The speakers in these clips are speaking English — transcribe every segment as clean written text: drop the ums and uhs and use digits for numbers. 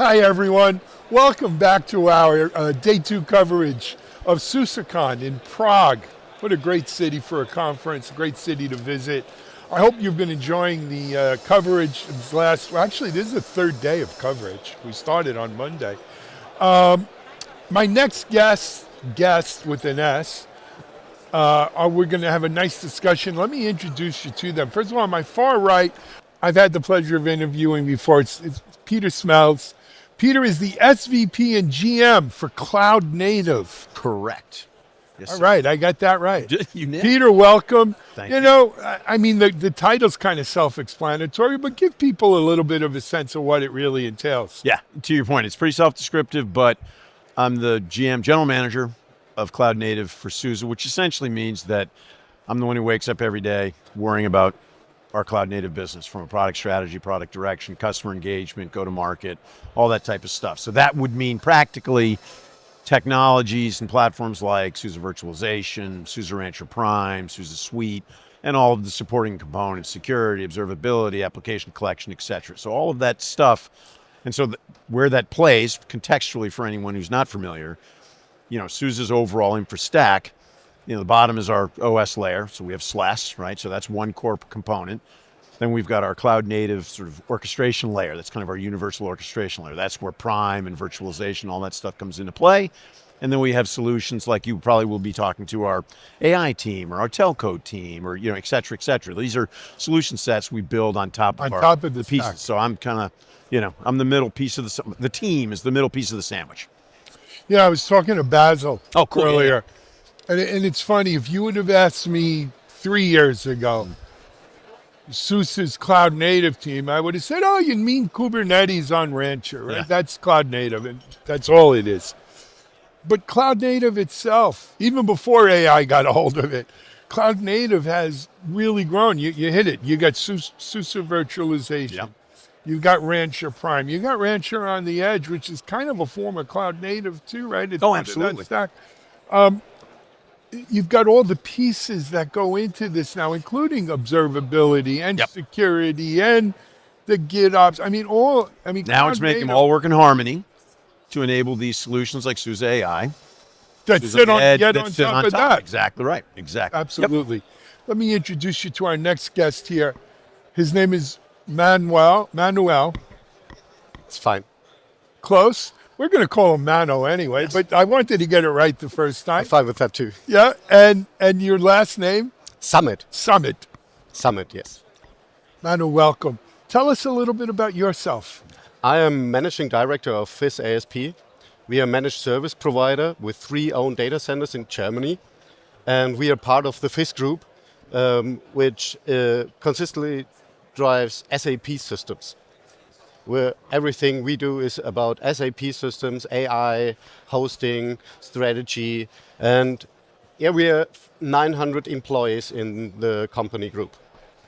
Hi everyone, welcome back to our day 2 coverage of SUSECON in Prague. What a great city for a conference, a great city to visit. I hope you've been enjoying the coverage. Actually this is the 3rd day of coverage. We started on Monday. My next guest with an S, we're going to have a nice discussion. Let me introduce you to them. First of all, on my far right, I've had the pleasure of interviewing before. It's Peter Smails. Peter is the SVP and GM for Cloud Native. Correct. Yes, all right, I got that right. You nailed Peter, welcome. Thank you. You know, I mean, the title's kind of self-explanatory, but give people a little bit of a sense of what it really entails. Yeah, to your point, it's pretty self-descriptive, but I'm the GM, general manager of Cloud Native for SUSE, which essentially means that I'm the one who wakes up every day worrying about our cloud native business from a product strategy, product direction, customer engagement, go to market, all that type of stuff. So that would mean practically technologies and platforms like SUSE Virtualization, SUSE Rancher Prime, SUSE Suite, and all of the supporting components, security, observability, application collection, et cetera. So all of that stuff. And so where that plays contextually for anyone who's not familiar, you know, SUSE's overall infra stack, you know, the bottom is our OS layer. So we have SLES, right? So that's one core component. Then we've got our cloud native sort of orchestration layer. That's kind of our universal orchestration layer. That's where Prime and virtualization, all that stuff comes into play. And then we have solutions like you probably will be talking to our AI team or our telco team or, you know, et cetera, et cetera. These are solution sets we build on top of the pieces. stack. So I'm kind of, you know, I'm the middle piece of the team is the middle piece of the sandwich. Yeah, I was talking to Basil earlier. Yeah. And it's funny, if you would have asked me 3 years ago, SUSE's cloud native team, I would have said, oh, you mean Kubernetes on Rancher, right? Yeah. That's cloud native, and that's all it is. But cloud native itself, even before AI got a hold of it, cloud native has really grown. You hit it. You got SUSE virtualization. Yeah. You've got Rancher Prime. You got Rancher on the Edge, which is kind of a form of cloud native too, right? It's part of that absolutely. stack. You've got all the pieces that go into this now, including observability and security and the GitOps. Now it's making them all work in harmony to enable these solutions like SUSE AI. That sit on top of that. Exactly right. Exactly. Absolutely. Let me introduce you to our next guest here. His name is Manuel. It's fine. Close. We're going to call him Mano anyway, but I wanted to get it right the first time. I'm fine with that too. Yeah, and your last name? Sammeth. Sammeth, yes. Mano, welcome. Tell us a little bit about yourself. I am managing director of FIS ASP. We are a managed service provider with 3 owned data centers in Germany. And we are part of the FIS group, which consistently drives SAP systems, where everything we do is about SAP systems, AI, hosting, strategy, and yeah, we are 900 employees in the company group.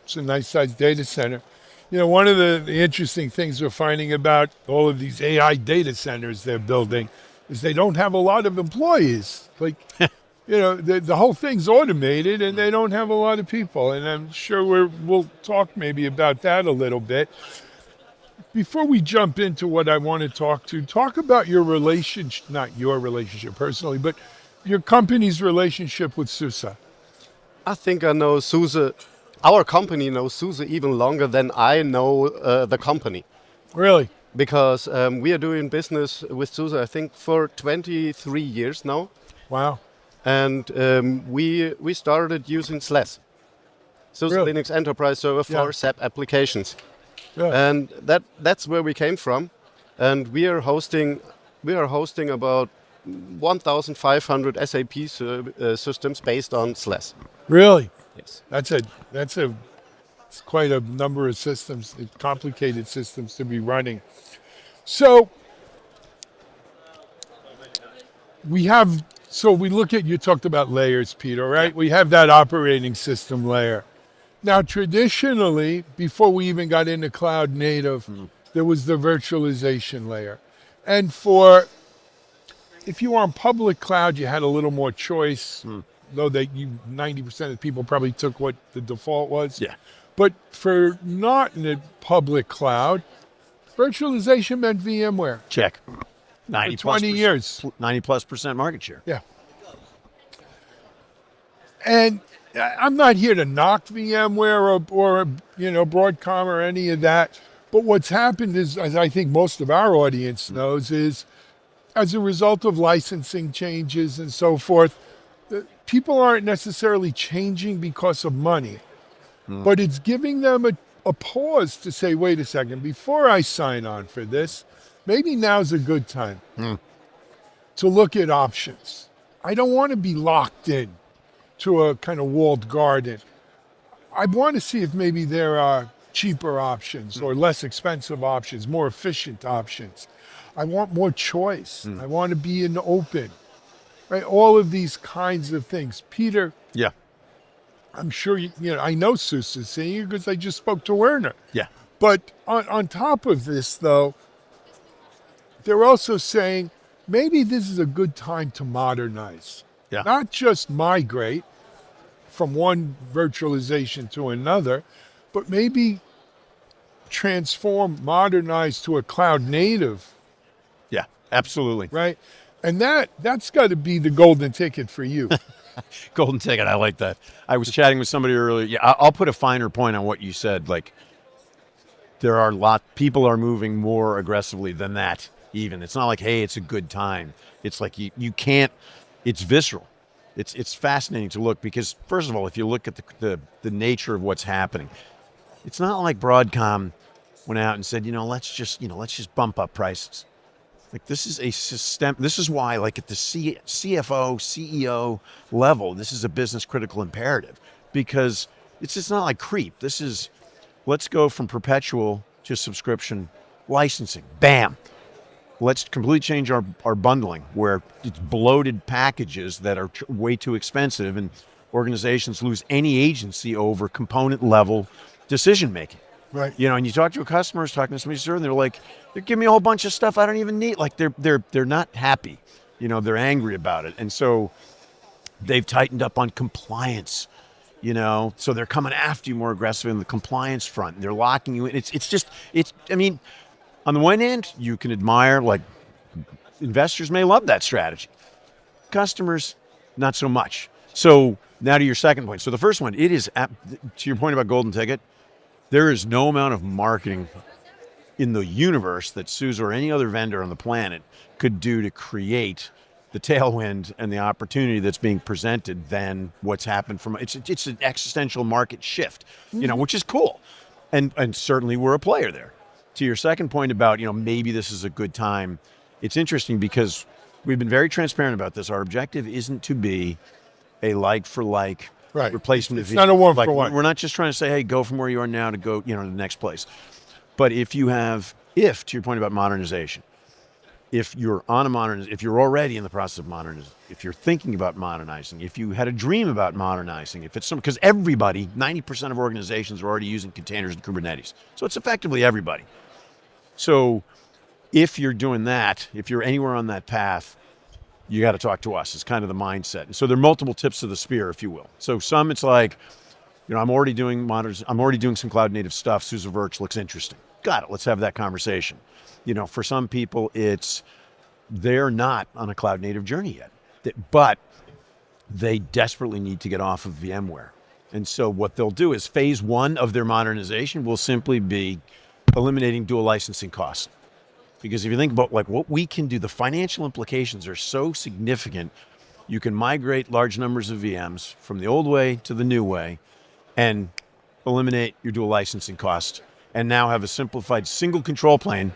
It's a nice sized data center. You know, one of the interesting things we're finding about all of these AI data centers they're building is they don't have a lot of employees. Like, you know, the whole thing's automated and they don't have a lot of people. And I'm sure we'll talk maybe about that a little bit. Before we jump into what I want to talk about your relationship, not your relationship personally, but your company's relationship with SUSE. I think I know SUSE, our company knows SUSE even longer than I know the company. Really? Because we are doing business with SUSE, I think, for 23 years now. Wow. And we started using SLES, SUSE Really? Linux Enterprise Server for SAP applications. Yeah. And that's where we came from, and we are hosting about 1,500 SAP systems based on SLES. Really? Yes. It's quite a number of systems, complicated systems to be running. So we look at, you talked about layers, Peter, right? Yeah. We have that operating system layer. Now, traditionally, before we even got into cloud native, there was the virtualization layer. And if you were on public cloud, you had a little more choice, though 90% of the people probably took what the default was. Yeah. But for not in a public cloud, Virtualization meant VMware. Check. 90 For 20 years. 90+% market share. Yeah. And I'm not here to knock VMware or Broadcom or any of that. But what's happened is, as I think most of our audience knows, is as a result of licensing changes and so forth, people aren't necessarily changing because of money, but it's giving them a pause to say, wait a second, before I sign on for this, maybe now's a good time to look at options. I don't want to be locked in to a kind of walled garden. I want to see if maybe there are cheaper options or less expensive options, more efficient options. I want more choice. I want to be in the open, right? All of these kinds of things. Peter, Yeah. I'm sure, I know SUSE is saying it because I just spoke to Werner. Yeah. But on top of this, though, they're also saying maybe this is a good time to modernize. Yeah. Not just migrate from one virtualization to another, but maybe transform, modernize to a cloud native, Yeah. Absolutely. right? And that's got to be the golden ticket for you. Golden ticket. I like that. I was chatting with somebody earlier. Yeah, I'll put a finer point on what you said. Like, there are people are moving more aggressively than that. Even it's not like, hey, it's a good time. It's like you can't. It's visceral. It's fascinating to look because, first of all, if you look at the nature of what's happening, it's not like Broadcom went out and said, let's just bump up prices. Like, this is a system. This is why, like, at the CFO, CEO level, this is a business critical imperative because it's just not like creep. This is, let's go from perpetual to subscription licensing. Bam. Let's completely change our bundling where it's bloated packages that are way too expensive and organizations lose any agency over component level decision making. Right. And you talk to a customer, talking to somebody, and they're like, they're giving me a whole bunch of stuff I don't even need. Like they're not happy. They're angry about it. And so they've tightened up on compliance, so they're coming after you more aggressively on the compliance front. They're locking you in. On the one hand, you can admire, like, investors may love that strategy. Customers, not so much. So now to your second point. So the first one, it is, to your point about golden ticket, there is no amount of marketing in the universe that SUSE or any other vendor on the planet could do to create the tailwind and the opportunity that's being presented than what's happened from it's an existential market shift, which is cool. And certainly we're a player there. To your second point about, maybe this is a good time, it's interesting because we've been very transparent about this. Our objective isn't to be a like-for-like replacement. It's not a one-for-one. We're not just trying to say, hey, go from where you are now to go, to the next place. But if to your point about modernization, if you're already in the process of modernizing, if you're thinking about modernizing, if you had a dream about modernizing, because everybody, 90% of organizations are already using containers and Kubernetes. So it's effectively everybody. So if you're doing that, if you're anywhere on that path, you got to talk to us. It's kind of the mindset. And so there are multiple tips of the spear, if you will. So some it's like, I'm already doing some cloud native stuff. SUSE Virtual looks interesting. Got it. Let's have that conversation. For some people, they're not on a cloud native journey yet, but they desperately need to get off of VMware. And so what they'll do is phase one of their modernization will simply be eliminating dual licensing costs. Because if you think about like what we can do, the financial implications are so significant. You can migrate large numbers of VMs from the old way to the new way and eliminate your dual licensing cost and now have a simplified single control plane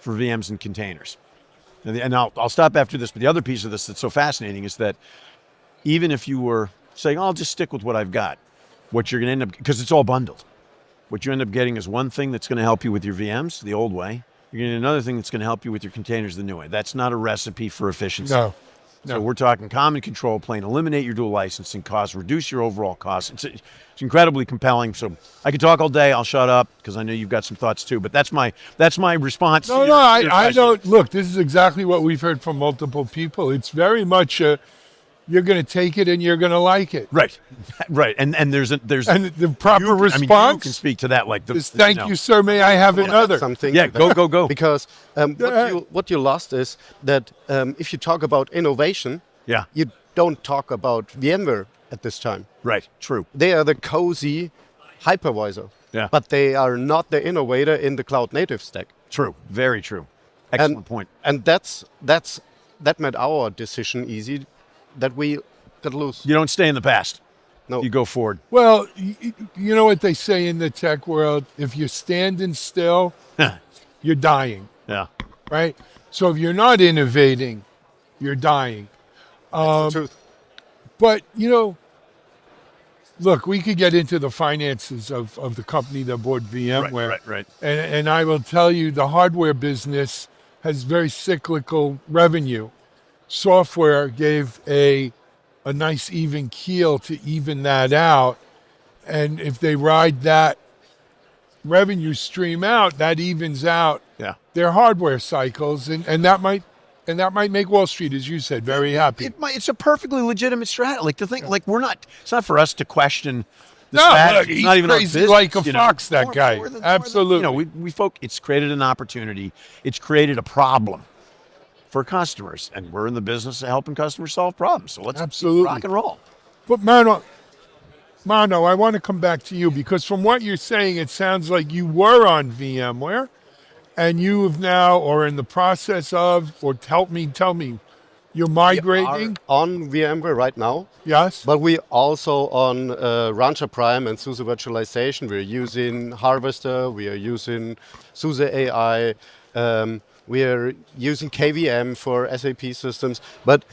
for VMs and containers. And I'll stop after this, but the other piece of this that's so fascinating is that even if you were saying, I'll just stick with what I've got, what you're going to end up, because it's all bundled, what you end up getting is one thing that's going to help you with your VMs the old way. You're going to get another thing that's going to help you with your containers the new way. That's not a recipe for efficiency. No. So we're talking common control plane, eliminate your dual licensing costs, reduce your overall costs. It's incredibly compelling. So I could talk all day. I'll shut up because I know you've got some thoughts too. But that's my response. No, I don't. Look, this is exactly what we've heard from multiple people. It's very much you're going to take it and you're going to like it. Right, right. And there's And the proper you response can speak to that. Like is, thank you, sir. May I have another? Something. Yeah, go. Because what you lost is that if you talk about innovation, Yeah, you don't talk about VMware at this time. right. True. They are the cozy hypervisor, Yeah. but they are not the innovator in the cloud native stack. True. Very true. Excellent point. And that made our decision easy, that we got loose. You don't stay in the past. No. You go forward. Well, you know what they say in the tech world? If you're standing still, you're dying, Yeah. right? So if you're not innovating, you're dying. That's the truth. But, look, we could get into the finances of the company that bought VMware. Right. And I will tell you, the hardware business has very cyclical revenue. Software gave a nice even keel to even that out. And if they ride that revenue stream out, that evens out Yeah. their hardware cycles. And that might make Wall Street, as you said, very happy. It's a perfectly legitimate strategy. Like to think, like it's not for us to question the No, strategy. look, It's he's not even our crazy business, like a you know. fox, that guy. More Absolutely. It's created an opportunity. It's created a problem for customers, and we're in the business of helping customers solve problems. So let's Absolutely. rock and roll. But Mano, I want to come back to you, because from what you're saying, it sounds like you were on VMware and you have now, or in the process of, or tell me, you're migrating? We are on VMware right now, Yes? but we also on Rancher Prime and SUSE virtualization. We're using Harvester, we are using SUSE AI, we are using KVM for SAP systems, but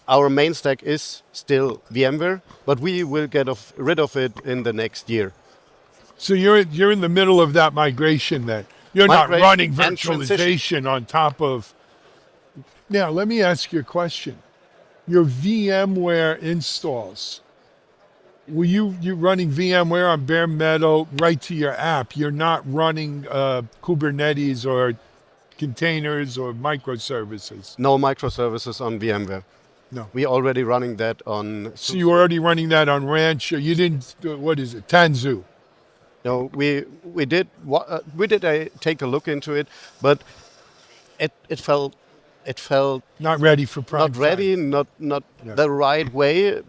our main stack is still VMware, but we will get rid of it in the next year. So you're in the middle of that migration then. You're not Migration running and transition. virtualization on top of... Now, let me ask you a question. Your VMware installs, were you running VMware on bare metal right to your app? You're not running Kubernetes or containers or microservices? No microservices on VMware. No. We already running that on. So you were already running that on Rancher. You didn't, what is it, Tanzu? No, we did take a look into it, but it felt Not ready for prime not ready, time. not the right way,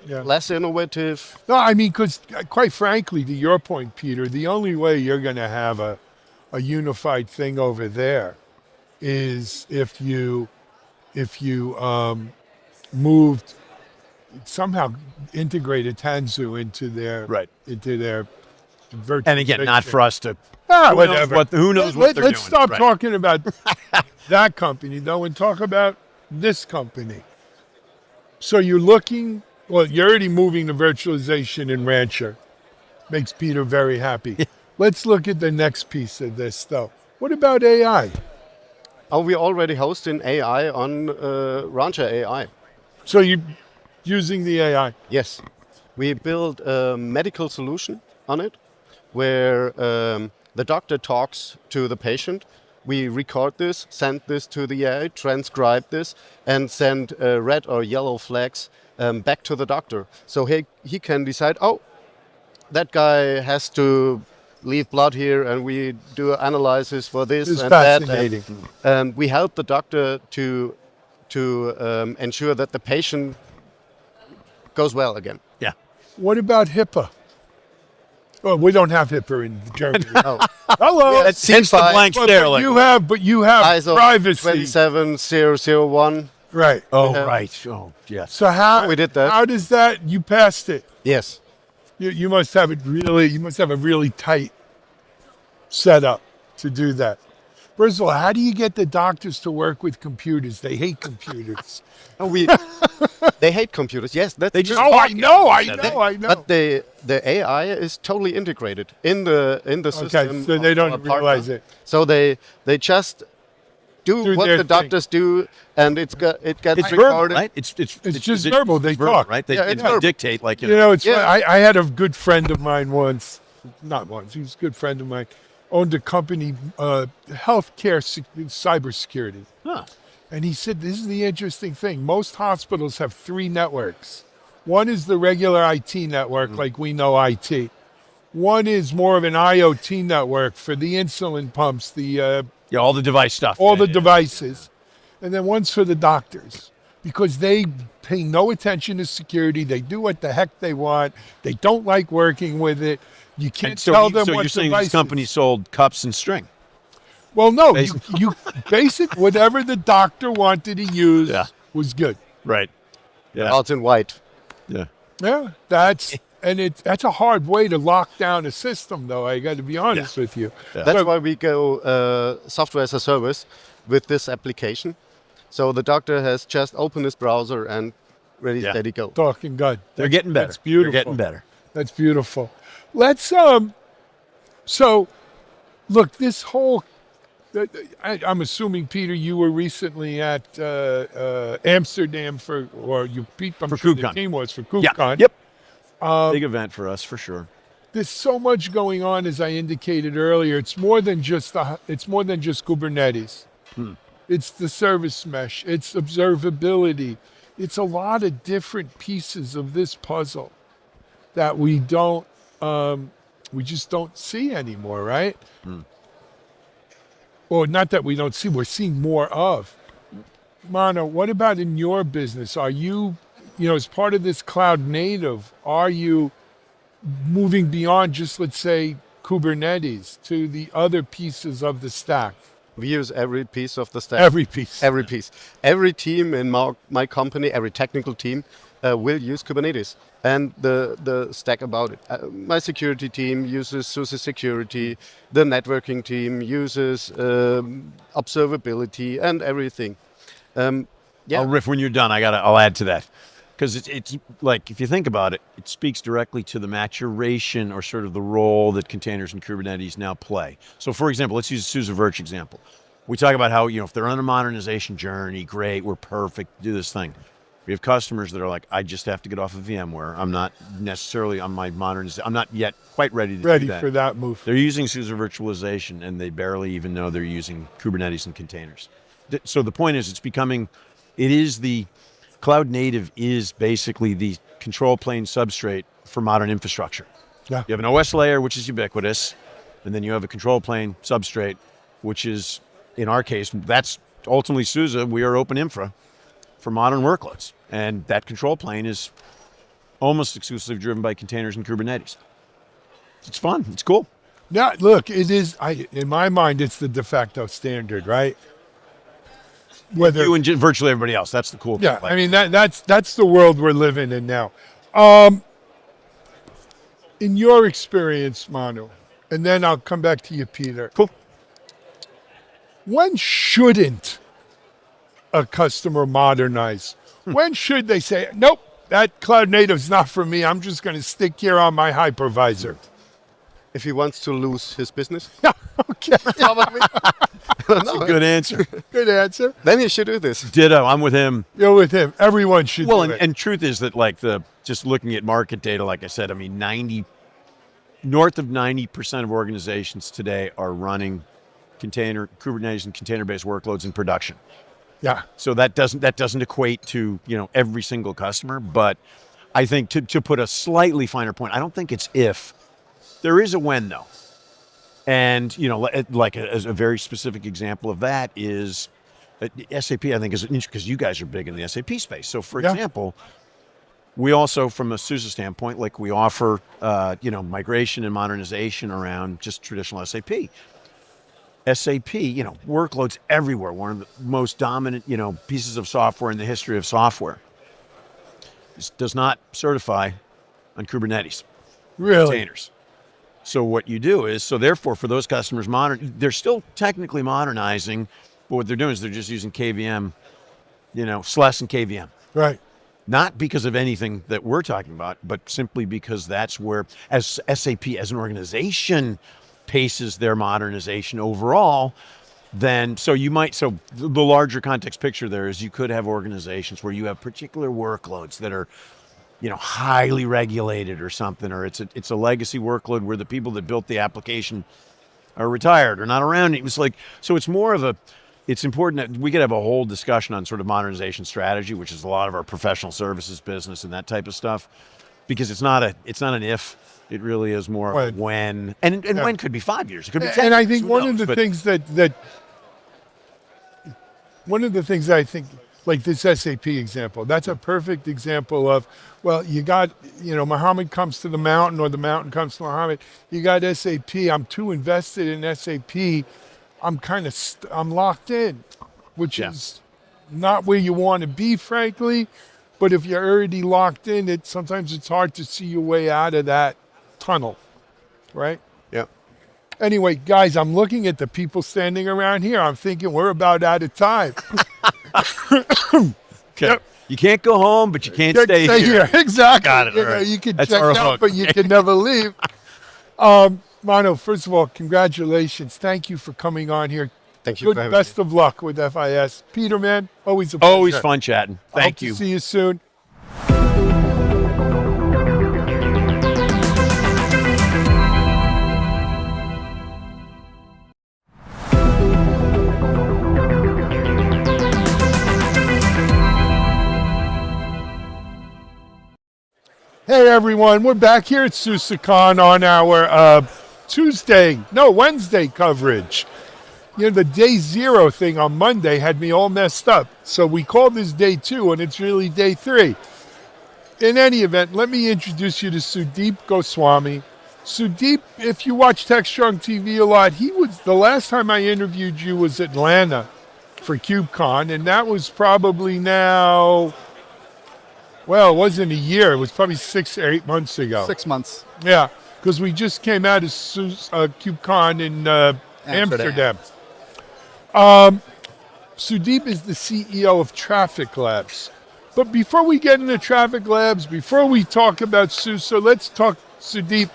Yeah. less innovative. No, I mean, because quite frankly, to your point, Peter, the only way you're going to have a unified thing over there is if you moved, somehow integrated Tanzu into their virtual. And again, not for us to. Whatever. Who knows what they're doing? Let's stop Right. talking about that company, though, and talk about this company. So you're looking, well, you're already moving to virtualization in Rancher. Makes Peter very happy. Let's look at the next piece of this, though. What about AI? Oh, we already hosting AI on Rancher AI. So you're using the AI. Yes, we built a medical solution on it, where the doctor talks to the patient. We record this, send this to the AI, transcribe this, and send red or yellow flags back to the doctor. So he can decide, oh, that guy has to leave blood here, and we do analysis for this It's and fascinating. that. And we help the doctor to ensure that the patient goes well again. Yeah. What about HIPAA? Well, we don't have HIPAA in Germany. Oh. Hello. That seems the HIPAA, blank But stare. Like, you have ISO privacy. 27001. Right. oh, Yeah. right. Oh, yes. So how We did that. How does that? You passed it. Yes. You must have it really. You must have a really tight setup to do that. First of all, how do you get the doctors to work with computers? They hate computers. Oh, they hate computers. Yes, that's They just true. Oh, I know. But the AI is totally integrated in the system. Okay, so they of our don't partner. realize it. So they just do what their the thing. doctors do, and it gets It's verbal, recorded. right? It's just verbal. They talk. right? They, Yeah, they it's verbal. dictate like You know, it's Yeah. funny. I had a good friend of mine once. Not once. He was a good friend of mine. Owned a company, healthcare cybersecurity. Huh. And he said, this is the interesting thing. Most hospitals have 3 networks. One is the regular IT network, like we know IT. One is more of an IoT network for the insulin pumps, the all the device stuff. all the devices. And then one's for the doctors because they pay no attention to security. They do what the heck they want. They don't like working with it. You can't tell them so what you're saying device this company sold cups and string? Well, no, Basically. you basic whatever the doctor wanted to use was good. Right. Yeah. Out in white. Yeah. Yeah, that's a hard way to lock down a system, though. I got to be honest with you. Yeah. That's why we go software as a service with this application. So the doctor has just opened his browser and ready, steady, go. Talking good. They're getting better. That's beautiful. They're getting better. That's beautiful. Let's so look, this whole I'm assuming, Peter, you were recently at Amsterdam I'm For sure the KubeCon. team was for KubeCon. Yep. Big event for us, for sure. There's so much going on, as I indicated earlier. It's more than just Kubernetes. It's the service mesh. It's observability. It's a lot of different pieces of this puzzle that we just don't see anymore, right? Well, not that we don't see, we're seeing more of. Mano, what about in your business? Are you, as part of this cloud native, are you moving beyond just, let's say, Kubernetes to the other pieces of the stack? We use every piece of the stack. Every piece. Every piece. Every team in my company, every technical team will use Kubernetes and the stack about it. My security team uses SUSE security. The networking team uses observability and everything. I'll riff when you're done. I'll add to that. Because it's like, if you think about it, it speaks directly to the maturation or sort of the role that containers and Kubernetes now play. So for example, let's use a SUSE Virch example. We talk about how, if they're on a modernization journey, great, we're perfect, do this thing. We have customers that are like, I just have to get off of VMware. I'm not necessarily on my modernization. I'm not yet quite ready to do that. For that move. They're using SUSE virtualization and they barely even know they're using Kubernetes and containers. So the point is, the cloud native is basically the control plane substrate for modern infrastructure. Yeah. You have an OS layer, which is ubiquitous, and then you have a control plane substrate, which is, in our case, that's ultimately SUSE. We are open infra for modern workloads. And that control plane is almost exclusively driven by containers and Kubernetes. It's fun. It's cool. Yeah, look, it is, in my mind, it's the de facto standard, right? Whether You and virtually everybody else. That's the cool thing. Yeah, I mean, that's the world we're living in now. In your experience, Manu, and then I'll come back to you, Peter. Cool. When shouldn't a customer modernize? When should they say, nope, that cloud native's not for me. I'm just going to stick here on my hypervisor. If he wants to lose his business, Okay, That's a good answer. good answer. then he should do this. Ditto. I'm with him. You're with him. Everyone should Well, do it. and truth is that, like, just looking at market data, like I said, I mean, north of 90% of organizations today are running Kubernetes and container-based workloads in production. Yeah. So that doesn't equate to, every single customer, but I think to put a slightly finer point, I don't think it's if. There is a when, though. And, like a very specific example of that is SAP, I think, is interesting because you guys are big in the SAP space. So, for example, we also, from a SUSE standpoint, like we offer, migration and modernization around just traditional SAP. SAP, workloads everywhere. One of the most dominant, pieces of software in the history of software. This does not certify on Kubernetes. Really? Containers. So what you do is, therefore, for those customers, they're still technically modernizing, but what they're doing is they're just using KVM, SLES and KVM. Right. Not because of anything that we're talking about, but simply because that's where, as SAP as an organization paces their modernization overall, so the larger context picture there is you could have organizations where you have particular workloads that are highly regulated or something, or it's a legacy workload where the people that built the application are retired or not around. It was like, so it's more of it's important that we could have a whole discussion on sort of modernization strategy, which is a lot of our professional services business and that type of stuff, because it's not an if. It really is more when. And when could be 5 years. It could be 10 years. And I think one of the things I think, like this SAP example, that's a perfect example of, well, you got, Muhammad comes to the mountain or the mountain comes to Muhammad. You got SAP. I'm too invested in SAP. I'm kind of, I'm locked in, which is not where you want to be, frankly. But if you're already locked in, sometimes it's hard to see your way out of that tunnel, right? Yeah. Anyway, guys, I'm looking at the people standing around here. I'm thinking we're about out of time. Okay. Yep. You can't go home, but you can't stay here. Exactly. Got it. Right. You can That's check our out, hook. but you can never leave. Mano, first of all, congratulations. Thank you for coming on here. Thank you. Good, best of luck with FIS. Peter, man, always a pleasure. Always fun chatting. Thank you. To see you soon. Hey everyone, we're back here at SUSECON on our Wednesday coverage. The day 0 thing on Monday had me all messed up. So we called this day 2 and it's really day 3. In any event, let me introduce you to Sudeep Goswami. Sudeep, if you watch Techstrong TV a lot, the last time I interviewed you was Atlanta for KubeCon, and that was probably now, well, it wasn't a year. It was probably 6 or 8 months ago. 6 months. Yeah, because we just came out of KubeCon in Amsterdam. Sudeep is the CEO of Traefik Labs. But before we get into Traefik Labs, before we talk about SUSE, let's talk, Sudeep,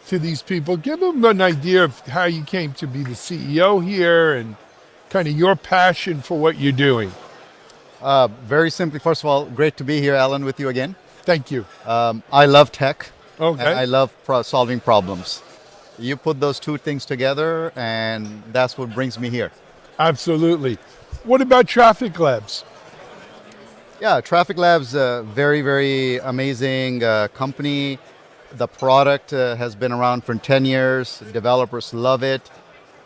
to these people. Give them an idea of how you came to be the CEO here and kind of your passion for what you're doing. Very simply, first of all, great to be here, Alan, with you again. Thank you. I love tech. Okay. And I love solving problems. You put those two things together, and that's what brings me here. Absolutely. What about Traefik Labs? Yeah, Traefik Labs, very, very amazing company. The product has been around for 10 years. Developers love it.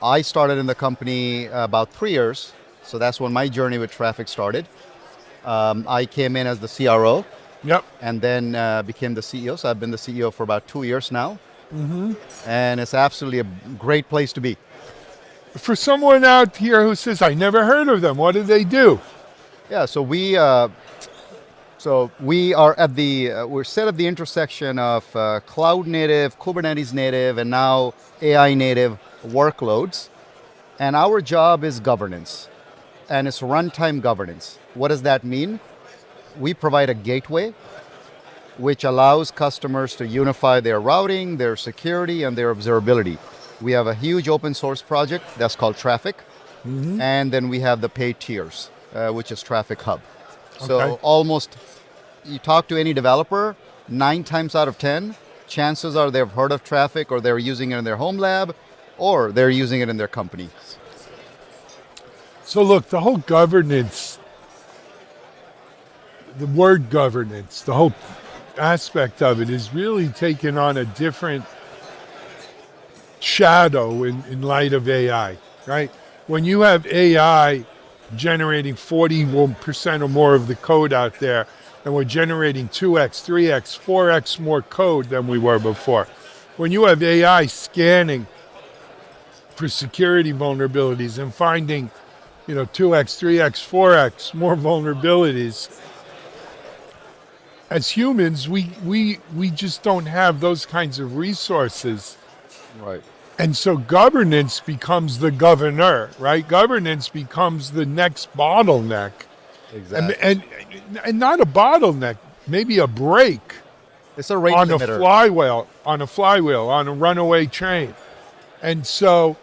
I started in the company about 3 years, so that's when my journey with Traefik started. I came in as the CRO. Yep. And then became the CEO. So I've been the CEO for about 2 years now. Mm-hmm. And it's absolutely a great place to be. For someone out here who says, I never heard of them, what do they do? Yeah, so we are at we're set at the intersection of cloud native, Kubernetes native, and now AI native workloads. And our job is governance. And it's runtime governance. What does that mean? We provide a gateway which allows customers to unify their routing, their security, and their observability. We have a huge open source project that's called Traefik. Mm-hmm. And then we have the paid tiers, which is Traefik Hub. Okay. So almost, you talk to any developer, 9 times out of 10, chances are they've heard of Traefik, or they're using it in their home lab, or they're using it in their company. So look, the whole governance, the word governance, the whole aspect of it is really taken on a different shadow in light of AI, right? When you have AI generating 40% or more of the code out there, and we're generating 2x, 3x, 4x more code than we were before. When you have AI scanning for security vulnerabilities and finding 2x, 3x, 4x more vulnerabilities, as humans, we just don't have those kinds of resources. Right. And so governance becomes the governor, right? Governance becomes the next bottleneck. Exactly. And not a bottleneck, maybe a brake. It's a rate limiter. On a flywheel, on a runaway train. And so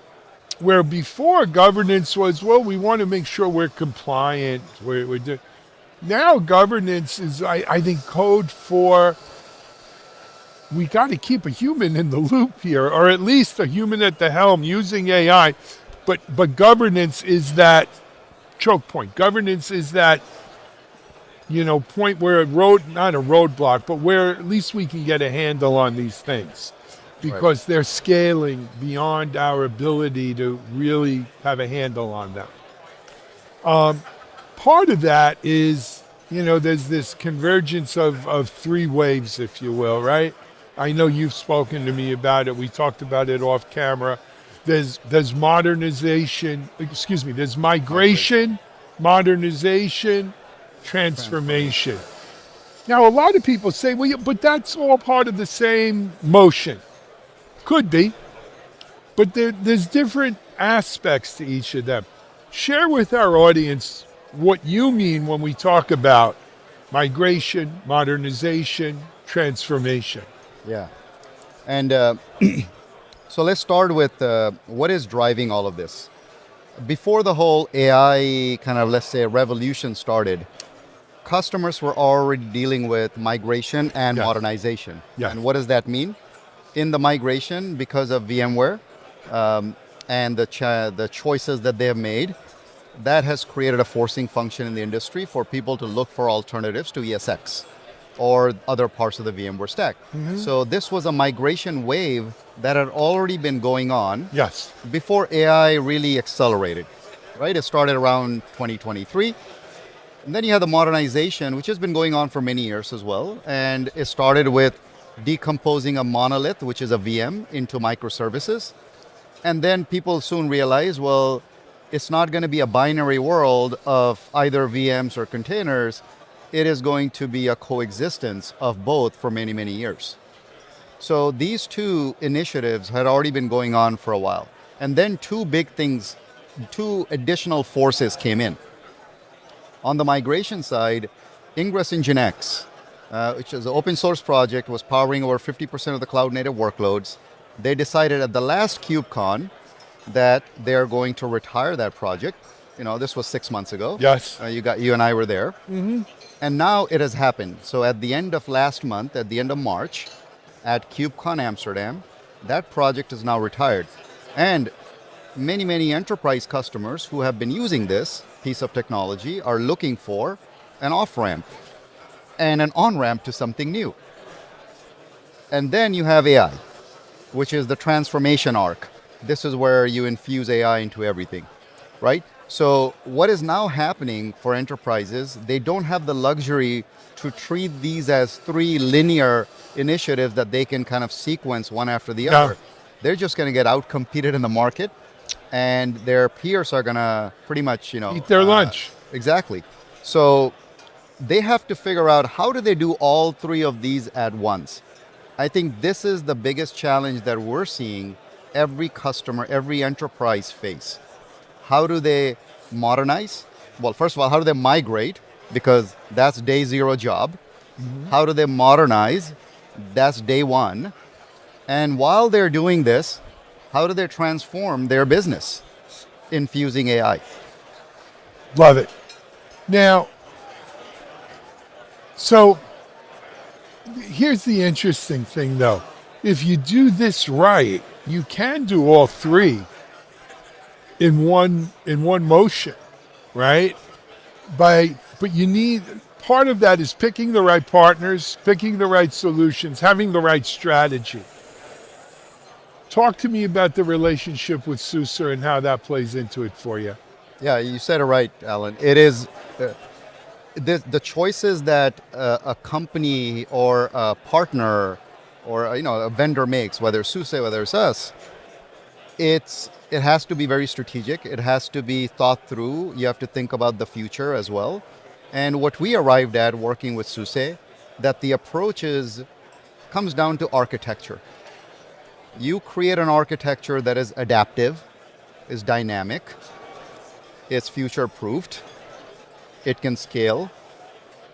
where before governance was, well, we want to make sure we're compliant. Now governance is, I think, code for we got to keep a human in the loop here, or at least a human at the helm using AI But governance is that choke point. Governance is that, point where not a roadblock, but where at least we can get a handle on these things, because they're scaling beyond our ability to really have a handle on them. Part of that is, there's this convergence of three waves, if you will, right? I know you've spoken to me about it. We talked about it off camera. There's modernization, there's migration, modernization, transformation. Now, a lot of people say, well, but that's all part of the same motion. Could be, but there's different aspects to each of them. Share with our audience what you mean when we talk about migration, modernization, transformation. Yeah. And so let's start with what is driving all of this. Before the whole AI kind of, let's say, revolution started, customers were already dealing with migration and modernization. Yes. And what does that mean? In the migration, because of VMware and the choices that they have made, that has created a forcing function in the industry for people to look for alternatives to ESX or other parts of the VMware stack. So this was a migration wave that had already been going on before AI really accelerated, right? It started around 2023. And then you have the modernization, which has been going on for many years as well. And it started with decomposing a monolith, which is a VM, into microservices. And then people soon realized, well, it's not going to be a binary world of either VMs or containers. It is going to be a coexistence of both for many, many years. So these two initiatives had already been going on for a while. And then two additional forces came in. On the migration side, Ingress Engine X, which is an open source project, was powering over 50% of the cloud native workloads. They decided at the last KubeCon that they're going to retire that project. This was 6 months ago. Yes. You and I were there. And now it has happened. So at the end of last month, at the end of March, at KubeCon Amsterdam, that project is now retired. And many, many enterprise customers who have been using this piece of technology are looking for an off-ramp and an on-ramp to something new. And then you have AI, which is the transformation arc. This is where you infuse AI into everything, right? So what is now happening for enterprises, they don't have the luxury to treat these as three linear initiatives that they can kind of sequence one after the other. They're just going to get out-competed in the market, and their peers are going to pretty much, eat their lunch. Exactly. So they have to figure out, how do they do all three of these at once? I think this is the biggest challenge that we're seeing every customer, every enterprise face. How do they modernize? Well, first of all, how do they migrate? Because that's day zero job. How do they modernize? That's day one. And while they're doing this, how do they transform their business infusing AI? Love it. Now, so here's the interesting thing, though. If you do this right, you can do all three in one motion, right? But you need, part of that is picking the right partners, picking the right solutions, having the right strategy. Talk to me about the relationship with SUSE and how that plays into it for you. Yeah, you said it right, Alan. It is the choices that a company or a partner or a vendor makes, whether it's SUSE, whether it's us, it has to be very strategic. It has to be thought through. You have to think about the future as well. And what we arrived at working with SUSE, that the approach comes down to architecture. You create an architecture that is adaptive, is dynamic, it's future-proofed, it can scale,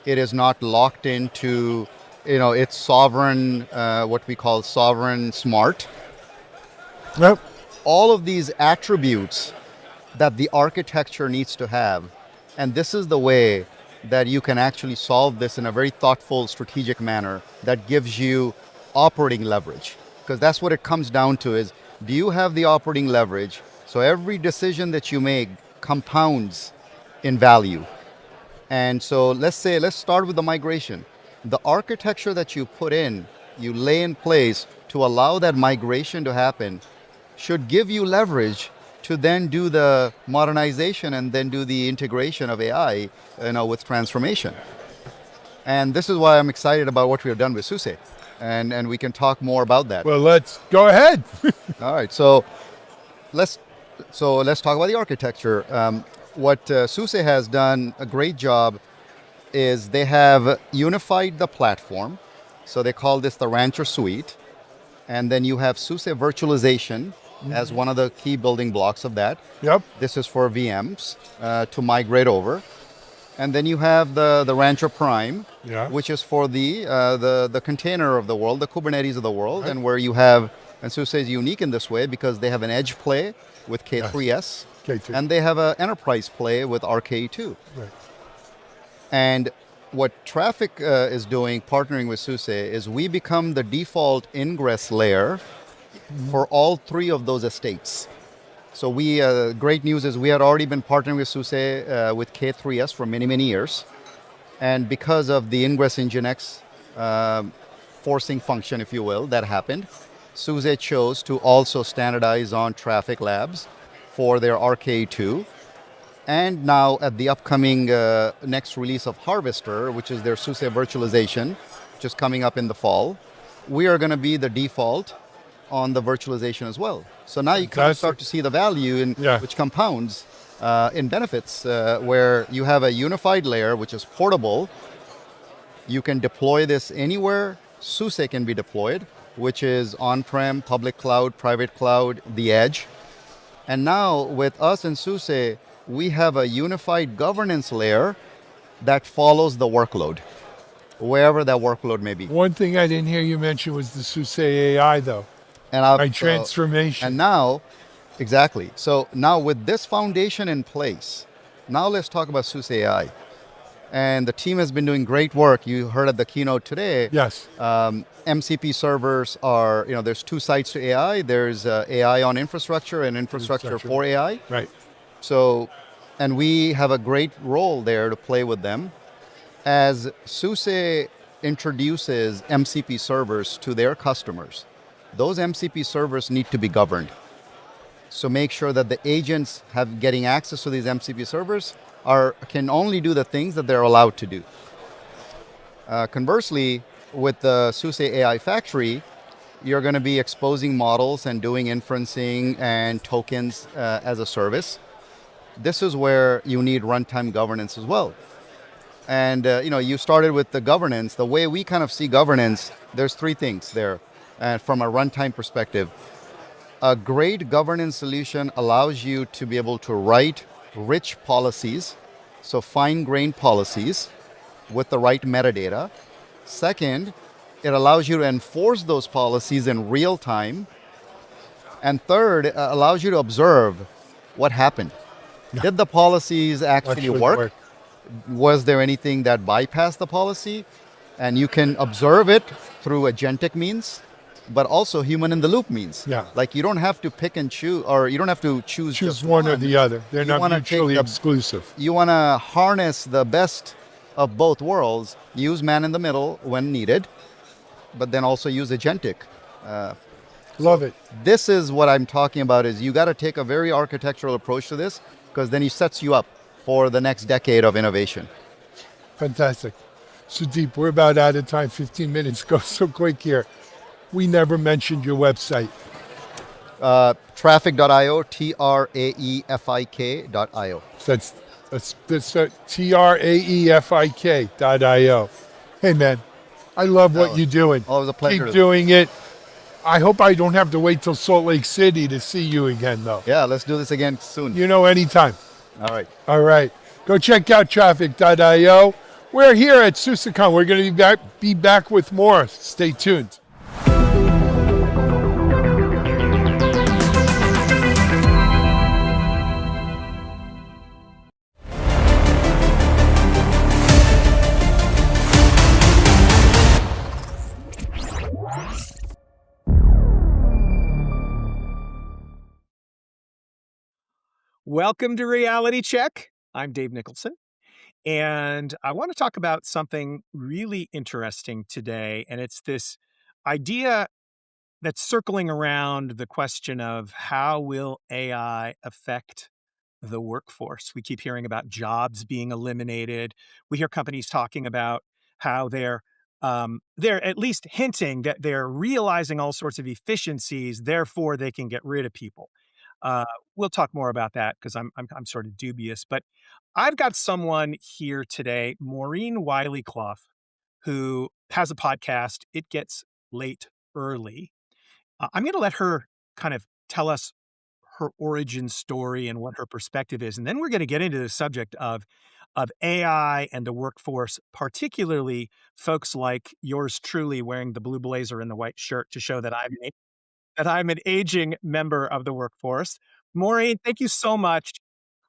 it is not locked into, it's sovereign, what we call sovereign smart. Yep. All of these attributes that the architecture needs to have, and this is the way that you can actually solve this in a very thoughtful, strategic manner that gives you operating leverage. Because that's what it comes down to is, do you have the operating leverage So every decision that you make compounds in value. And so let's start with the migration. The architecture that you put in, you lay in place to allow that migration to happen should give you leverage to then do the modernization and then do the integration of AI, with transformation. And this is why I'm excited about what we have done with SUSE. And we can talk more about that. Well, let's go ahead. All right, so let's talk about the architecture. What SUSE has done a great job is they have unified the platform. So they call this the Rancher Suite. And then you have SUSE virtualization as one of the key building blocks of that. Yep. This is for VMs to migrate over. And then you have the Rancher Prime, which is for the container of the world, the Kubernetes of the world, and where you have, and SUSE is unique in this way because they have an edge play with K3S, and they have an enterprise play with RK2. Right. And what Traefik is doing, partnering with SUSE, is we become the default ingress layer for all three of those estates. So great news is we had already been partnering with SUSE with K3S for many, many years. And because of the Ingress Nginx forcing function, if you will, that happened, SUSE chose to also standardize on Traefik Labs for their RK2. And now at the upcoming next release of Harvester, which is their SUSE virtualization, which is coming up in the fall, we are going to be the default on the virtualization as well. So now you can start to see the value which compounds in benefits, where you have a unified layer which is portable. You can deploy this anywhere SUSE can be deployed, which is on-prem, public cloud, private cloud, the edge. And now with us and SUSE, we have a unified governance layer that follows the workload, wherever that workload may be. One thing I didn't hear you mention was the SUSE AI, though. And transformation. And now, exactly. So now with this foundation in place, now let's talk about SUSE AI. And the team has been doing great work. You heard at the keynote today. Yes. MCP servers are, there's two sides to AI. There's AI on infrastructure and infrastructure for AI. Right. So, and we have a great role there to play with them. As SUSE introduces MCP servers to their customers, those MCP servers need to be governed. So make sure that the agents getting access to these MCP servers can only do the things that they're allowed to do. Conversely, with the SUSE AI Factory, you're going to be exposing models and doing inferencing and tokens as a service. This is where you need runtime governance as well. And you started with the governance. The way we kind of see governance, there's three things there. And from a runtime perspective, a great governance solution allows you to be able to write rich policies, so fine-grained policies with the right metadata. Second, it allows you to enforce those policies in real time. And third, it allows you to observe what happened. Did the policies actually work? Was there anything that bypassed the policy? And you can observe it through agentic means, but also human in the loop means. Yeah. Like you don't have to pick and choose, or you don't have to choose just one or the other. They're not mutually exclusive. You want to harness the best of both worlds, use man in the middle when needed, but then also use agentic. Love it. This is what I'm talking about, is you got to take a very architectural approach to this, because then it sets you up for the next decade of innovation. Fantastic. Sudeep, we're about out of time. 15 minutes go so quick here. We never mentioned your website. Traefik.io, Traefik.io. That's Traefik.io. Hey, man, I love what you're doing. Always a pleasure. Keep doing it. I hope I don't have to wait till Salt Lake City to see you again, though. Yeah, let's do this again soon. Anytime. All right. All right. Go check out Traefik.io. We're here at SUSECON. We're going to be back with more. Stay tuned. Welcome to Reality Check. I'm Dave Nicholson, and I want to talk about something really interesting today, and it's this idea that's circling around the question of how will AI affect the workforce? We keep hearing about jobs being eliminated. We hear companies talking about how they're at least hinting that they're realizing all sorts of efficiencies, therefore they can get rid of people. Uh, we'll talk more about that because I'm sort of dubious. But I've got someone here today, Maureen Wiley Clough, who has a podcast. It gets late early. I'm going to let her kind of tell us her origin story and what her perspective is. And then we're going to get into the subject of AI and the workforce, particularly folks like yours truly wearing the blue blazer and the white shirt to show that I'm an aging member of the workforce. Maureen, thank you so much.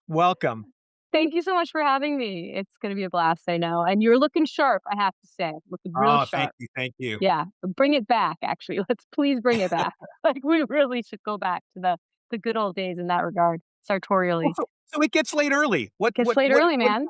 Welcome. Thank you so much for having me. It's going to be a blast, I know. And you're looking sharp, I have to say. Looking real Oh, sharp. thank you. Yeah, bring it back, actually. Let's please bring it back. Like, we really should go back to the good old days in that regard, sartorially. So it gets late early. Gets late early, man.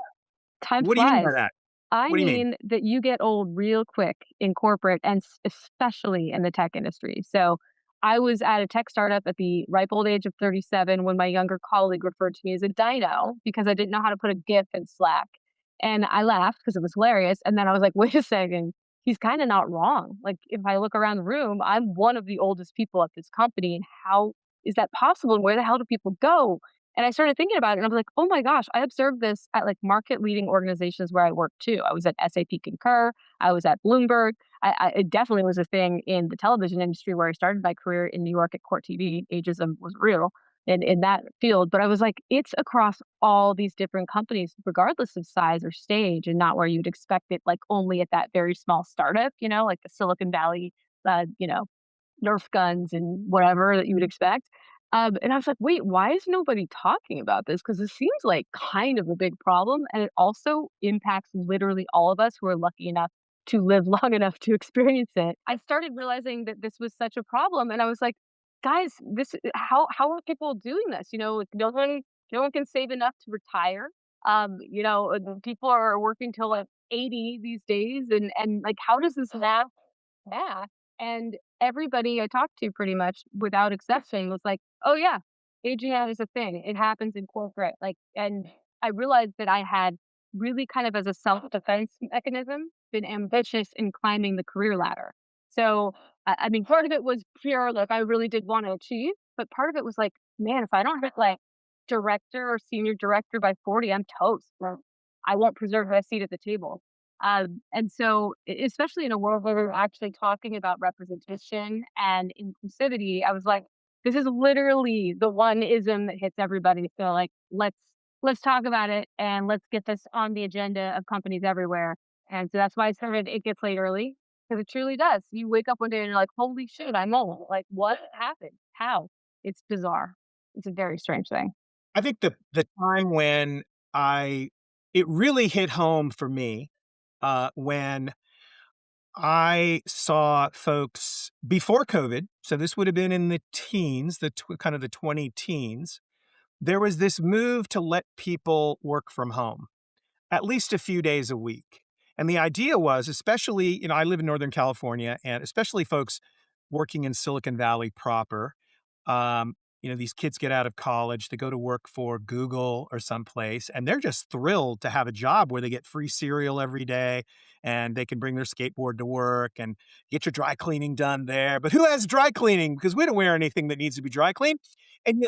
Time What do you mean flies. by that? I What do you mean? mean that you get old real quick in corporate and especially in the tech industry. So I was at a tech startup at the ripe old age of 37 when my younger colleague referred to me as a dino because I didn't know how to put a GIF in Slack. And I laughed because it was hilarious. And then I was like, wait a second, he's kind of not wrong. Like, if I look around the room, I'm one of the oldest people at this company. And how is that possible? And where the hell do people go? And I started thinking about it and I was like, oh my gosh, I observed this at like market leading organizations where I work too. I was at SAP Concur, I was at Bloomberg. It definitely was a thing in the television industry where I started my career in New York at Court TV. Ageism was real in that field. But I was like, it's across all these different companies, regardless of size or stage, and not where you'd expect it, like only at that very small startup, like the Silicon Valley, Nerf guns and whatever that you would expect. And I was like, wait, why is nobody talking about this? Because it seems like kind of a big problem. And it also impacts literally all of us who are lucky enough to live long enough to experience it. I started realizing that this was such a problem. And I was like, guys, how are people doing this? No one can save enough to retire. People are working till like 80 these days. And like, how does this math? And everybody I talked to pretty much without exception was like, oh yeah, aging out is a thing. It happens in corporate. And I realized that I had really kind of as a self-defense mechanism been ambitious in climbing the career ladder. So, I mean, part of it was pure, like I really did want to achieve, but part of it was like, man, if I don't hit like director or senior director by 40, I'm toast. Like, I won't preserve my seat at the table. And so, especially in a world where we're actually talking about representation and inclusivity, I was like, this is literally the one ism that hits everybody. So, like, let's talk about it and let's get this on the agenda of companies everywhere. And so that's why I started It Gets Late Early, because it truly does. You wake up one day and you're like, holy shit, I'm old. Like, what happened? How? It's bizarre. It's a very strange thing. I think the time when it really hit home for me when I saw folks before COVID, so this would have been in the teens, kind of the 20 teens, there was this move to let people work from home at least a few days a week. And the idea was, especially, I live in Northern California, and especially folks working in Silicon Valley proper, these kids get out of college, they go to work for Google or someplace, and they're just thrilled to have a job where they get free cereal every day and they can bring their skateboard to work and get your dry cleaning done there. But who has dry cleaning? Because we don't wear anything that needs to be dry cleaned. And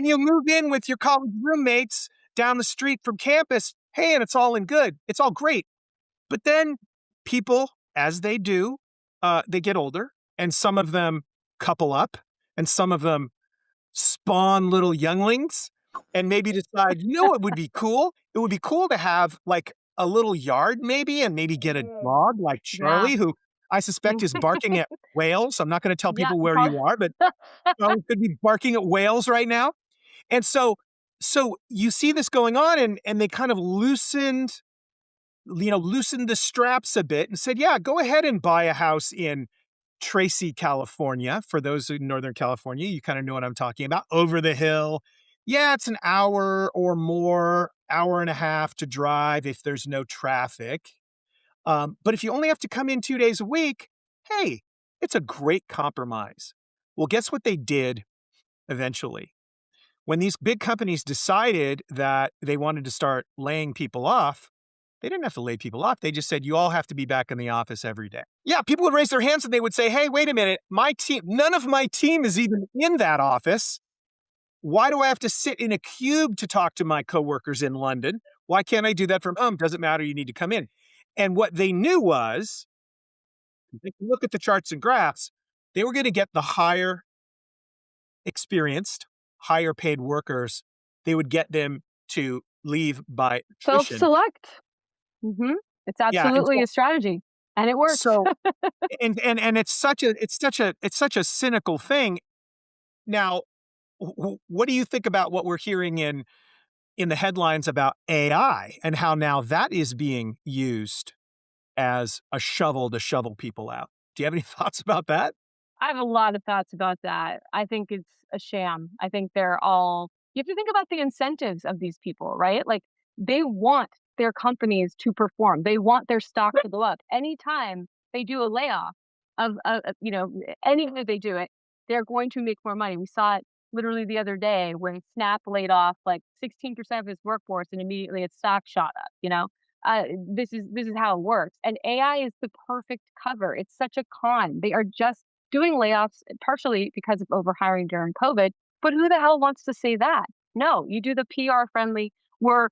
you move in with your college roommates down the street from campus. Hey, and it's all in good. It's all great. But then people, as they do, they get older, and some of them couple up, and some of them spawn little younglings, and maybe decide, what would be cool? It would be cool to have like a little yard maybe, and maybe get a dog like Charlie, who I suspect is barking at whales. I'm not going to tell people where you are, but Charlie could be barking at whales right now. And so you see this going on, and they kind of loosened the straps a bit and said, yeah, go ahead and buy a house in Tracy, California. For those in Northern California, you kind of know what I'm talking about. Over the hill, Yeah, it's an hour or more, hour and a half to drive if there's no traffic. But if you only have to come in 2 days a week, hey, it's a great compromise. Well, guess what they did eventually? When these big companies decided that they wanted to start laying people off, they didn't have to lay people off. They just said, you all have to be back in the office every day. Yeah, people would raise their hands and they would say, hey, wait a minute, my team, none of my team is even in that office. Why do I have to sit in a cube to talk to my coworkers in London? Why can't I do that from home? Doesn't matter, you need to come in. And what they knew was, they can look at the charts and graphs, they were going to get the higher experienced, higher paid workers. They would get them to leave by attrition. Self-select. Mm-hmm. It's Yeah, absolutely a strategy, and it works. so and it's such a cynical thing. Now, what do you think about what we're hearing in the headlines about AI and how now that is being used as a shovel to shovel people out? Do you have any thoughts about that? I have a lot of thoughts about that. I think it's a sham. I think you have to think about the incentives of these people, right? Like they want their companies to perform. They want their stock to go up. Anytime they do a layoff anytime they do it, they're going to make more money. We saw it literally the other day when Snap laid off like 16% of its workforce and immediately its stock shot up. This is how it works. And AI is the perfect cover. It's such a con. They are just doing layoffs partially because of overhiring during COVID. But who the hell wants to say that? No, you do the PR friendly, we're,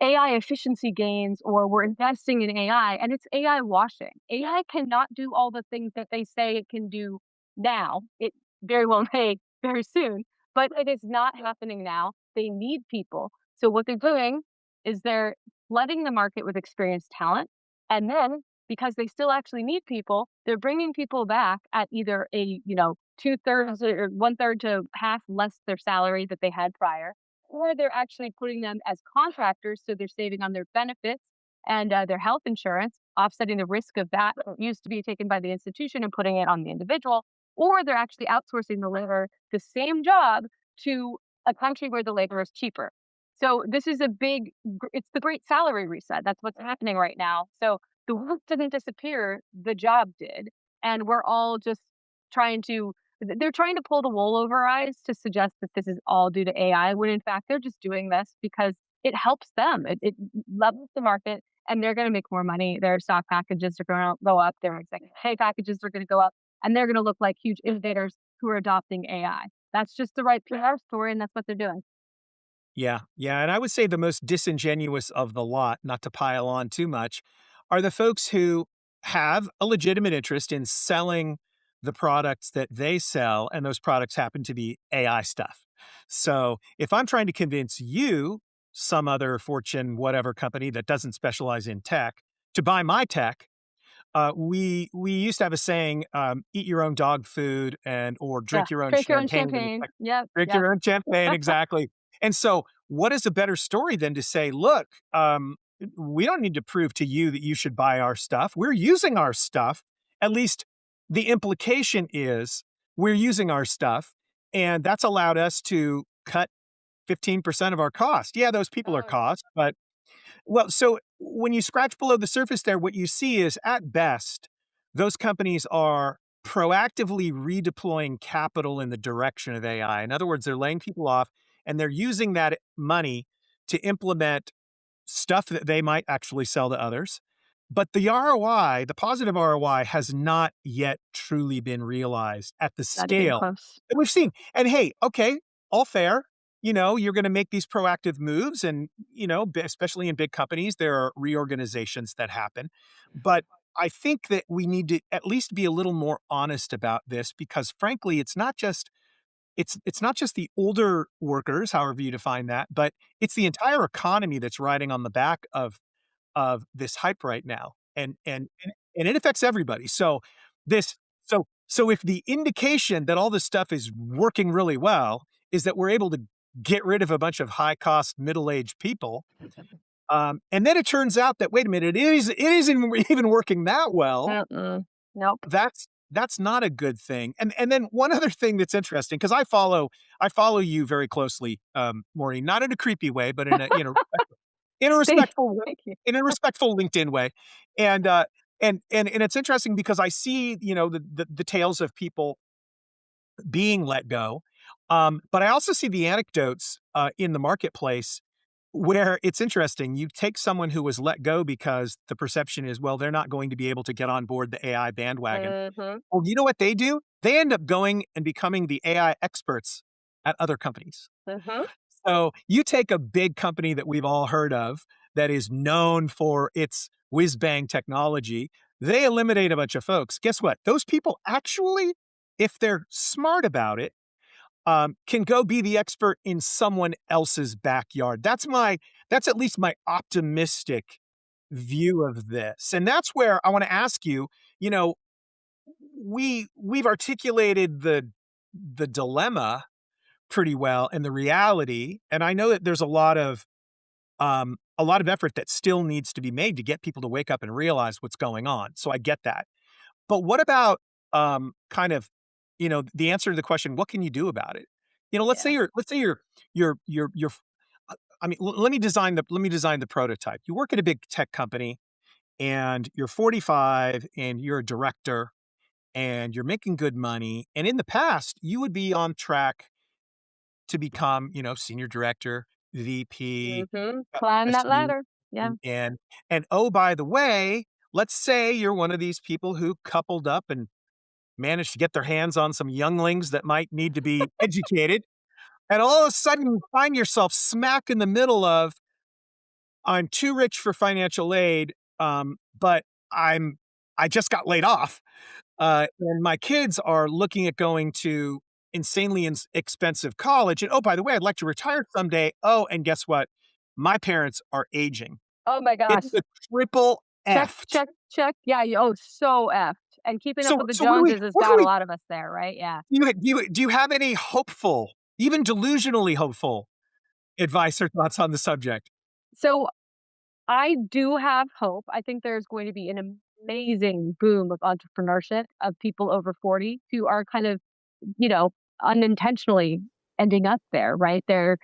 AI efficiency gains, or we're investing in AI, and it's AI washing. AI cannot do all the things that they say it can do now. It very well may very soon, but it is not happening now. They need people. So what they're doing is they're flooding the market with experienced talent. And then because they still actually need people, they're bringing people back at either a, 2/3 or 1/3 to half less their salary that they had prior, or they're actually putting them as contractors. So they're saving on their benefits and their health insurance, offsetting the risk of that used to be taken by the institution and putting it on the individual, or they're actually outsourcing the same job to a country where the labor is cheaper. So this is it's the great salary reset. That's what's happening right now. So the work didn't disappear, the job did. And we're all just they're trying to pull the wool over our eyes to suggest that this is all due to AI, when in fact they're just doing this because it helps them. It levels the market and they're going to make more money. Their stock packages are going to go up. Their executive pay packages are going to go up, and they're going to look like huge innovators who are adopting AI. That's just the right PR story, and that's what they're doing. Yeah. And I would say the most disingenuous of the lot, not to pile on too much, are the folks who have a legitimate interest in selling the products that they sell, and those products happen to be AI stuff. So if I'm trying to convince you, some other Fortune whatever company that doesn't specialize in tech, to buy my tech, we used to have a saying, eat your own dog food or drink your own champagne. Yep. Drink your own champagne, exactly. And so what is a better story than to say, look, we don't need to prove to you that you should buy our stuff. We're using our stuff. At least the implication is we're using our stuff, and that's allowed us to cut 15% of our cost. Yeah, those people are cost, but so when you scratch below the surface there, what you see is at best, those companies are proactively redeploying capital in the direction of AI. In other words, they're laying people off and they're using that money to implement stuff that they might actually sell to others. But the ROI, the positive ROI, has not yet truly been realized at the scale that we've seen. And hey, okay, all fair. You're going to make these proactive moves, and, especially in big companies, there are reorganizations that happen. But I think that we need to at least be a little more honest about this, because frankly, it's not just the older workers, however you define that, but it's the entire economy that's riding on the back of this hype right now, and it affects everybody. So if the indication that all this stuff is working really well is that we're able to get rid of a bunch of high cost middle-aged people, and then it turns out that, wait a minute, it isn't even working that well. Nope. that's not a good thing. And then one other thing that's interesting, because I follow you very closely, Maureen, not in a creepy way, but in a in a respectful way, Thank you. in a respectful LinkedIn way. And it's interesting because I see, the tales of people being let go. But I also see the anecdotes in the marketplace where it's interesting. You take someone who was let go because the perception is, well, they're not going to be able to get on board the AI bandwagon. Mhm. Well, you know what they do? They end up going and becoming the AI experts at other companies. Mhm. So you take a big company that we've all heard of that is known for its whiz bang technology. They eliminate a bunch of folks. Guess what? Those people actually, if they're smart about it, can go be the expert in someone else's backyard. That's at least my optimistic view of this. And that's where I want to ask you, you know, we've articulated the dilemma pretty well and the reality. And I know that there's a lot of effort that still needs to be made to get people to wake up and realize what's going on. So I get that. But what about kind of, the answer to the question, what can you do about it? Let's say Yeah. you're I mean, let me design the prototype. You work at a big tech company and you're 45 and you're a director and you're making good money. And in the past, you would be on track to become, senior director, VP, Mhm. Climb that SVP, ladder. Yeah. and oh, by the way, let's say you're one of these people who coupled up and managed to get their hands on some younglings that might need to be educated. And all of a sudden you find yourself smack in the middle of, I'm too rich for financial aid, but I just got laid off. And my kids are looking at going to insanely expensive college. And oh, by the way, I'd like to retire someday. Oh, and guess what? My parents are aging. Oh my gosh. It's the triple Check, F. check, check. Yeah. Oh, so effed. And keeping up So, with the so what do we? Joneses has What can got a we? lot of us there, right? Yeah. Do you have any hopeful, even delusionally hopeful advice or thoughts on the subject? So I do have hope. I think there's going to be an amazing boom of entrepreneurship of people over 40 who are kind of, you know, unintentionally ending up there, right? They're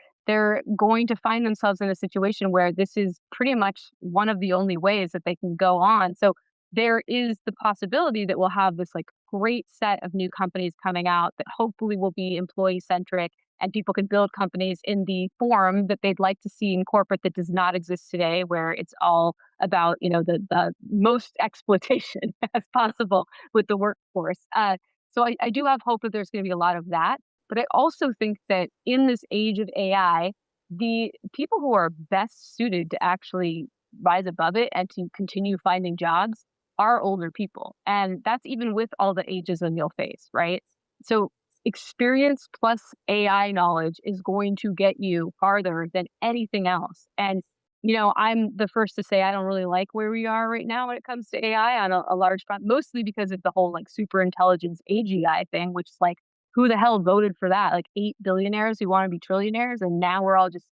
going to find themselves in a situation where this is pretty much one of the only ways that they can go on. So there is the possibility that we'll have this like great set of new companies coming out that hopefully will be employee centric and people can build companies in the form that they'd like to see in corporate that does not exist today, where it's all about, the most exploitation as possible with the workforce. So I do have hope that there's going to be a lot of that. But I also think that in this age of AI, the people who are best suited to actually rise above it and to continue finding jobs are older people. And that's even with all the ageism you'll face, right? So experience plus AI knowledge is going to get you farther than anything else. And, I'm the first to say I don't really like where we are right now when it comes to AI on a large front, mostly because of the whole like super intelligence AGI thing, which is like, who the hell voted for that? Like 8 billionaires who want to be trillionaires. And now we're all just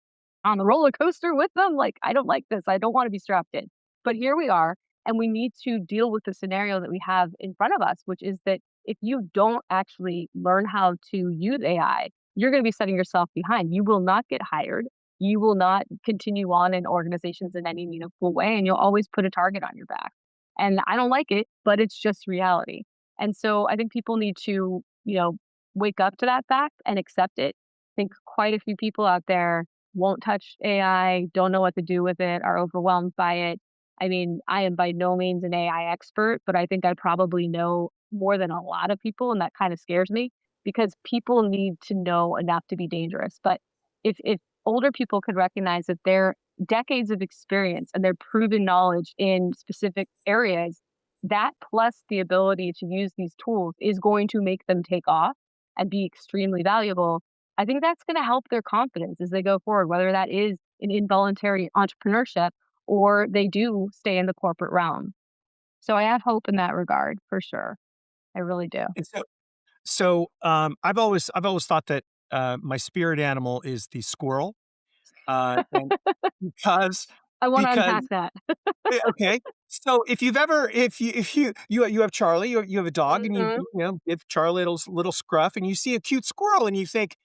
on the roller coaster with them. Like, I don't like this. I don't want to be strapped in. But here we are. And we need to deal with the scenario that we have in front of us, which is that if you don't actually learn how to use AI, you're going to be setting yourself behind. You will not get hired. You will not continue on in organizations in any meaningful way, and you'll always put a target on your back. And I don't like it, but it's just reality. And so I think people need to, wake up to that fact and accept it. I think quite a few people out there won't touch AI, don't know what to do with it, are overwhelmed by it. I mean, I am by no means an AI expert, but I think I probably know more than a lot of people, and that kind of scares me because people need to know enough to be dangerous. But if older people could recognize that their decades of experience and their proven knowledge in specific areas, that plus the ability to use these tools is going to make them take off and be extremely valuable. I think that's going to help their confidence as they go forward, whether that is in involuntary entrepreneurship or they do stay in the corporate realm. So I have hope in that regard for sure. I really do. And I've always thought that my spirit animal is the squirrel, and because I want to because unpack that. okay. So if you have Charlie, you have a dog, and Mhm. you give Charlie a little scruff, and you see a cute squirrel, and you think,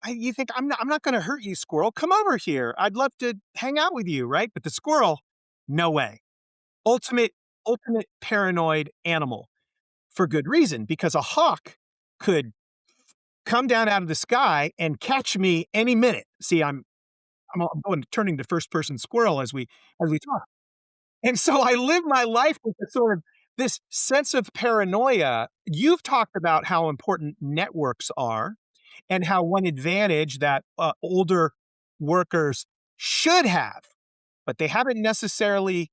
I'm not going to hurt you, squirrel. Come over here. I'd love to hang out with you, right? But the squirrel, no way. Ultimate ultimate paranoid animal, for good reason, because a hawk could come down out of the sky and catch me any minute. See, I'm going turning to first person squirrel as we talk. And so I live my life with a sort of this sense of paranoia. You've talked about how important networks are and how one advantage that older workers should have, but they haven't necessarily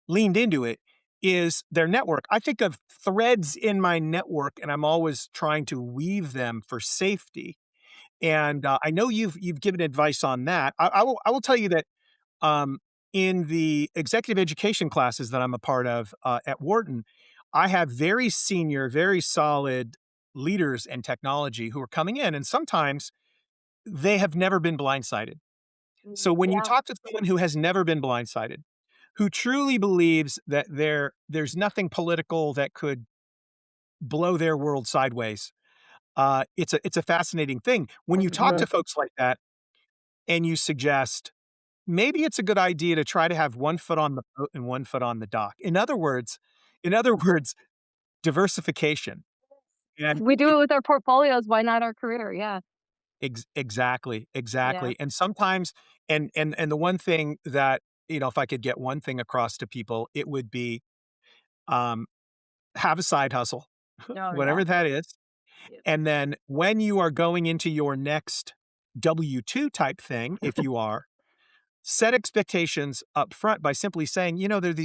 leaned into it, is their network. I think of threads in my network, and I'm always trying to weave them for safety. And I know you've given advice on that. I will tell you that um, in the executive education classes that I'm a part of at Wharton, I have very senior, very solid leaders in technology who are coming in, and sometimes they have never been blindsided. So when you Yeah. talk to someone who has never been blindsided, who truly believes that there's nothing political that could blow their world sideways, it's a fascinating thing. When you talk to Mhm. folks like that and you suggest maybe it's a good idea to try to have one foot on the boat and one foot on the dock. In other words, diversification. If And we do it with our portfolios, why not our career? Yeah. exactly, Yeah. exactly. And sometimes, and the one thing that, if I could get one thing across to people, it would be um, have a side hustle, Oh, yeah. whatever that is. Yep. And then when you are going into your next W-2 type thing, if you are, set expectations up front by simply saying,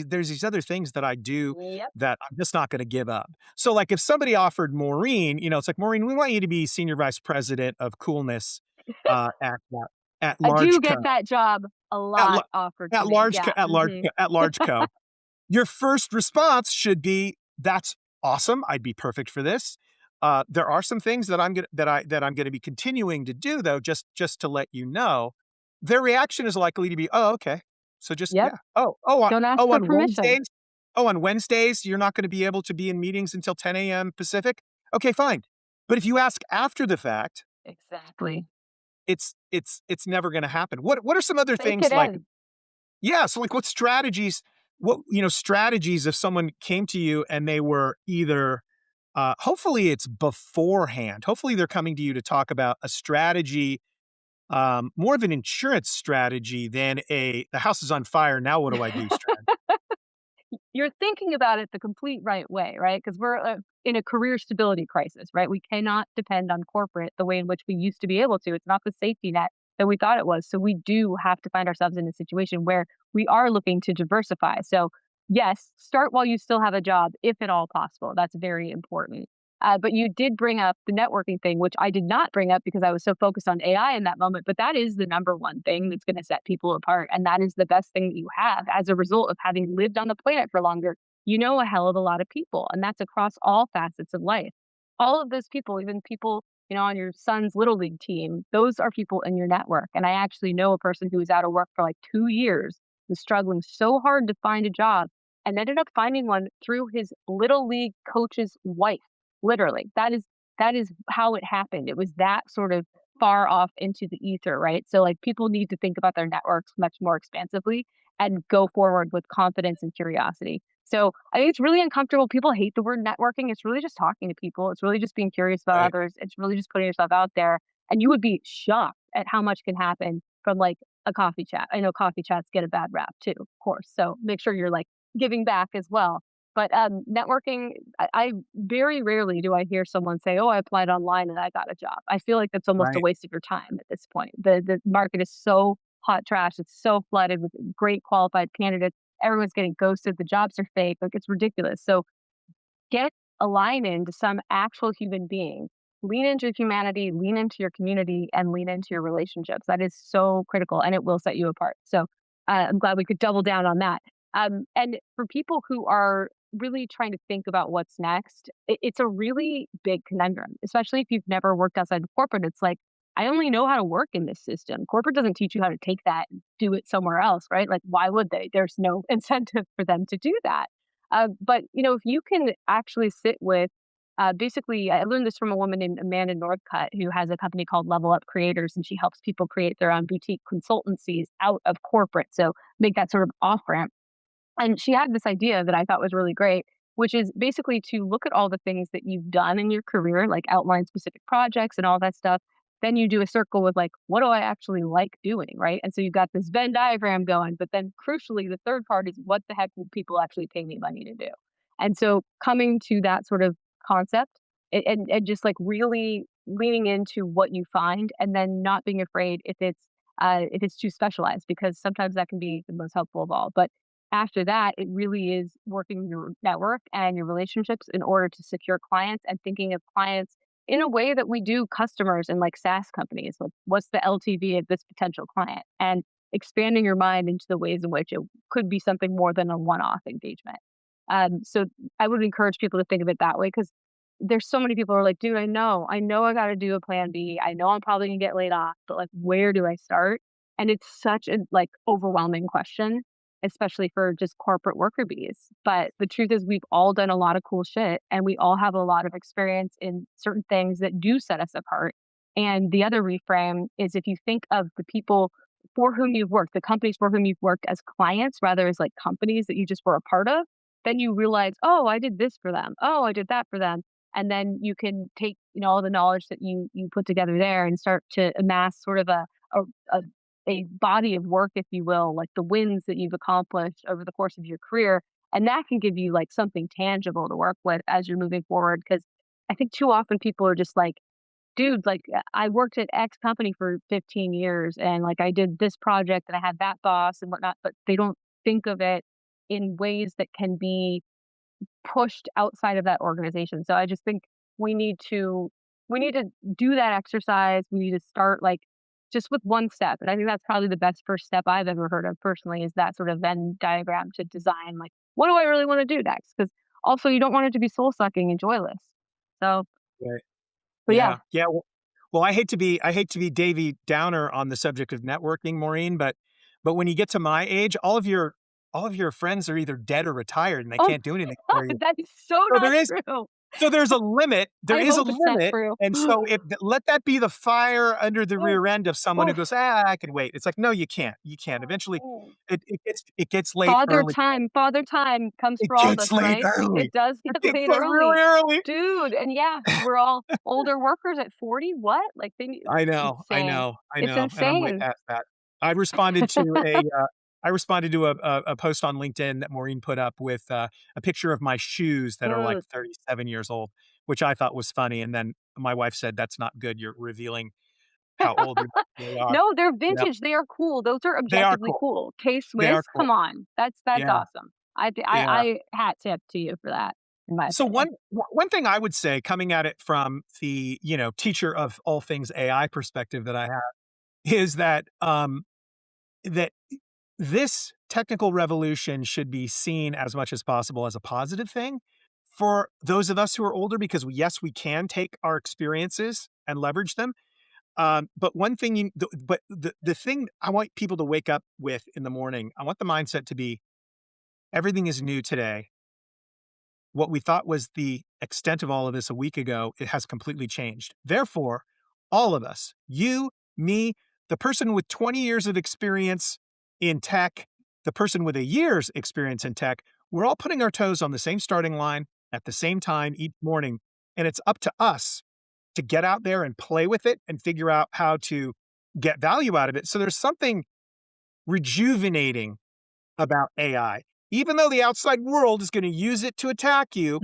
there's these other things that I do Yep. that I'm just not going to give up. So like if somebody offered Maureen, it's like, Maureen, we want you to be senior vice president of coolness at I do large co, get that job a at, lot la- offered to at me. large, Yeah. at large co. Your first response should be, "That's awesome. I'd be perfect for this." There are some things that I'm gonna be continuing to do, though, just to let you know. Their reaction is likely to be, "Oh, okay. So just Yep. yeah. Oh, Don't ask for permission. On Wednesdays, you're not gonna be able to be in meetings until 10 a.m. Pacific? Okay, fine." But if you ask after the fact, Exactly. it's never gonna happen. What are some other Bake things it like, in. yeah, so like strategies if someone came to you and they were either hopefully it's beforehand. Hopefully they're coming to you to talk about a strategy, more of an insurance strategy than the house is on fire, now what do I do strategy. You're thinking about it the complete right way, right? Because we're in a career stability crisis, right? We cannot depend on corporate the way in which we used to be able to. It's not the safety net that we thought it was. So we do have to find ourselves in a situation where we are looking to diversify. So yes, start while you still have a job, if at all possible. That's very important. But you did bring up the networking thing, which I did not bring up because I was so focused on AI in that moment. But that is the number one thing that's going to set people apart. And that is the best thing that you have as a result of having lived on the planet for longer. You know a hell of a lot of people, and that's across all facets of life. All of those people, even people, on your son's little league team, those are people in your network. And I actually know a person who was out of work for like 2 years, was struggling so hard to find a job and ended up finding one through his little league coach's wife. Literally, that is how it happened. It was that sort of far off into the ether, right? So like people need to think about their networks much more expansively and go forward with confidence and curiosity. So I think it's really uncomfortable. People hate the word networking. It's really just talking to people. It's really just being curious about Right. others. It's really just putting yourself out there. And you would be shocked at how much can happen from like a coffee chat. I know coffee chats get a bad rap too, of course. So make sure you're like giving back as well. But networking, I very rarely do I hear someone say, "Oh, I applied online and I got a job." I feel like that's almost a Right. waste of your time at this point. The market is so hot trash. It's so flooded with great qualified candidates. Everyone's getting ghosted. The jobs are fake. Like it's ridiculous. So get aligned into some actual human being. Lean into humanity, lean into your community, and lean into your relationships. That is so critical, and it will set you apart. So I'm glad we could double down on that. And for people who are really trying to think about what's next, it's a really big conundrum, especially if you've never worked outside of corporate. It's like I only know how to work in this system. Corporate doesn't teach you how to take that and do it somewhere else, right? Like, why would they? There's no incentive for them to do that. But if you can actually sit with, basically, I learned this from a woman named Amanda Northcutt, who has a company called Level Up Creators, and she helps people create their own boutique consultancies out of corporate. So make that sort of off ramp. And she had this idea that I thought was really great, which is basically to look at all the things that you've done in your career, like outline specific projects and all that stuff. Then you do a circle with like, what do I actually like doing? Right. And so you've got this Venn diagram going. But then crucially, the third part is what the heck will people actually pay me money to do? And so coming to that sort of concept and just like really leaning into what you find and then not being afraid if it's too specialized, because sometimes that can be the most helpful of all. But after that, it really is working your network and your relationships in order to secure clients and thinking of clients in a way that we do customers and like SaaS companies. Like, what's the LTV of this potential client? And expanding your mind into the ways in which it could be something more than a one-off engagement. So I would encourage people to think of it that way, because there's so many people who are like, dude, I know I got to do a plan B. I know I'm probably gonna get laid off, but like, where do I start? And it's such a like overwhelming question, especially for just corporate worker bees. But the truth is, we've all done a lot of cool shit and we all have a lot of experience in certain things that do set us apart. And the other reframe is, if you think of the people for whom you've worked, the companies for whom you've worked as clients rather as like companies that you just were a part of, then you realize, oh, I did this for them. Oh, I did that for them. And then you can take, all the knowledge that you put together there and start to amass sort of a, a a body of work, if you will, like the wins that you've accomplished over the course of your career. And that can give you like something tangible to work with as you're moving forward. Because I think too often people are just like, dude, like I worked at X company for 15 years and like I did this project and I had that boss and whatnot, but they don't think of it in ways that can be pushed outside of that organization. So I just think we need to do that exercise. We need to start like just with one step. And I think that's probably the best first step I've ever heard of personally, is that sort of Venn diagram to design like, what do I really want to do next? Because also you don't want it to be soul sucking and joyless. So Right. but yeah. Yeah. Well, I hate to be Davy Downer on the subject of networking, Maureen, but when you get to my age, all of your friends are either dead or retired and they can't do anything for you. That is so So not there is true. so there's a limit. There I is a hope it's not limit. true. And so let that be the fire under the Oh, rear end of someone who oh, goes, I can wait. It's like, no, you can't. You can't. Eventually oh. it gets late early. Father time comes It for all of gets us, late right? early. It does It get gets late late really early. early. Dude, and yeah, we're all older workers at 40. What? Like I it's know, I insane. know, I It's know, and I'm way insane. past that. I responded to a post on LinkedIn that Maureen put up with a picture of my shoes that are like Mm. 37 years old, which I thought was funny. And then my wife said, "That's not good. You're revealing how old you really are." No, they're You know, vintage. They are cool. Those are they are objectively cool. cool. They K-Swiss, are come cool. on. That's Yeah, awesome. I yeah. I hat tip to you for that, in my So opinion. one thing I would say, coming at it from the teacher of all things AI perspective that I have, is that this technical revolution should be seen as much as possible as a positive thing for those of us who are older, because yes, we can take our experiences and leverage them. But one thing, the thing I want people to wake up with in the morning, I want the mindset to be, everything is new today. What we thought was the extent of all of this a week ago, it has completely changed. Therefore, all of us, you, me, the person with 20 years of experience in tech, the person with a year's experience in tech, we're all putting our toes on the same starting line at the same time each morning. And it's up to us to get out there and play with it and figure out how to get value out of it. So there's something rejuvenating about AI. Even though the outside world is going to use it to attack you,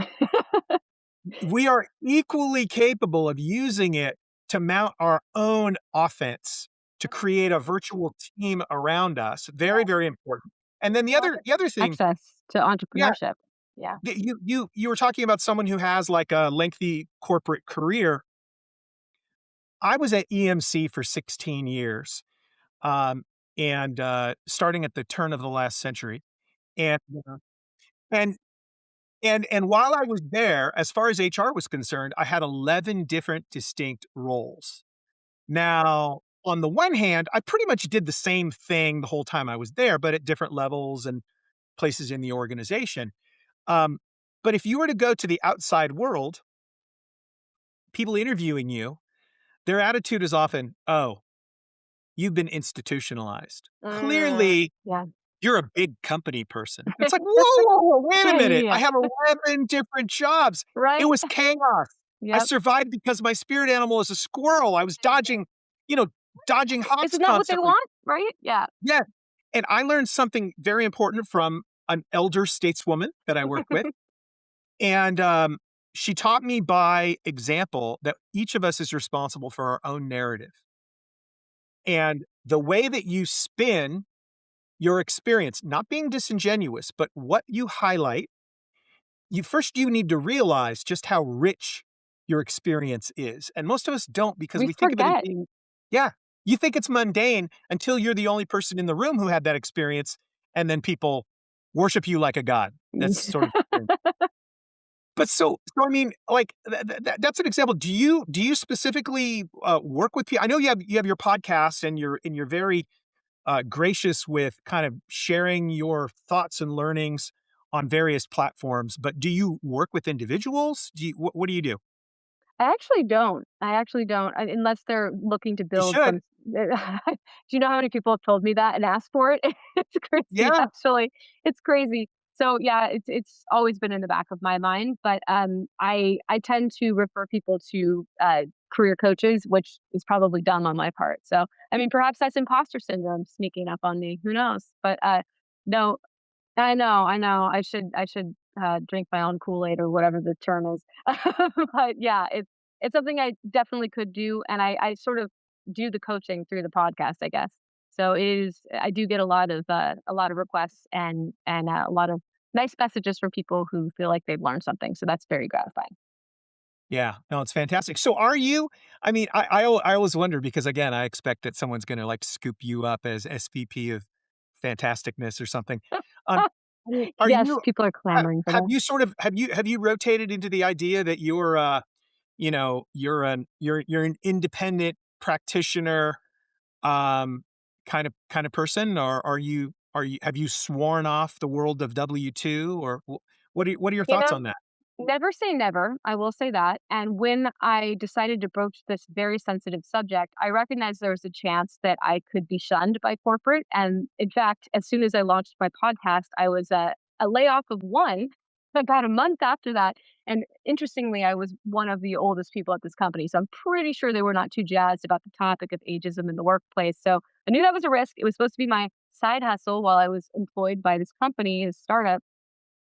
we are equally capable of using it to mount our own offense, to create a virtual team around us. Very, very important. And then the other thing, Access to yeah, entrepreneurship. Yeah. you were talking about someone who has like a lengthy corporate career. I was at EMC for 16 years, and starting at the turn of the last century, and and and while I was there, as far as HR was concerned, I had 11 different distinct roles. Now, on the one hand, I pretty much did the same thing the whole time I was there, but at different levels and places in the organization. Um, but if you were to go to the outside world, people interviewing you, their attitude is often, oh, you've been institutionalized. Clearly, Yeah. you're a big company person. It's like, whoa, wait a minute. Yeah. I have 11 different jobs. It Right? was chaos. I Yep. survived because my spirit animal is a squirrel. I was dodging hops Isn't that what they constantly. want? Right? Yeah. Yeah. And I learned something very important from an elder stateswoman that I work with. And she taught me by example that each of us is responsible for our own narrative. And the way that you spin your experience, not being disingenuous, but what you highlight, you need to realize just how rich your experience is. And most of us don't, because We we think of it as forget. being, yeah, you think it's mundane until you're the only person in the room who had that experience. And then people worship you like a god. That's sort of the thing. But so I mean, like that's an example. Do you specifically work with people? I know you have your podcast, and you're very gracious with kind of sharing your thoughts and learnings on various platforms. But do you work with individuals? What do you do? I actually don't. Unless they're looking to You build should. some. Do you know how many people have told me that and asked for it? It's crazy, Yeah. actually. It's crazy. So yeah, it's always been in the back of my mind, but I tend to refer people to career coaches, which is probably dumb on my part. So I mean, perhaps that's imposter syndrome sneaking up on me. Who knows? But no, I know. I should drink my own Kool-Aid or whatever the term is. But yeah, it's something I definitely could do, and I sort of do the coaching through the podcast, I guess. So it is. I do get a lot of requests and a lot of nice messages from people who feel like they've learned something. So that's very gratifying. Yeah, no, it's fantastic. So are you, I mean, I always wonder, because again, I expect that someone's going to like scoop you up as SVP of fantasticness or something. Um, are Yes, you, people are clamoring for have that. you sort of, have you rotated into the idea that you're an independent practitioner, um, kind of person, or have you sworn off the world of W-2, or what are your You thoughts know, on that? never say never, I will say that. And when I decided to broach this very sensitive subject, I recognized there was a chance that I could be shunned by corporate. And in fact, as soon as I launched my podcast, I was a layoff of one about a month after that. And interestingly, I was one of the oldest people at this company. So I'm pretty sure they were not too jazzed about the topic of ageism in the workplace. So I knew that was a risk. It was supposed to be my side hustle while I was employed by this company, this startup.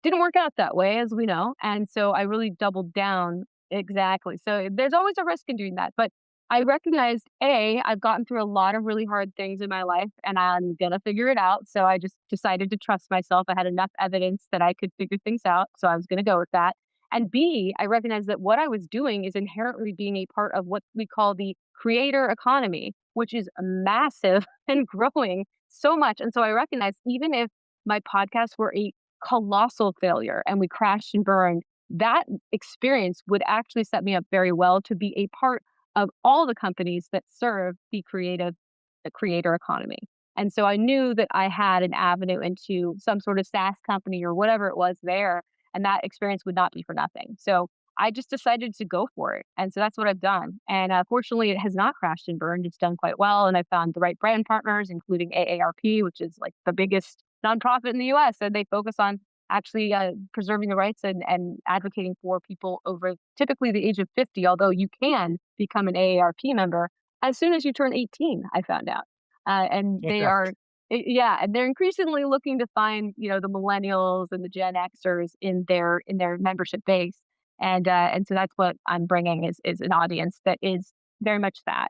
Didn't work out that way, as we know, and so I really doubled down. Exactly. So there's always a risk in doing that, but I recognized, A, I've gotten through a lot of really hard things in my life, and I'm gonna figure it out, so I just decided to trust myself. I had enough evidence that I could figure things out, so I was gonna go with that. And B, I recognized that what I was doing is inherently being a part of what we call the creator economy, which is massive and growing so much, and so I recognized, even if my podcasts were a colossal failure and we crashed and burned, that experience would actually set me up very well to be a part of all the companies that serve the creator economy. And so I knew that I had an avenue into some sort of SaaS company or whatever it was there, and that experience would not be for nothing. So I just decided to go for it. And so that's what I've done. And fortunately, it has not crashed and burned. It's done quite well. And I found the right brand partners, including AARP, which is like the biggest nonprofit in the US. And they focus on actually preserving the rights and advocating for people over typically the age of 50, although you can become an AARP member as soon as you turn 18, I found out. And they Fantastic. are yeah, and they're increasingly looking to find, the millennials and the Gen Xers in their membership base. And so that's what I'm bringing is an audience that is very much that.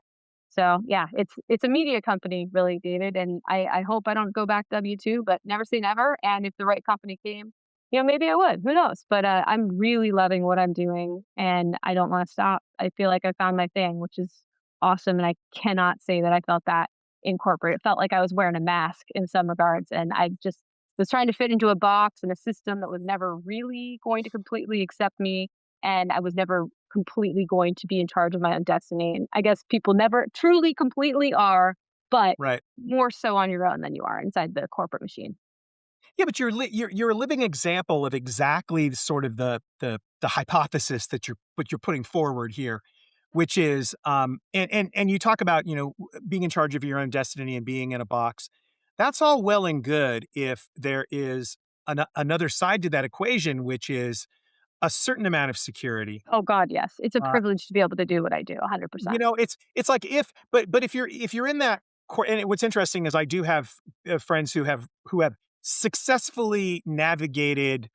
So yeah, it's a media company, really, David. And I hope I don't go back W-2, but never say never. And if the right company came, maybe I would. Who knows? But I'm really loving what I'm doing, and I don't want to stop. I feel like I found my thing, which is awesome. And I cannot say that I felt that in corporate. It felt like I was wearing a mask in some regards, and I just was trying to fit into a box and a system that was never really going to completely accept me, and I was never completely going to be in charge of my own destiny. And I guess people never truly completely are, but Right. more so on your own than you are inside the corporate machine. Yeah, but you're a living example of exactly sort of the hypothesis that you're putting forward here, which is and you talk about, being in charge of your own destiny and being in a box. That's all well and good if there is another side to that equation, which is a certain amount of security. Oh God, yes. It's a Uh, privilege to be able to do what I do, 100%. it's like but if you're in that and what's interesting is I do have friends who have successfully navigated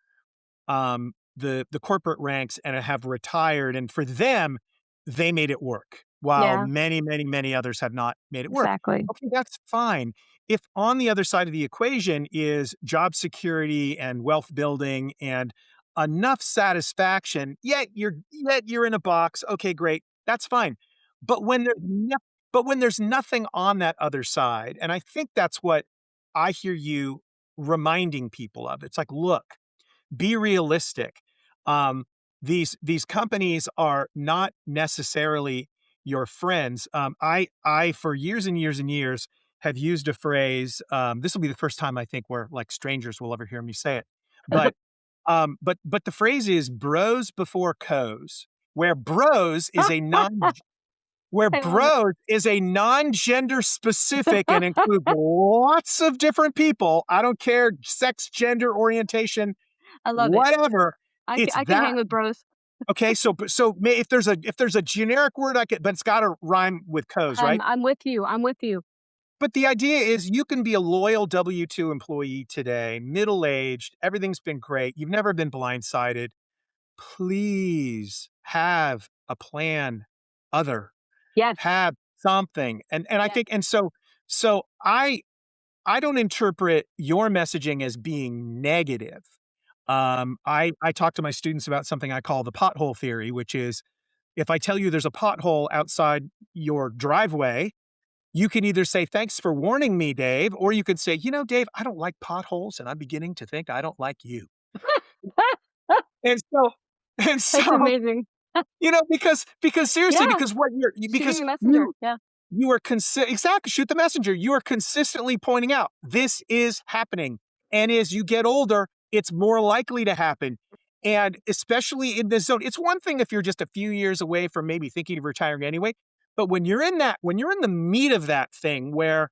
the corporate ranks and have retired, and for them, they made it work, while Yeah, many, many, many others have not made it work. exactly. Okay, that's fine. If on the other side of the equation is job security and wealth building and enough satisfaction, yet you're in a box. Okay, great, that's fine. But when there's nothing on that other side, and I think that's what I hear you reminding people of. It's like, look, be realistic. Um, these companies are not necessarily your friends. I for years and years and years have used a phrase. This will be the first time I think where like strangers will ever hear me say it, but but the phrase is "bros before co's," where bros is a non where I love it. bros is a non-gender specific and includes lots of different people. I don't care sex, gender, orientation, I love it. whatever. It's I can that. hang with bros. Okay, if there's a generic word I could, but it's got to rhyme with co's, right? I'm with you. I'm with you. But the idea is you can be a loyal W-2 employee today, middle-aged, everything's been great, you've never been blindsided. Please have a plan other. Yes. Have something. And I Yes. think, so I don't interpret your messaging as being negative. I talk to my students about something I call the pothole theory, which is if I tell you there's a pothole outside your driveway, you can either say, thanks for warning me, Dave, or you could say, Dave, I don't like potholes and I'm beginning to think I don't like you. And so, and That's so, amazing. because seriously, Yeah. because what you're, Shooting because the messenger. you, Yeah. you are exactly, shoot the messenger. You are consistently pointing out this is happening. And as you get older, it's more likely to happen. And especially in this zone, it's one thing if you're just a few years away from maybe thinking of retiring anyway. But when you're in the meat of that thing where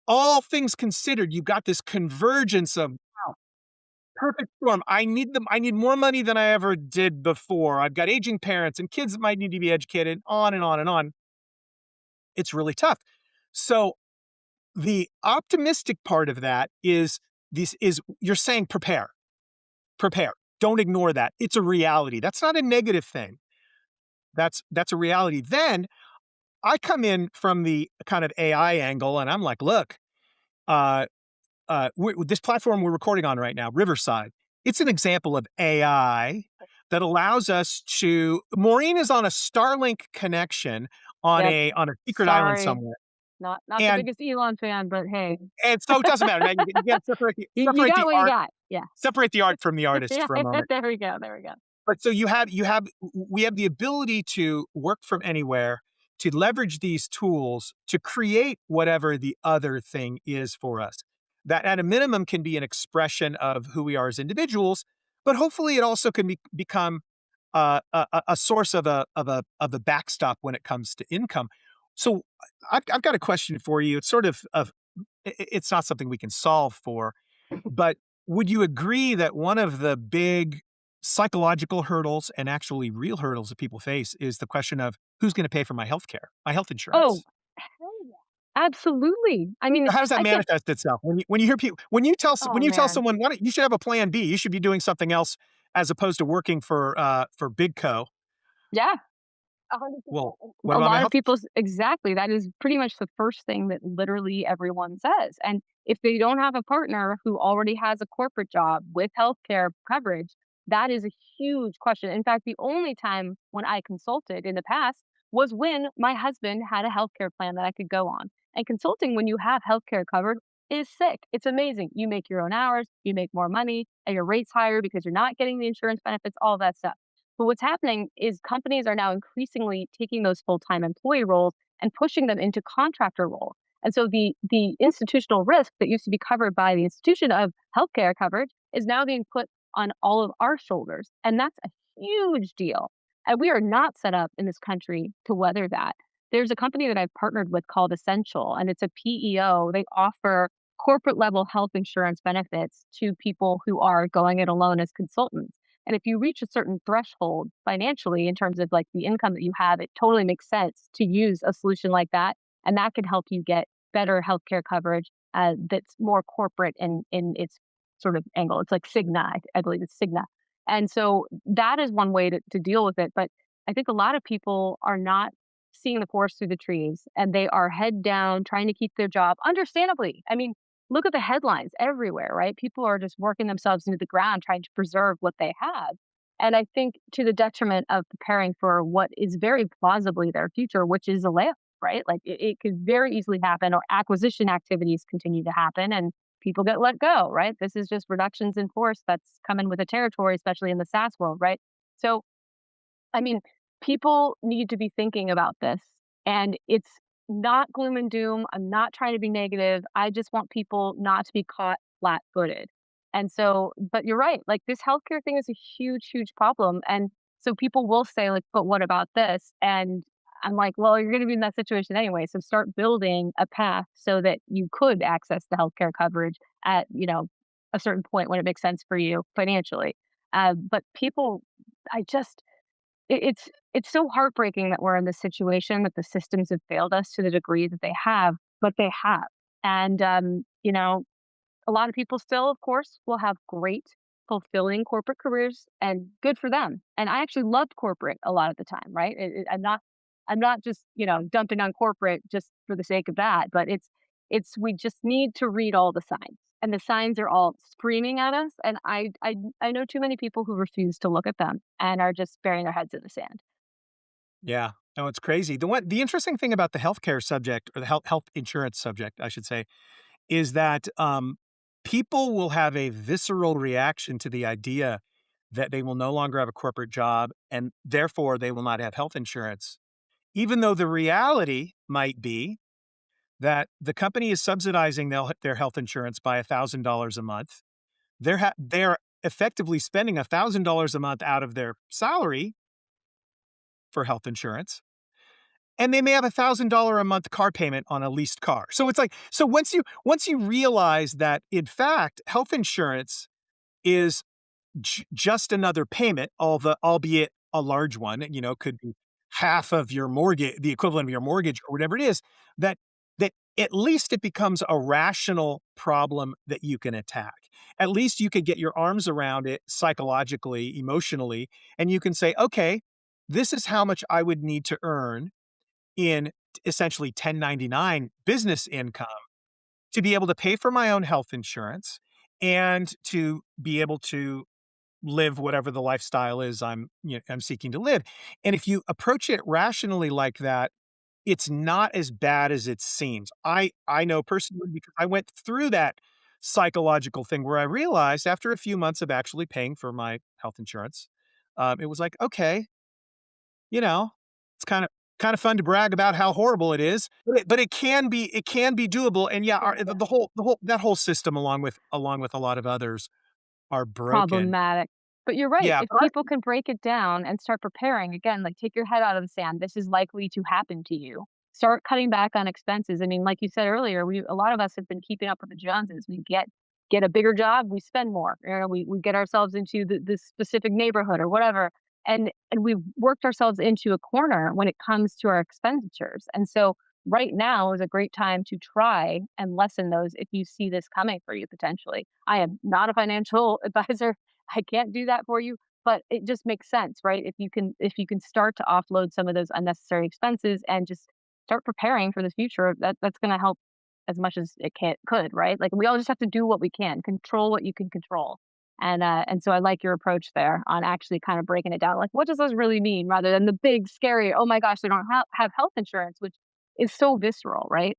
all things considered, you've got this convergence of wow, perfect storm. I need more money than I ever did before. I've got aging parents and kids that might need to be educated, on and on and on. It's really tough. So the optimistic part of that is you're saying prepare. Don't ignore that. It's a reality. That's not a negative thing. That's a reality. Then I come in from the kind of AI angle and I'm like, look, this platform we're recording on right now, Riverside, it's an example of AI that allows us to. Maureen is on a Starlink connection on Yep. a secret island Sorry. somewhere, Not the and biggest Elon fan, but hey. so it doesn't matter. Now you got to You separate got the what you art, got. Yeah. separate the art from the artist Yeah. for a moment. There we go. There we go. But so we have the ability to work from anywhere, to leverage these tools to create whatever the other thing is for us. That at a minimum can be an expression of who we are as individuals, but hopefully it also can become a source of a backstop when it comes to income. So I've got a question for you. It's sort of it's not something we can solve for, but would you agree that one of the big psychological hurdles and actually real hurdles that people face is the question of who's going to pay for my health care, my health insurance? Oh, hell yeah. Absolutely. I mean, How does that I can't. manifest itself? When you hear people, when you tell Oh, man. someone, you should have a plan B. You should be doing something else as opposed to working for Big Co. Yeah. 100%. Well, what A about my lot of health? people's exactly. That is pretty much the first thing that literally everyone says. And if they don't have a partner who already has a corporate job with healthcare coverage, that is a huge question. In fact, the only time when I consulted in the past was when my husband had a healthcare plan that I could go on. And consulting when you have healthcare covered is sick. It's amazing. You make your own hours, you make more money, and your rate's higher because you're not getting the insurance benefits, all that stuff. But what's happening is companies are now increasingly taking those full-time employee roles and pushing them into contractor roles. And so the institutional risk that used to be covered by the institution of healthcare coverage is now being put on all of our shoulders. And that's a huge deal. And we are not set up in this country to weather that. There's a company that I've partnered with called Essential, and it's a PEO. They offer corporate level health insurance benefits to people who are going it alone as consultants. And if you reach a certain threshold financially in terms of like the income that you have, it totally makes sense to use a solution like that. And that can help you get better healthcare coverage that's more corporate in its sort of angle. It's like Cigna, I believe it's Cigna. And so that is one way to deal with it. But I think a lot of people are not seeing the forest through the trees and they are head down trying to keep their job, understandably. I mean, look at the headlines everywhere, right? People are just working themselves into the ground trying to preserve what they have. And I think to the detriment of preparing for what is very plausibly their future, which is a layoff, right? Like it could very easily happen, or acquisition activities continue to happen and people get let go, right? This is just reductions in force that's coming with the territory, especially in the SaaS world, right? So, I mean, people need to be thinking about this. And it's not gloom and doom. I'm not trying to be negative. I just want people not to be caught flat footed. And so, but you're right, like this healthcare thing is a huge, huge problem. And so people will say, like, but what about this? And I'm like, well, you're going to be in that situation anyway. So start building a path so that you could access the healthcare coverage at, a certain point when it makes sense for you financially. But people, I just, it's so heartbreaking that we're in this situation, that the systems have failed us to the degree that they have, but they have. And a lot of people still, of course, will have great, fulfilling corporate careers, and good for them. And I actually loved corporate a lot of the time, right? I'm not just dumping on corporate just for the sake of that, but we just need to read all the signs, and the signs are all screaming at us. And I know too many people who refuse to look at them and are just burying their heads in the sand. Yeah. No, it's crazy. The interesting thing about the healthcare subject, or the health insurance subject, I should say, is that people will have a visceral reaction to the idea that they will no longer have a corporate job and therefore they will not have health insurance, even though the reality might be that the company is subsidizing their health insurance by $1,000 a month. They're effectively spending $1,000 a month out of their salary for health insurance. And they may have $1,000 a month car payment on a leased car. So it's like, so once you realize that in fact, health insurance is just another payment, albeit a large one, could be half of your mortgage, the equivalent of your mortgage or whatever it is, that at least it becomes a rational problem that you can attack. At least you could get your arms around it psychologically, emotionally, and you can say, okay, this is how much I would need to earn in essentially 1099 business income to be able to pay for my own health insurance and to be able to live whatever the lifestyle is I'm seeking to live. And if you approach it rationally like that, it's not as bad as it seems. I know personally, because I went through that psychological thing where I realized after a few months of actually paying for my health insurance, it was like, okay, it's kind of fun to brag about how horrible it is, but it can be doable. And yeah, that whole system, along with a lot of others, are broken. Problematic. But you're right. Yeah, If people can break it down and start preparing, again, like take your head out of the sand. This is likely to happen to you. Start cutting back on expenses. I mean, like you said earlier, a lot of us have been keeping up with the Joneses. We get a bigger job, we spend more. We get ourselves into this specific neighborhood or whatever. And we've worked ourselves into a corner when it comes to our expenditures. And so right now is a great time to try and lessen those if you see this coming for you potentially. I am not a financial advisor. I can't do that for you, but it just makes sense, right? If you can start to offload some of those unnecessary expenses and just start preparing for the future, that's going to help as much as could, right? Like we all just have to do what we can, control what you can control. And so I like your approach there on actually kind of breaking it down. Like, what does this really mean, rather than the big scary, oh my gosh, they don't have health insurance, which is so visceral, right?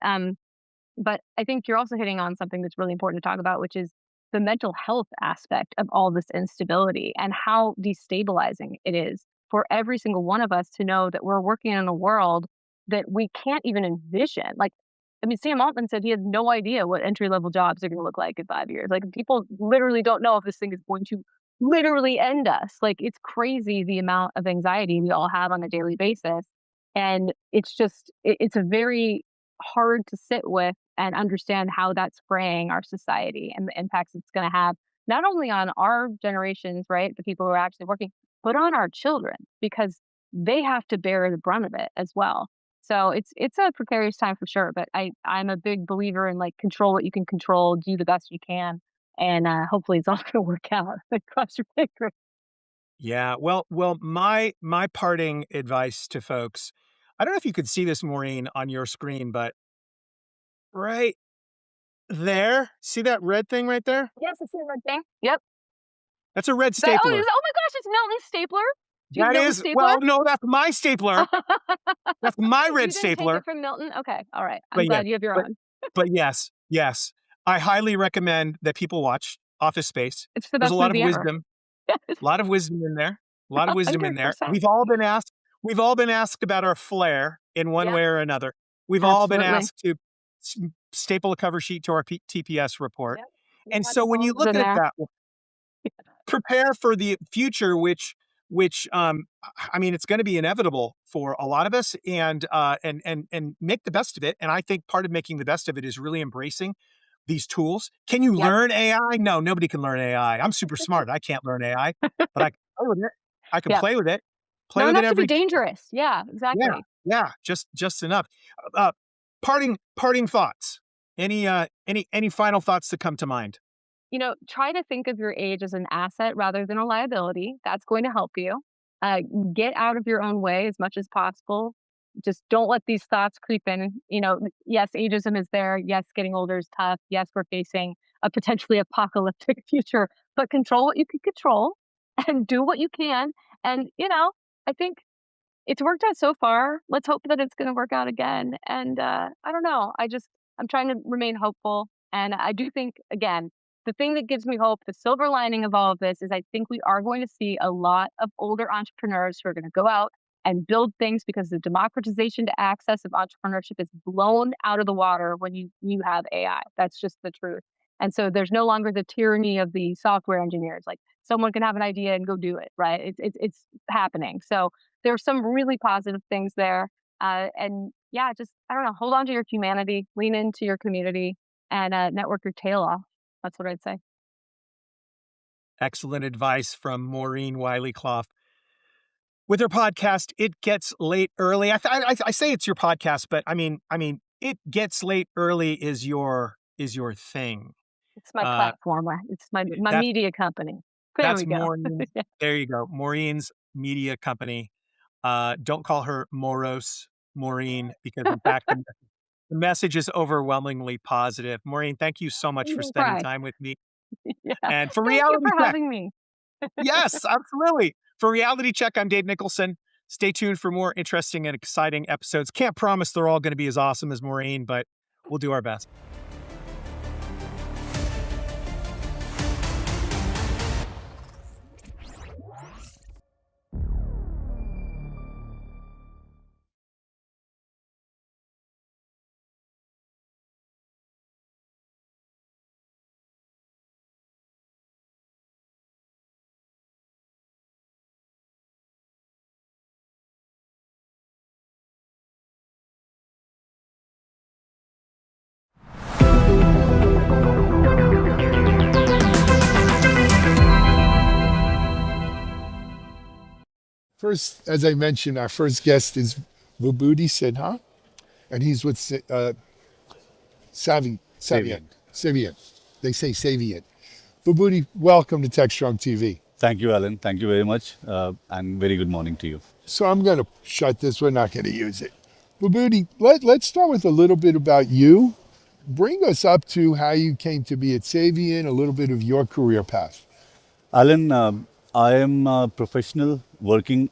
But I think you're also hitting on something that's really important to talk about, which is the mental health aspect of all this instability and how destabilizing it is for every single one of us to know that we're working in a world that we can't even envision. Like, I mean, Sam Altman said he has no idea what entry-level jobs are going to look like in 5 years. Like, people literally don't know if this thing is going to literally end us. Like, it's crazy the amount of anxiety we all have on a daily basis. And it's just, it's a very hard to sit with and understand how that's fraying our society and the impacts it's going to have, not only on our generations, right, the people who are actually working, but on our children, because they have to bear the brunt of it as well. So it's a precarious time for sure, but I'm a big believer in like control what you can control, do the best you can, and hopefully it's all going to work out. Cross your fingers. Yeah, well, my parting advice to folks, I don't know if you could see this, Maureen, on your screen, but right there, see that red thing right there? Yes, I see the red thing. Yep. That's a red Oh, stapler. oh my gosh, it's Milton's stapler. Do you have That Milton's is, stapler? well, no, that's my stapler. That's my You red didn't stapler. take it from Milton? Okay, all right. I'm But yeah, glad you have your own. But yes, I highly recommend that people watch Office Space. It's the There's best a lot of movie ever. wisdom, a lot of wisdom in there. A lot of wisdom in there. 100%. We've all been asked about our flair in one Yep. way or another. We've all been Absolutely. asked to staple a cover sheet to our TPS report. Yep. And Lots so of when you balls look in at it there. that way, prepare for the future, which I mean, it's going to be inevitable for a lot of us, and make the best of it. And I think part of making the best of it is really embracing these tools. Can you Yep. learn AI? No, nobody can learn AI. I'm super smart. I can't learn AI, but I can play with it. I can Yeah. play with it. Play Not with it enough to be every day. dangerous. Yeah, exactly. Yeah, just enough. Parting thoughts. Any final thoughts that come to mind? You know, try to think of your age as an asset rather than a liability. That's going to help you. Get out of your own way as much as possible. Just don't let these thoughts creep in. You know, yes, ageism is there. Yes, getting older is tough. Yes, we're facing a potentially apocalyptic future, but control what you can control and do what you can. And, you know, I think it's worked out so far. Let's hope that it's going to work out again. And I don't know. I'm trying to remain hopeful. And I do think, again, the thing that gives me hope, the silver lining of all of this is I think we are going to see a lot of older entrepreneurs who are going to go out and build things because the democratization to access of entrepreneurship is blown out of the water when you have AI. That's just the truth. And so there's no longer the tyranny of the software engineers. Like someone can have an idea and go do it, right? It's happening. So there's some really positive things there. And yeah, just, I don't know, hold on to your humanity, lean into your community, and network your tail off. That's what I'd say. Excellent advice from Maureen Wiley Clough. With her podcast, It Gets Late Early. I say it's your podcast, but I mean, It Gets Late Early is your thing. It's my platform. It's my media company. That's Maureen. Yeah. There you go. Maureen's media company. Don't call her Moros Maureen, because in fact, the message is overwhelmingly positive. Maureen, thank you so much for spending time with me. Yeah. And for Thank reality you for check, having me. yes, absolutely. For reality check, I'm Dave Nicholson. Stay tuned for more interesting and exciting episodes. Can't promise they're all going to be as awesome as Maureen, but we'll do our best. First, as I mentioned, our first guest is Vibhuti Sinha, and he's with Saviynt. They say Saviynt. Vibhuti, welcome to Techstrong TV. Thank you, Alan. Thank you very much. And very good morning to you. So I'm going to shut this. We're not going to use it. Vibhuti, let's start with a little bit about you. Bring us up to how you came to be at Saviynt, a little bit of your career path. Alan, I am a professional working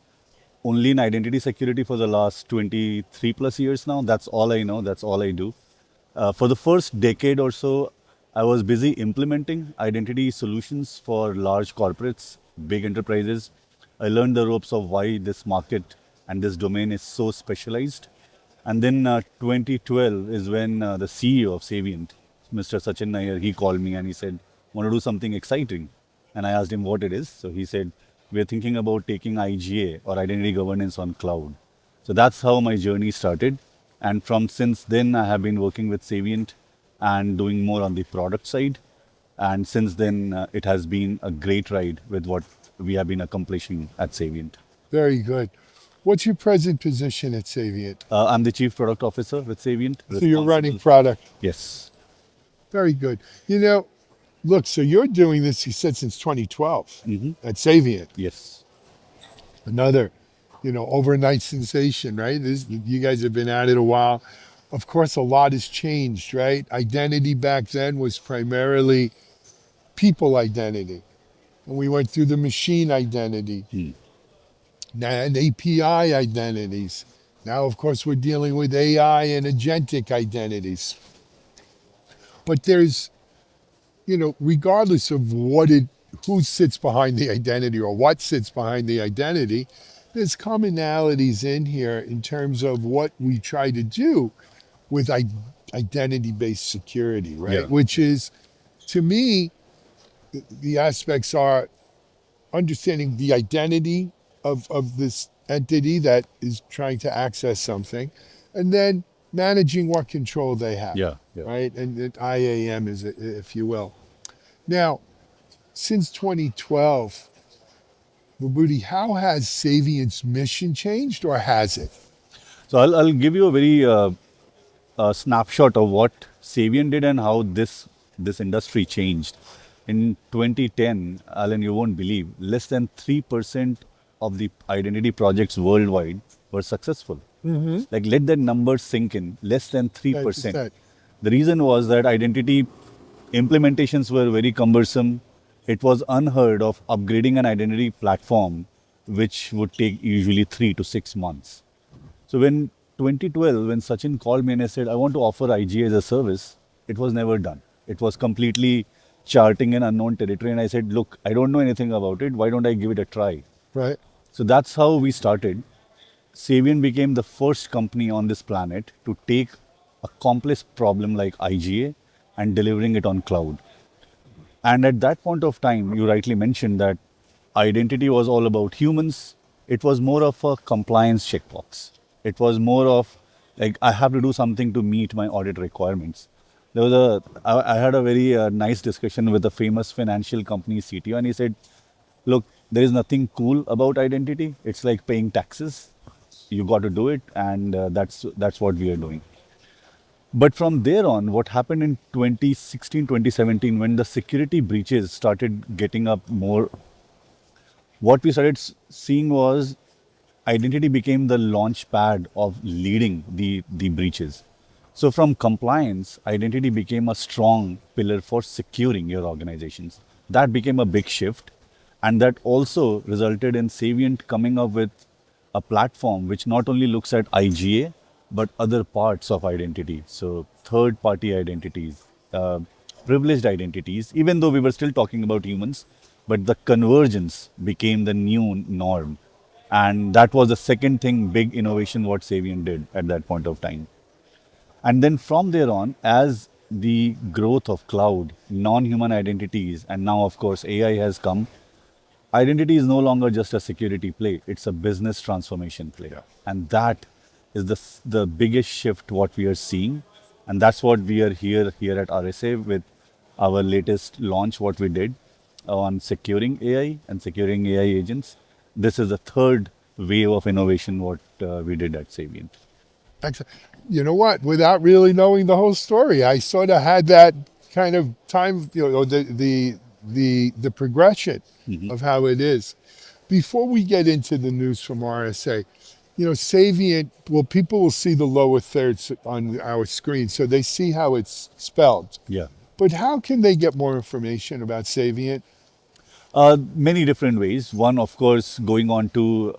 only in identity security for the last 23 plus years now. That's all I know. That's all I do. For the first decade or so, I was busy implementing identity solutions for large corporates, big enterprises. I learned the ropes of why this market and this domain is so specialized. And then 2012 is when the CEO of Saviynt, Mr. Sachin Nair, he called me and he said, want to do something exciting? And I asked him what it is. So he said, we're thinking about taking IGA or identity governance on cloud. So that's how my journey started. And from since then, I have been working with Saviynt and doing more on the product side. And since then, it has been a great ride with what we have been accomplishing at Saviynt. Very good. What's your present position at Saviynt? I'm the Chief Product Officer with Saviynt. So you're running product. Yes. Very good. You know, look, so you're doing this, you said, since 2012 at Saviynt. Yes. Another, overnight sensation, right? You guys have been at it a while. Of course, a lot has changed, right? Identity back then was primarily people identity. And we went through the machine identity. And API identities. Now, of course, we're dealing with AI and agentic identities. But there's, regardless of who sits behind the identity or what sits behind the identity, there's commonalities in here in terms of what we try to do with identity-based security, right? Yeah. Which is, to me, the aspects are understanding the identity of this entity that is trying to access something, and then managing what control they have. Yeah. Right? And IAM is, if you will. Now, since 2012, Vibhuti, how has Saviynt's mission changed, or has it? So I'll give you a very snapshot of what Saviynt did and how this industry changed. In 2010, Alan, you won't believe, less than 3% of the identity projects worldwide were successful. Like, let that number sink in, less than 3%. 3%. The reason was that identity implementations were very cumbersome. It was unheard of upgrading an identity platform, which would take usually 3 to 6 months. So when 2012, when Sachin called me and I said, I want to offer IGA as a service, it was never done. It was completely charting an unknown territory. And I said, look, I don't know anything about it. Why don't I give it a try? Right. So that's how we started. Saviynt became the first company on this planet to take a complex problem like IGA and delivering it on cloud. And at that point of time, you rightly mentioned that identity was all about humans. It was more of a compliance checkbox. It was more of like, I have to do something to meet my audit requirements. I had a very nice discussion with a famous financial company CTO, and he said, look, there is nothing cool about identity. It's like paying taxes. You got to do it, and that's what we are doing. But from there on, what happened in 2016, 2017, when the security breaches started getting up more, what we started seeing was identity became the launch pad of leading the breaches. So from compliance, identity became a strong pillar for securing your organizations. That became a big shift. And that also resulted in Saviynt coming up with a platform which not only looks at IGA, but other parts of identity. So third-party identities, privileged identities, even though we were still talking about humans, but the convergence became the new norm. And that was the second thing, big innovation, what Saviynt did at that point of time. And then from there on, as the growth of cloud, non-human identities, and now of course AI has come, identity is no longer just a security play, it's a business transformation play. Yeah. And that is the biggest shift what we are seeing. And that's what we are here at RSA with our latest launch, what we did on securing AI and securing AI agents. This is the third wave of innovation what we did at Saviynt. Excellent. You know what? Without really knowing the whole story, I sort of had that kind of time, the progression of how it is. Before we get into the news from RSA, Saviynt, well, people will see the lower thirds on our screen, so they see how it's spelled. Yeah. But how can they get more information about Saviynt? Many different ways. One, of course, going on to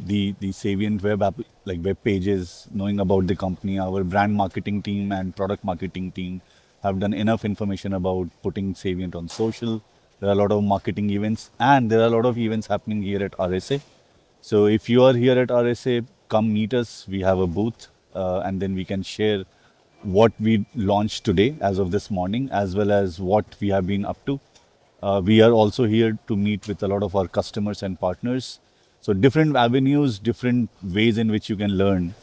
the Saviynt web pages, knowing about the company, our brand marketing team and product marketing team. have done enough information about putting Saviynt on social. There are a lot of marketing events, and there are a lot of events happening here at RSA. So if you are here at RSA, come meet us. We have a booth, and then we can share what we launched today as of this morning, as well as what we have been up to. We are also here to meet with a lot of our customers and partners. So different avenues, different ways in which you can learn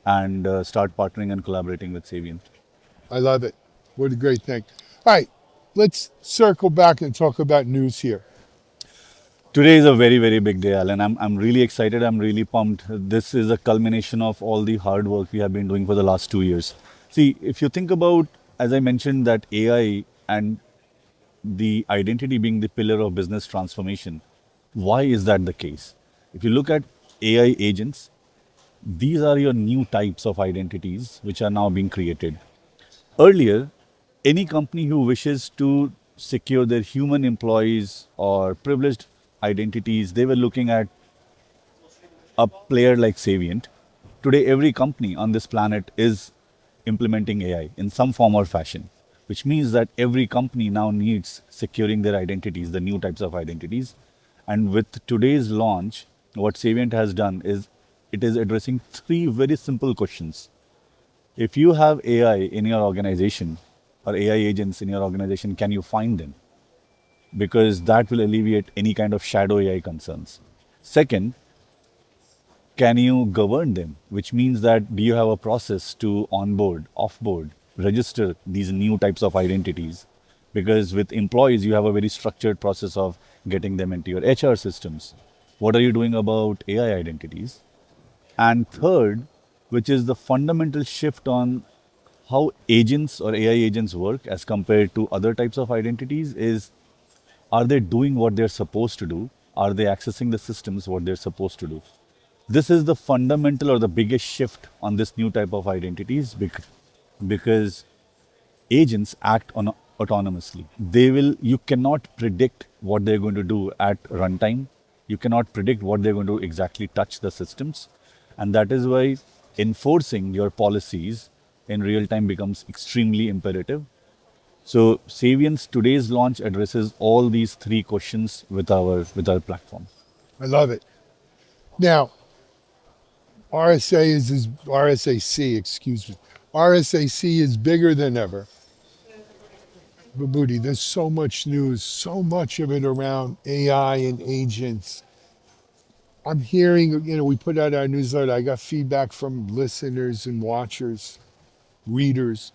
and start partnering and collaborating with Saviynt. I love it. What a great thing. All right, let's circle back and talk about news here. Today is a very, very big day, Alan. I'm really excited. I'm really pumped. This is a culmination of all the hard work we have been doing for the last 2 years. See, if you think about, as I mentioned, that AI and the identity being the pillar of business transformation, why is that the case? If you look at AI agents, these are your new types of identities which are now being created. Earlier, any company who wishes to secure their human employees or privileged identities, they were looking at a player like Saviynt. Today, every company on this planet is implementing AI in some form or fashion, which means that every company now needs securing their identities, the new types of identities. And with today's launch, what Saviynt has done is it is addressing three very simple questions. If you have AI in your organization or AI agents in your organization, can you find them? Because that will alleviate any kind of shadow AI concerns. Second, can you govern them? Which means that do you have a process to onboard, offboard, register these new types of identities? Because with employees, you have a very structured process of getting them into your HR systems. What are you doing about AI identities? And third, which is the fundamental shift on how agents or AI agents work as compared to other types of identities, is are they doing what they're supposed to do? Are they accessing the systems what they're supposed to do? This is the fundamental or the biggest shift on this new type of identities, because agents act autonomously. You cannot predict what they're going to do at runtime. You cannot predict what they're going to exactly touch the systems. And that is why enforcing your policies in real time becomes extremely imperative. So Saviynt's today's launch addresses all these three questions with our platform. I love it. Now, RSAC, excuse me. RSAC is bigger than ever. Vibhuti, there's so much news, so much of it around AI and agents. I'm hearing, we put out our newsletter. I got feedback from listeners and watchers, readers.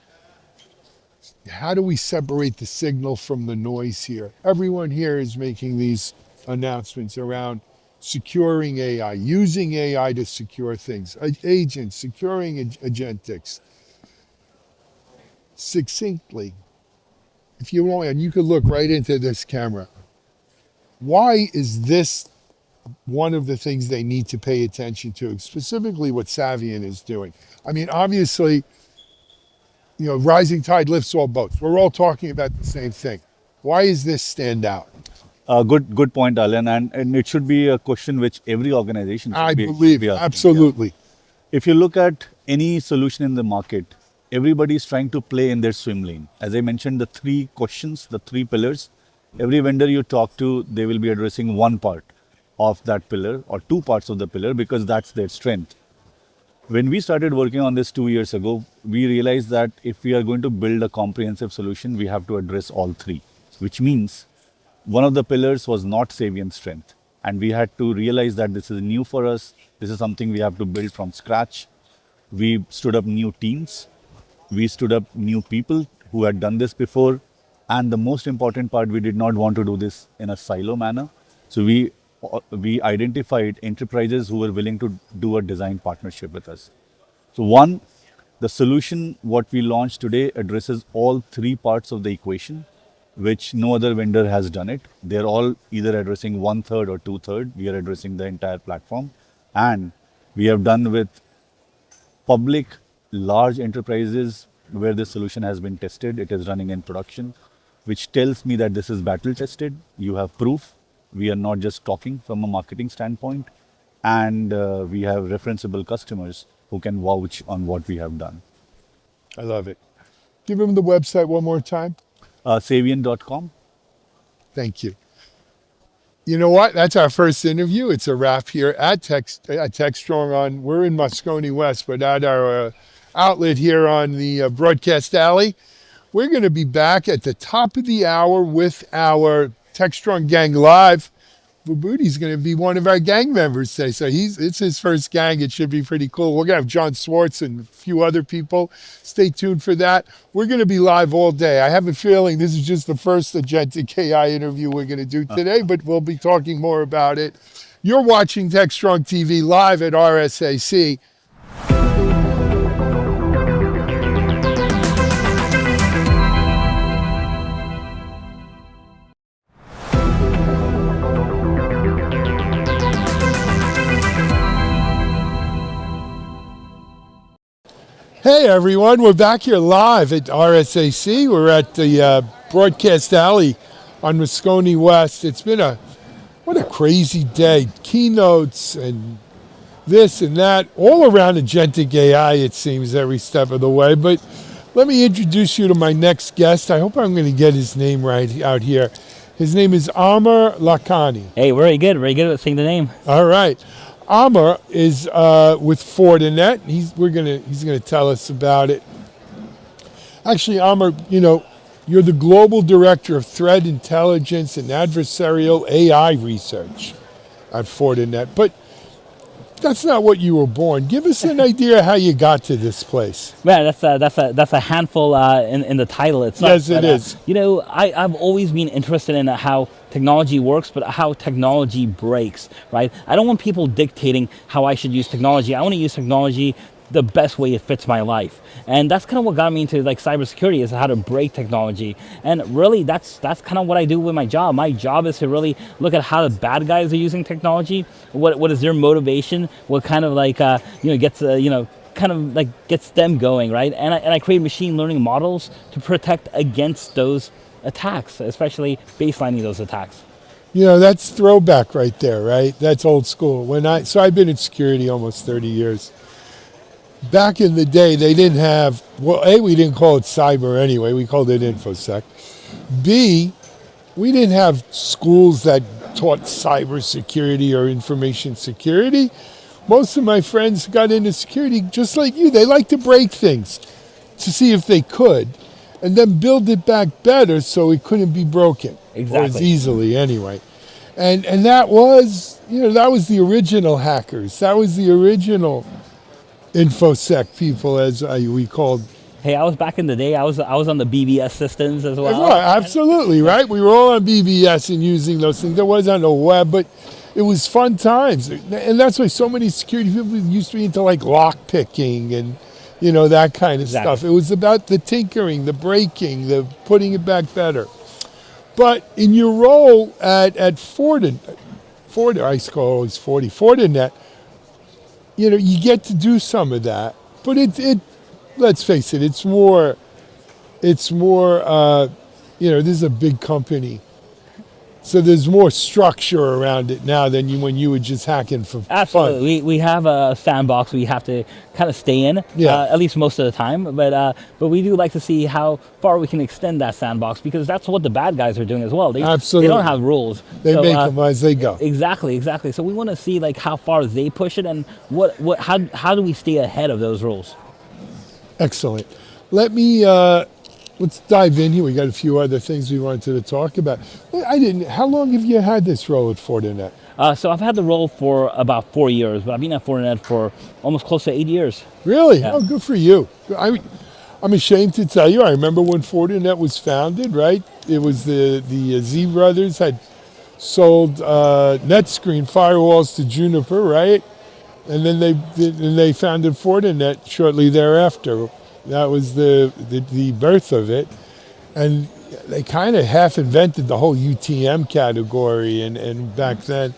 How do we separate the signal from the noise here? Everyone here is making these announcements around securing AI, using AI to secure things, agents, securing agentics. Succinctly, if you want, and you could look right into this camera, why is this one of the things they need to pay attention to, specifically what Saviynt is doing? I mean, obviously, rising tide lifts all boats. We're all talking about the same thing. Why does this stand out? Good point, Alan. And it should be a question which every organization should be asking. Absolutely. If you look at any solution in the market, everybody is trying to play in their swim lane. As I mentioned, the three questions, the three pillars, every vendor you talk to, they will be addressing one part of that pillar or two parts of the pillar, because that's their strength. When we started working on this 2 years ago, we realized that if we are going to build a comprehensive solution, we have to address all three, which means one of the pillars was not Saviynt's strength. And we had to realize that this is new for us. This is something we have to build from scratch. We stood up new teams. We stood up new people who had done this before. And the most important part, we did not want to do this in a silo manner. So we identified enterprises who were willing to do a design partnership with us. So one, the solution what we launched today addresses all three parts of the equation, which no other vendor has done it. They're all either addressing 1/3 or 2/3. We are addressing the entire platform. And we have done with public large enterprises where this solution has been tested. It is running in production, which tells me that this is battle tested. You have proof. We are not just talking from a marketing standpoint. And we have referenceable customers who can vouch on what we have done. I love it. Give them the website one more time. Saviynt.com. Thank you. You know what? That's our first interview. It's a wrap here at Techstrong we're in Moscone West, but at our outlet here on the broadcast alley. We're going to be back at the top of the hour with our Techstrong gang live. Vibhuti's going to be one of our gang members today. So it's his first gang. It should be pretty cool. We're going to have John Swartz and a few other people. Stay tuned for that. We're going to be live all day. I have a feeling this is just the first agentic AI interview we're going to do today, but we'll be talking more about it. You're watching Techstrong TV live at RSAC. Hey everyone, we're back here live at RSAC. We're at the broadcast alley on Moscone West. It's been what a crazy day. Keynotes and this and that, all around agentic AI it seems every step of the way. But let me introduce you to my next guest. I hope I'm going to get his name right out here. His name is Aamir Lakhani. Hey, very good at saying the name. All right. Aamir is with Fortinet. He's gonna tell us about it. Actually, Aamir, you're the global director of threat intelligence and adversarial AI research at Fortinet. But that's not what you were born. Give us an idea how you got to this place. Man, that's a handful in the title itself. Yes, it is. I've always been interested in how technology works, but how technology breaks, right? I don't want people dictating how I should use technology. I want to use technology the best way it fits my life. And that's kind of what got me into cybersecurity, is how to break technology. And really that's kind of what I do with my job. My job is to really look at how the bad guys are using technology, what is their motivation, what kind of gets them going, right? And I create machine learning models to protect against those attacks, especially baselining those attacks. That's throwback right there, right? That's old school. I've been in security almost 30 years. Back in the day, they didn't have, we didn't call it cyber anyway, we called it InfoSec. B, we didn't have schools that taught cybersecurity or information security. Most of my friends got into security just like you. They like to break things to see if they could, and then build it back better so it couldn't be broken. Exactly. Or as easily anyway. And that was, that was the original hackers. That was the original InfoSec people, as we called. Hey, I was back in the day. I was on the BBS systems as well. Well, absolutely, right? We were all on BBS and using those things. There was on the web, but it was fun times. And that's why so many security people used to be into lock picking and that kind of stuff. It was about the tinkering, the breaking, the putting it back better. But in your role at Fortinet, you get to do some of that. But it let's face it, it's more, this is a big company. So there's more structure around it now than when you were just hacking for Absolutely. fun. We have a sandbox we have to kind of stay in, at least most of the time. But we do like to see how far we can extend that sandbox, because that's what the bad guys are doing as well. Absolutely. They don't have rules. They make them as they go. Exactly. So we want to see how far they push it, and how do we stay ahead of those rules? Excellent. Let's dive in here. We got a few other things we wanted to talk about. How long have you had this role at Fortinet? So I've had the role for about 4 years, but I've been at Fortinet for almost close to 8 years. Really? Yeah. Oh, good for you. I'm ashamed to tell you, I remember when Fortinet was founded, right? It was the Z brothers had sold NetScreen firewalls to Juniper, right? And then they founded Fortinet shortly thereafter. That was the birth of it. And they kind of half invented the whole UTM category and back then.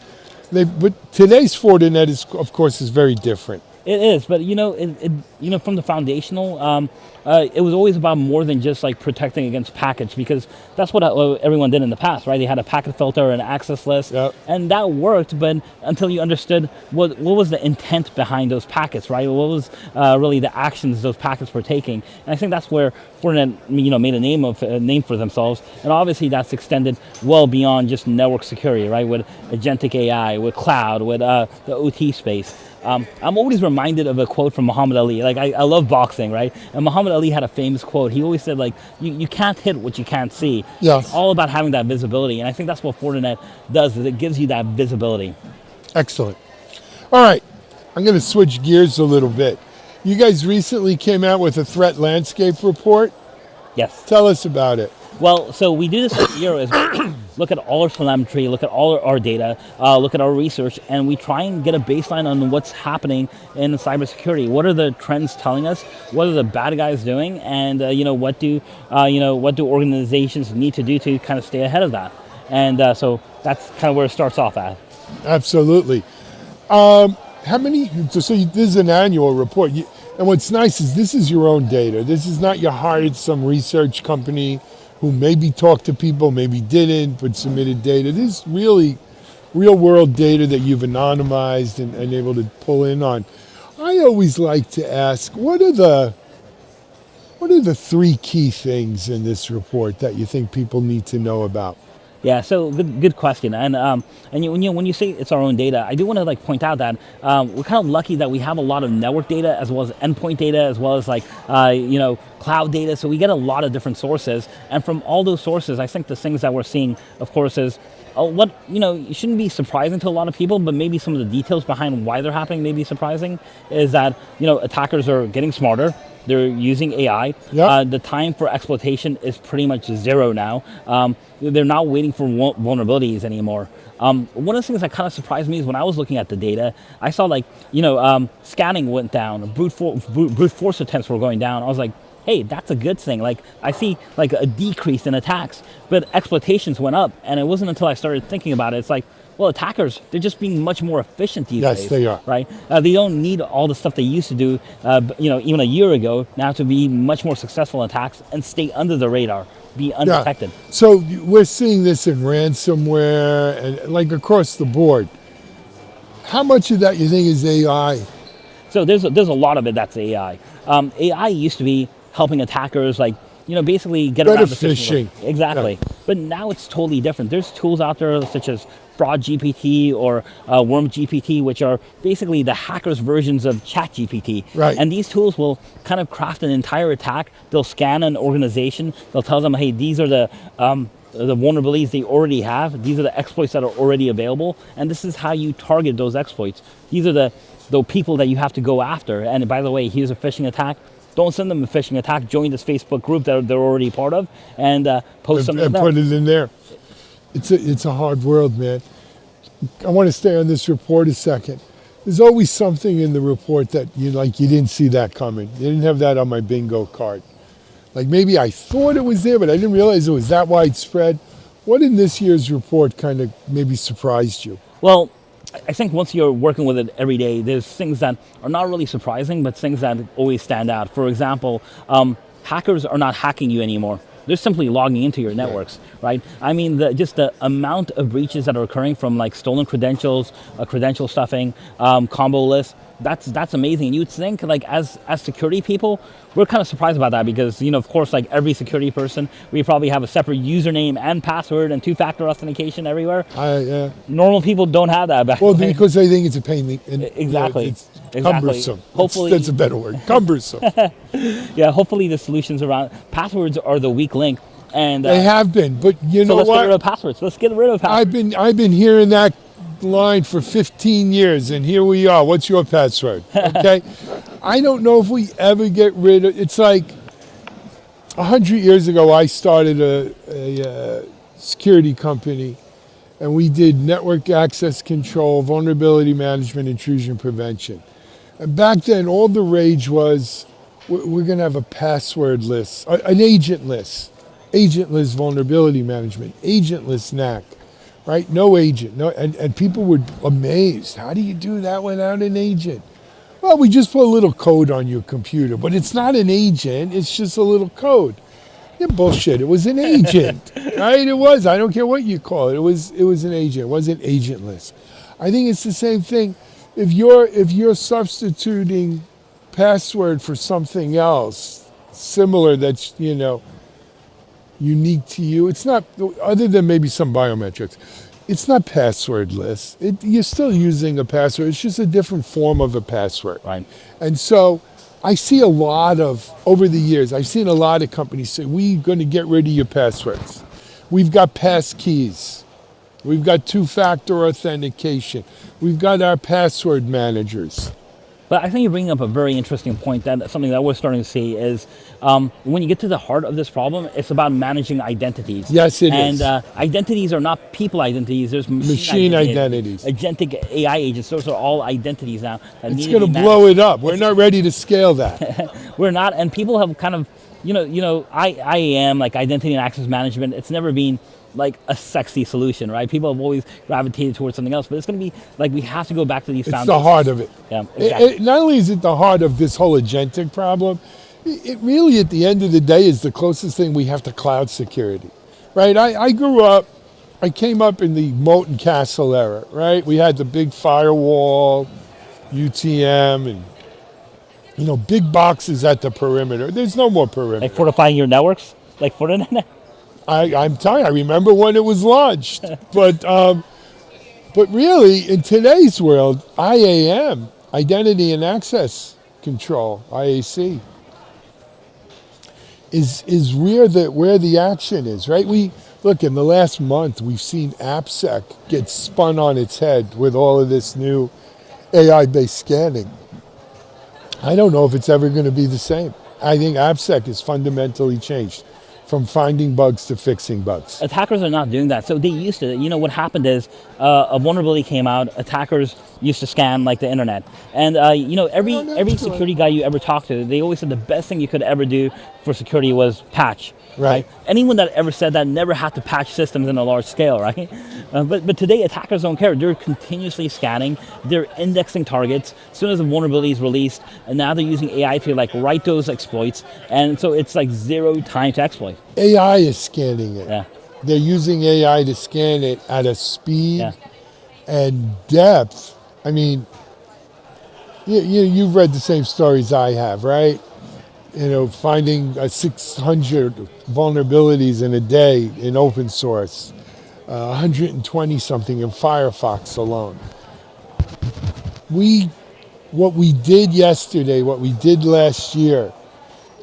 But today's Fortinet is very different. It is, but from the foundational, it was always about more than just like protecting against packets, because that's what everyone did in the past, right? They had a packet filter and access list, Yep. and that worked. But until you understood what was the intent behind those packets, right? What was really the actions those packets were taking? And I think that's where Fortinet, made a name for themselves, and obviously that's extended well beyond just network security, right? With agentic AI, with cloud, with the OT space. I'm always reminded of a quote from Muhammad Ali. Like I love boxing, right? And Muhammad Ali had a famous quote. He always said, like, you can't hit what you can't see. Yes. It's all about having that visibility, and I think that's what Fortinet does. Is it gives you that visibility. Excellent. All right, I'm going to switch gears a little bit. You guys recently came out with a threat landscape report. Yes. Tell us about it. Well, so we do this every year is look at all our telemetry, look at all our data, look at our research, and we try and get a baseline on what's happening in cybersecurity. What are the trends telling us? What are the bad guys doing? And what do organizations need to do to kind of stay ahead of that? And so that's kind of where it starts off at. Absolutely. How many? So this is an annual report, and what's nice is this is your own data. This is not you hired some research company who maybe talked to people, maybe didn't, but submitted data. This is really real world data that you've anonymized and able to pull in on. I always like to ask, what are the 3 key things in this report that you think people need to know about? Yeah, so good question. And when you say it's our own data, I do want to point out that we're kind of lucky that we have a lot of network data as well as endpoint data, as well as cloud data. So we get a lot of different sources, and from all those sources, I think the things that we're seeing, of course, is it shouldn't be surprising to a lot of people, but maybe some of the details behind why they're happening may be surprising. Is that attackers are getting smarter. They're using AI. Yep. The time for exploitation is pretty much zero now. They're not waiting for vulnerabilities anymore. One of the things that kind of surprised me is when I was looking at the data, I saw scanning went down, brute force attempts were going down. I was like, hey, that's a good thing. I see a decrease in attacks, but exploitations went up, and it wasn't until I started thinking about it. It's like, well, attackers, they're just being much more efficient these days. Yes, they are. Right? They don't need all the stuff they used to do, even a year ago, now to be much more successful in attacks and stay under the radar, be undetected. Yeah. So we're seeing this in ransomware and across the board. How much of that you think is AI? So there's a lot of it that's AI. AI used to be helping attackers basically get Better around the phishing. system. Exactly. Yeah. But now it's totally different. There's tools out there such as Fraud GPT or Worm GPT, which are basically the hackers' versions of Chat GPT. Right. And these tools will kind of craft an entire attack. They'll scan an organization. They'll tell them, hey, these are the vulnerabilities they already have. These are the exploits that are already available. And this is how you target those exploits. These are the people that you have to go after. And by the way, here's a phishing attack. Don't send them a phishing attack. Join this Facebook group that they're already part of and post something. And put it in there. It's a hard world, man. I want to stay on this report a second. There's always something in the report that you didn't see that coming. You didn't have that on my bingo card. Maybe I thought it was there, but I didn't realize it was that widespread. What in this year's report kind of maybe surprised you? Well, I think once you're working with it every day, there's things that are not really surprising, but things that always stand out. For example, hackers are not hacking you anymore. They're simply logging into your networks, right? I mean, just the amount of breaches that are occurring from stolen credentials, credential stuffing, combo lists, that's amazing. And you'd think as security people, we're kind of surprised about that because, of course, every security person, we probably have a separate username and password and 2-factor authentication everywhere. Yeah. Normal people don't have that. Because they think it's a pain. Exactly. It's cumbersome. Hopefully, that's a better word. Cumbersome. Yeah. Hopefully, the solutions around passwords are the weak link, and they have been. But you know let's what? get rid of passwords. Let's get rid of passwords. I've been hearing that line for 15 years, and here we are. What's your password? Okay. I don't know if we ever get rid of. It's 100 years ago. I started a security company. And we did network access control, vulnerability management, intrusion prevention. And back then, all the rage was, we're going to have a password list, an agent list, agentless vulnerability management, agentless NAC, right? No agent. No, and people were amazed. How do you do that without an agent? Well, we just put a little code on your computer, but it's not an agent, it's just a little code. Yeah, bullshit. It was an agent, right? It was. I don't care what you call it. It was an agent. It wasn't agentless. I think it's the same thing. If you're substituting password for something else similar that's, unique to you, it's not, other than maybe some biometrics, it's not passwordless. You're still using a password. It's just a different form of a password. Right. And so I see a lot of, over the years, I've seen a lot of companies say, we're going to get rid of your passwords. We've got pass keys. We've got two-factor authentication. We've got our password managers. But I think you're bringing up a very interesting point, that something that we're starting to see is when you get to the heart of this problem, it's about managing identities. Yes, it is. And identities are not people identities, there's Machine identities. Agentic AI agents, those are all identities now. It's going to blow it up. We're not ready to scale that. We're not, and people have kind of, IAM, like identity and access management, it's never been like a sexy solution, right? People have always gravitated towards something else, but it's going to be like we have to go back to these foundations. It's the heart of it. Yeah, exactly. Not only is it the heart of this whole agentic problem, it really, at the end of the day, is the closest thing we have to cloud security, right? I came up in the moat and castle era, right? We had the big firewall, UTM, and big boxes at the perimeter. There's no more perimeter. Like fortifying your networks, like Fortinet. I'm telling you, I remember when it was launched, but really, in today's world, IAM, Identity and Access Control, IAC, is where the action is, right? Look, in the last month, we've seen AppSec get spun on its head with all of this new AI-based scanning. I don't know if it's ever going to be the same. I think AppSec is fundamentally changed from finding bugs to fixing bugs. Attackers are not doing that. So they used to, what happened is a vulnerability came out, attackers used to scan like the internet. And every security guy you ever talked to, they always said the best thing you could ever do for security was patch. Right. Anyone that ever said that never had to patch systems in a large scale, right? But today attackers don't care. They're continuously scanning. They're indexing targets. As soon as a vulnerability is released, and now they're using AI to write those exploits. And so it's like 0 time to exploit. AI is scanning it. Yeah. They're using AI to scan it at a speed and depth. I mean, you've read the same stories I have, right? Finding 600 vulnerabilities in a day in open source, 120 something in Firefox alone. What we did yesterday, what we did last year,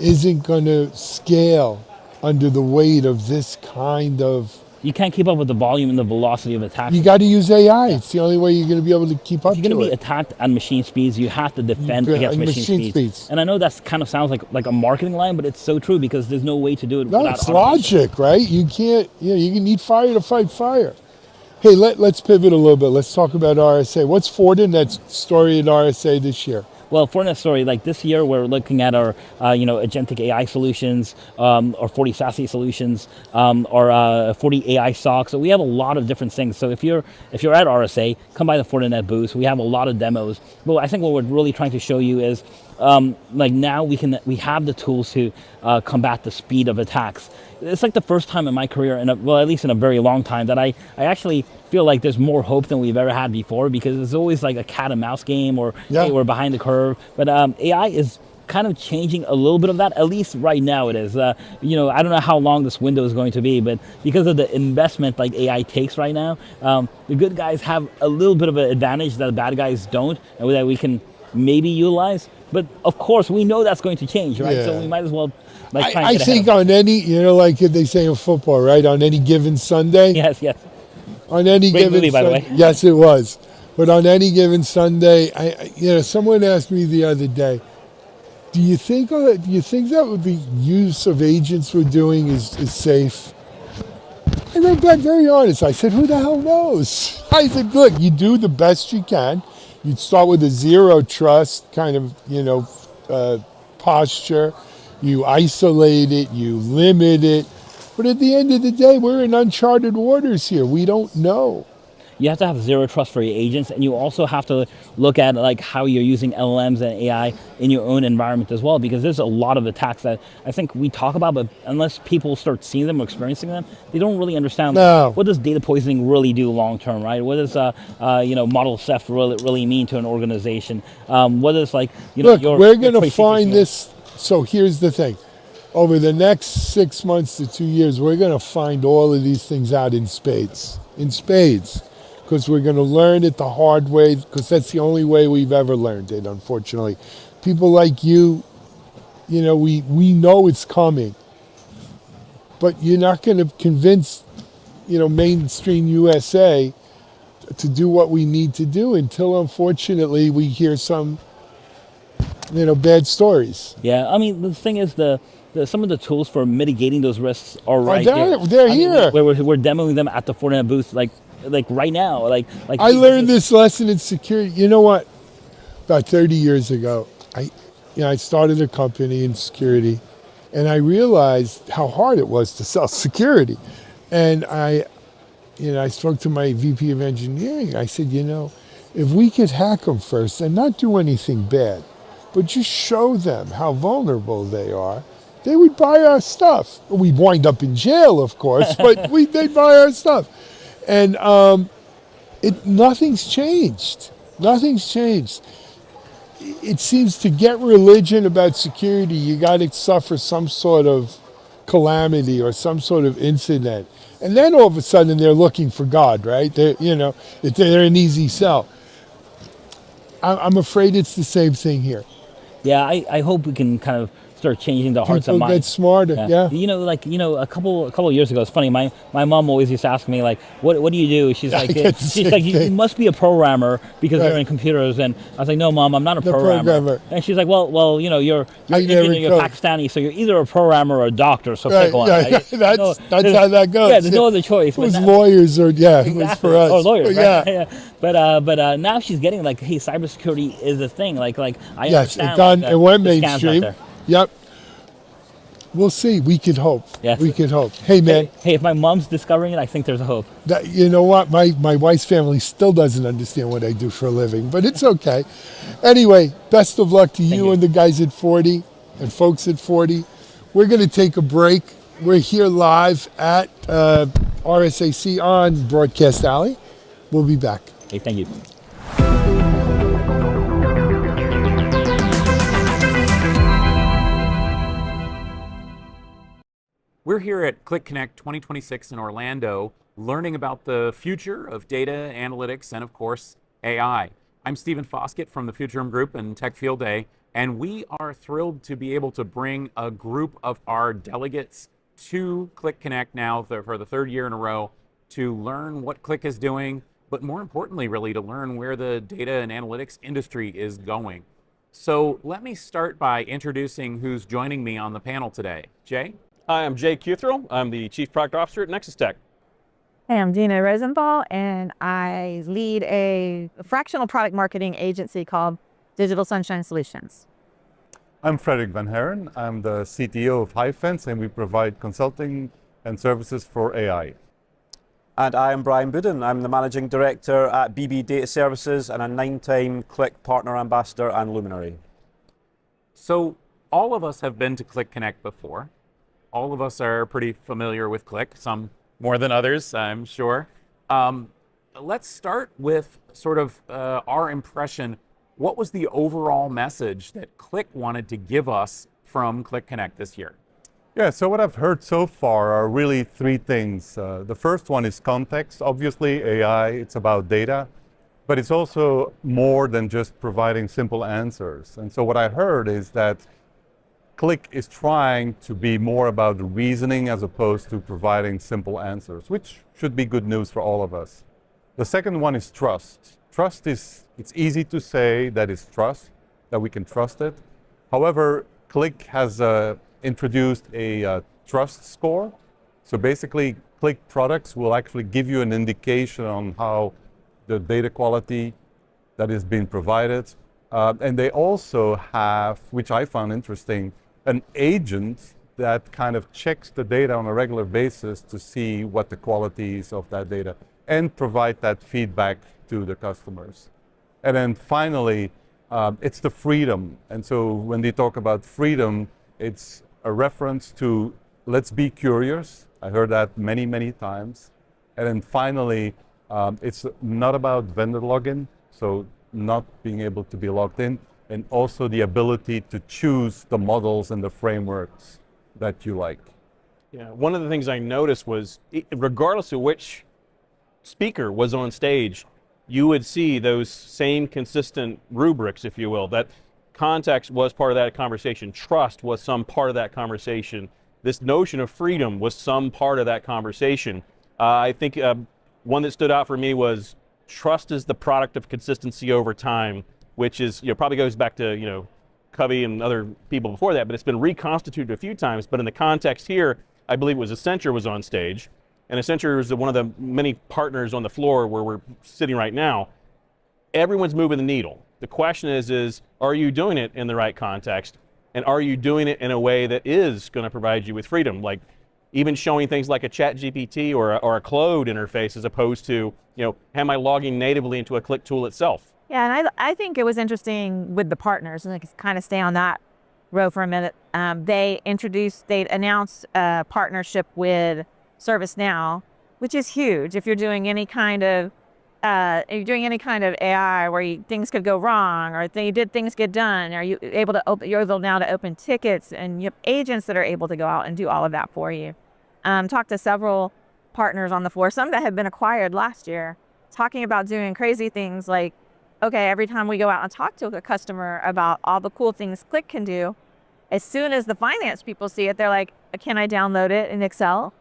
isn't going to scale under the weight of this kind of... You can't keep up with the volume and the velocity of attacks. You got to use AI. It's the only way you're going to be able to keep up to it. If you're going to be attacked at machine speeds, you have to defend against machine speeds. And I know that kind of sounds like a marketing line, but it's so true because there's no way to do it without it's logic, right? You can't, you need fire to fight fire. Hey, let's pivot a little bit. Let's talk about RSA. What's Fortinet's story at RSA this year? Well, Fortinet's story, like this year, we're looking at our, agentic AI solutions, or 40 SASE solutions, or 40 AI SOC. So we have a lot of different things. So if you're at RSA, come by the Fortinet booth. We have a lot of demos. But I think what we're really trying to show you is, now we have the tools to combat the speed of attacks. It's like the first time in my career, at least in a very long time, that I actually feel like there's more hope than we've ever had before, because it's always like a cat and mouse game, or hey, we're behind the curve. But AI is kind of changing a little bit of that, at least right now it is. I don't know how long this window is going to be, but because of the investment like AI takes right now, the good guys have a little bit of an advantage that the bad guys don't, and that we can maybe utilize. But of course, we know that's going to change, right? Yeah. So we might as well try and I get think ahead of on any, like they say in football, right? On any given Sunday. Yes. On any Great given movie, by the way. Yes, it was. But on any given Sunday, someone asked me the other day, do you think that what the use of agents we're doing is safe? I wrote back very honest. I said, who the hell knows? I said, look, you do the best you can. You'd start with a zero trust kind of, posture. You isolate it, you limit it. But at the end of the day, we're in uncharted waters here. We don't know. you have to have zero trust for your agents, and you also have to look at like how you're using LLMs and AI in your own environment as well, because there's a lot of attacks that I think we talk about, but unless people start seeing them or experiencing them, they don't really understand what does data poisoning really do long term, right? What does model theft really mean to an organization? What is like Look, we're going to find this. So here's the thing. Over the next 6 months to 2 years, we're going to find all of these things out in spades, because we're going to learn it the hard way, because that's the only way we've ever learned it, unfortunately. People like you, we know it's coming, but you're not going to convince, mainstream USA to do what we need to do until, unfortunately, we hear some, bad stories. Yeah, I mean, the thing is some of the tools for mitigating those risks are right they're here. We're demoing them at the Fortinet booth, like right now. Like I learned this lesson in security. You know what? About 30 years ago, I started a company in security, and I realized how hard it was to sell security. And I spoke to my VP of engineering. I said, if we could hack them first and not do anything bad, but just show them how vulnerable they are, they would buy our stuff. We'd wind up in jail, of course, but they'd buy our stuff. And nothing's changed. Nothing's changed. It seems to get religion about security, you got to suffer some sort of calamity or some sort of incident. And then all of a sudden they're looking for God, right? They're an easy sell. I'm afraid it's the same thing here. Yeah, I hope we can kind of start changing the hearts and People minds. get smarter, yeah. A couple of years ago, it's funny. My mom always used to ask me like, "What do you do?" She's like, "You must be a programmer because you're in computers." And I was like, "No, Mom, I'm not a programmer." And she's like, "Well, you're Indian, you're Pakistani, so you're either a programmer or a doctor. So pick one." Yeah, that's how that goes. Yeah, there's no other choice. It was lawyers or it was for us. Or lawyers, right? Yeah. But now she's getting like, hey, cybersecurity is a thing. Like I understand. It went mainstream. Yep. We'll see. We could hope. Yes. We could hope. Hey, man. Hey, if my mom's discovering it, I think there's a hope. You know what? My wife's family still doesn't understand what I do for a living, but it's okay. Anyway, best of luck to you and the guys at 40 and folks at 40. We're going to take a break. We're here live at RSAC on Broadcast Alley. We'll be back. Hey, thank you. We're here at Click Connect 2026 in Orlando, learning about the future of data, analytics, and of course, AI. I'm Stephen Foskett from the Future Room Group and Tech Field Day, and we are thrilled to be able to bring a group of our delegates to Click Connect now for the third year in a row to learn what Click is doing, but more importantly, really, to learn where the data and analytics industry is going. So let me start by introducing who's joining me on the panel today. Jay? Hi, I'm Jay Cuthrill. I'm the Chief Product Officer at Nexus Tech. Hey, I'm Dina Rosenthal, and I lead a fractional product marketing agency called Digital Sunshine Solutions. I'm Frederick Van Haren. I'm the CTO of Highfence, and we provide consulting and services for AI. And I am Brian Budden. I'm the Managing Director at BB Data Services and a 9-time Click Partner Ambassador and Luminary. So all of us have been to Click Connect before. All of us are pretty familiar with Click, some more than others, I'm sure. Let's start with sort of our impression. What was the overall message that Click wanted to give us from Click Connect this year? Yeah, so what I've heard so far are really three things. The first one is context. Obviously, AI, it's about data, but it's also more than just providing simple answers. And so what I heard is that Click is trying to be more about the reasoning as opposed to providing simple answers, which should be good news for all of us. The second one is trust. Trust is, it's easy to say that it's trust, that we can trust it. However, Click has introduced a trust score. So basically, Click products will actually give you an indication on how the data quality that is being provided. And they also have, which I found interesting, an agent that kind of checks the data on a regular basis to see what the quality is of that data. and provide that feedback to the customers. And then finally, it's the freedom. And so when they talk about freedom, it's a reference to let's be curious. I heard that many, many times. And then finally, it's not about vendor login, so not being able to be logged in, and also the ability to choose the models and the frameworks that you like. Yeah, one of the things I noticed was, regardless of which speaker was on stage, you would see those same consistent rubrics, if you will, that context was part of that conversation, trust was some part of that conversation, this notion of freedom was some part of that conversation. I think one that stood out for me was trust is the product of consistency over time, which is, probably goes back to, Covey and other people before that, but it's been reconstituted a few times. But in the context here, I believe it was Accenture was on stage, and Accenture is one of the many partners on the floor where we're sitting right now. Everyone's moving the needle. The question is are you doing it in the right context? And are you doing it in a way that is going to provide you with freedom? Like even showing things like a chat GPT or a Cloud interface as opposed to, am I logging natively into a Click tool itself? Yeah, and I think it was interesting with the partners, and I kind of stay on that row for a minute. They announced a partnership with ServiceNow, which is huge. If you're doing any kind of AI where things could go wrong, or things get done, are you able to you're able now to open tickets, and you have agents that are able to go out and do all of that for you. Talked to several partners on the floor, some that have been acquired last year, talking about doing crazy things like, okay, every time we go out and talk to a customer about all the cool things Click can do, as soon as the finance people see it, they're like, can I download it in Excel?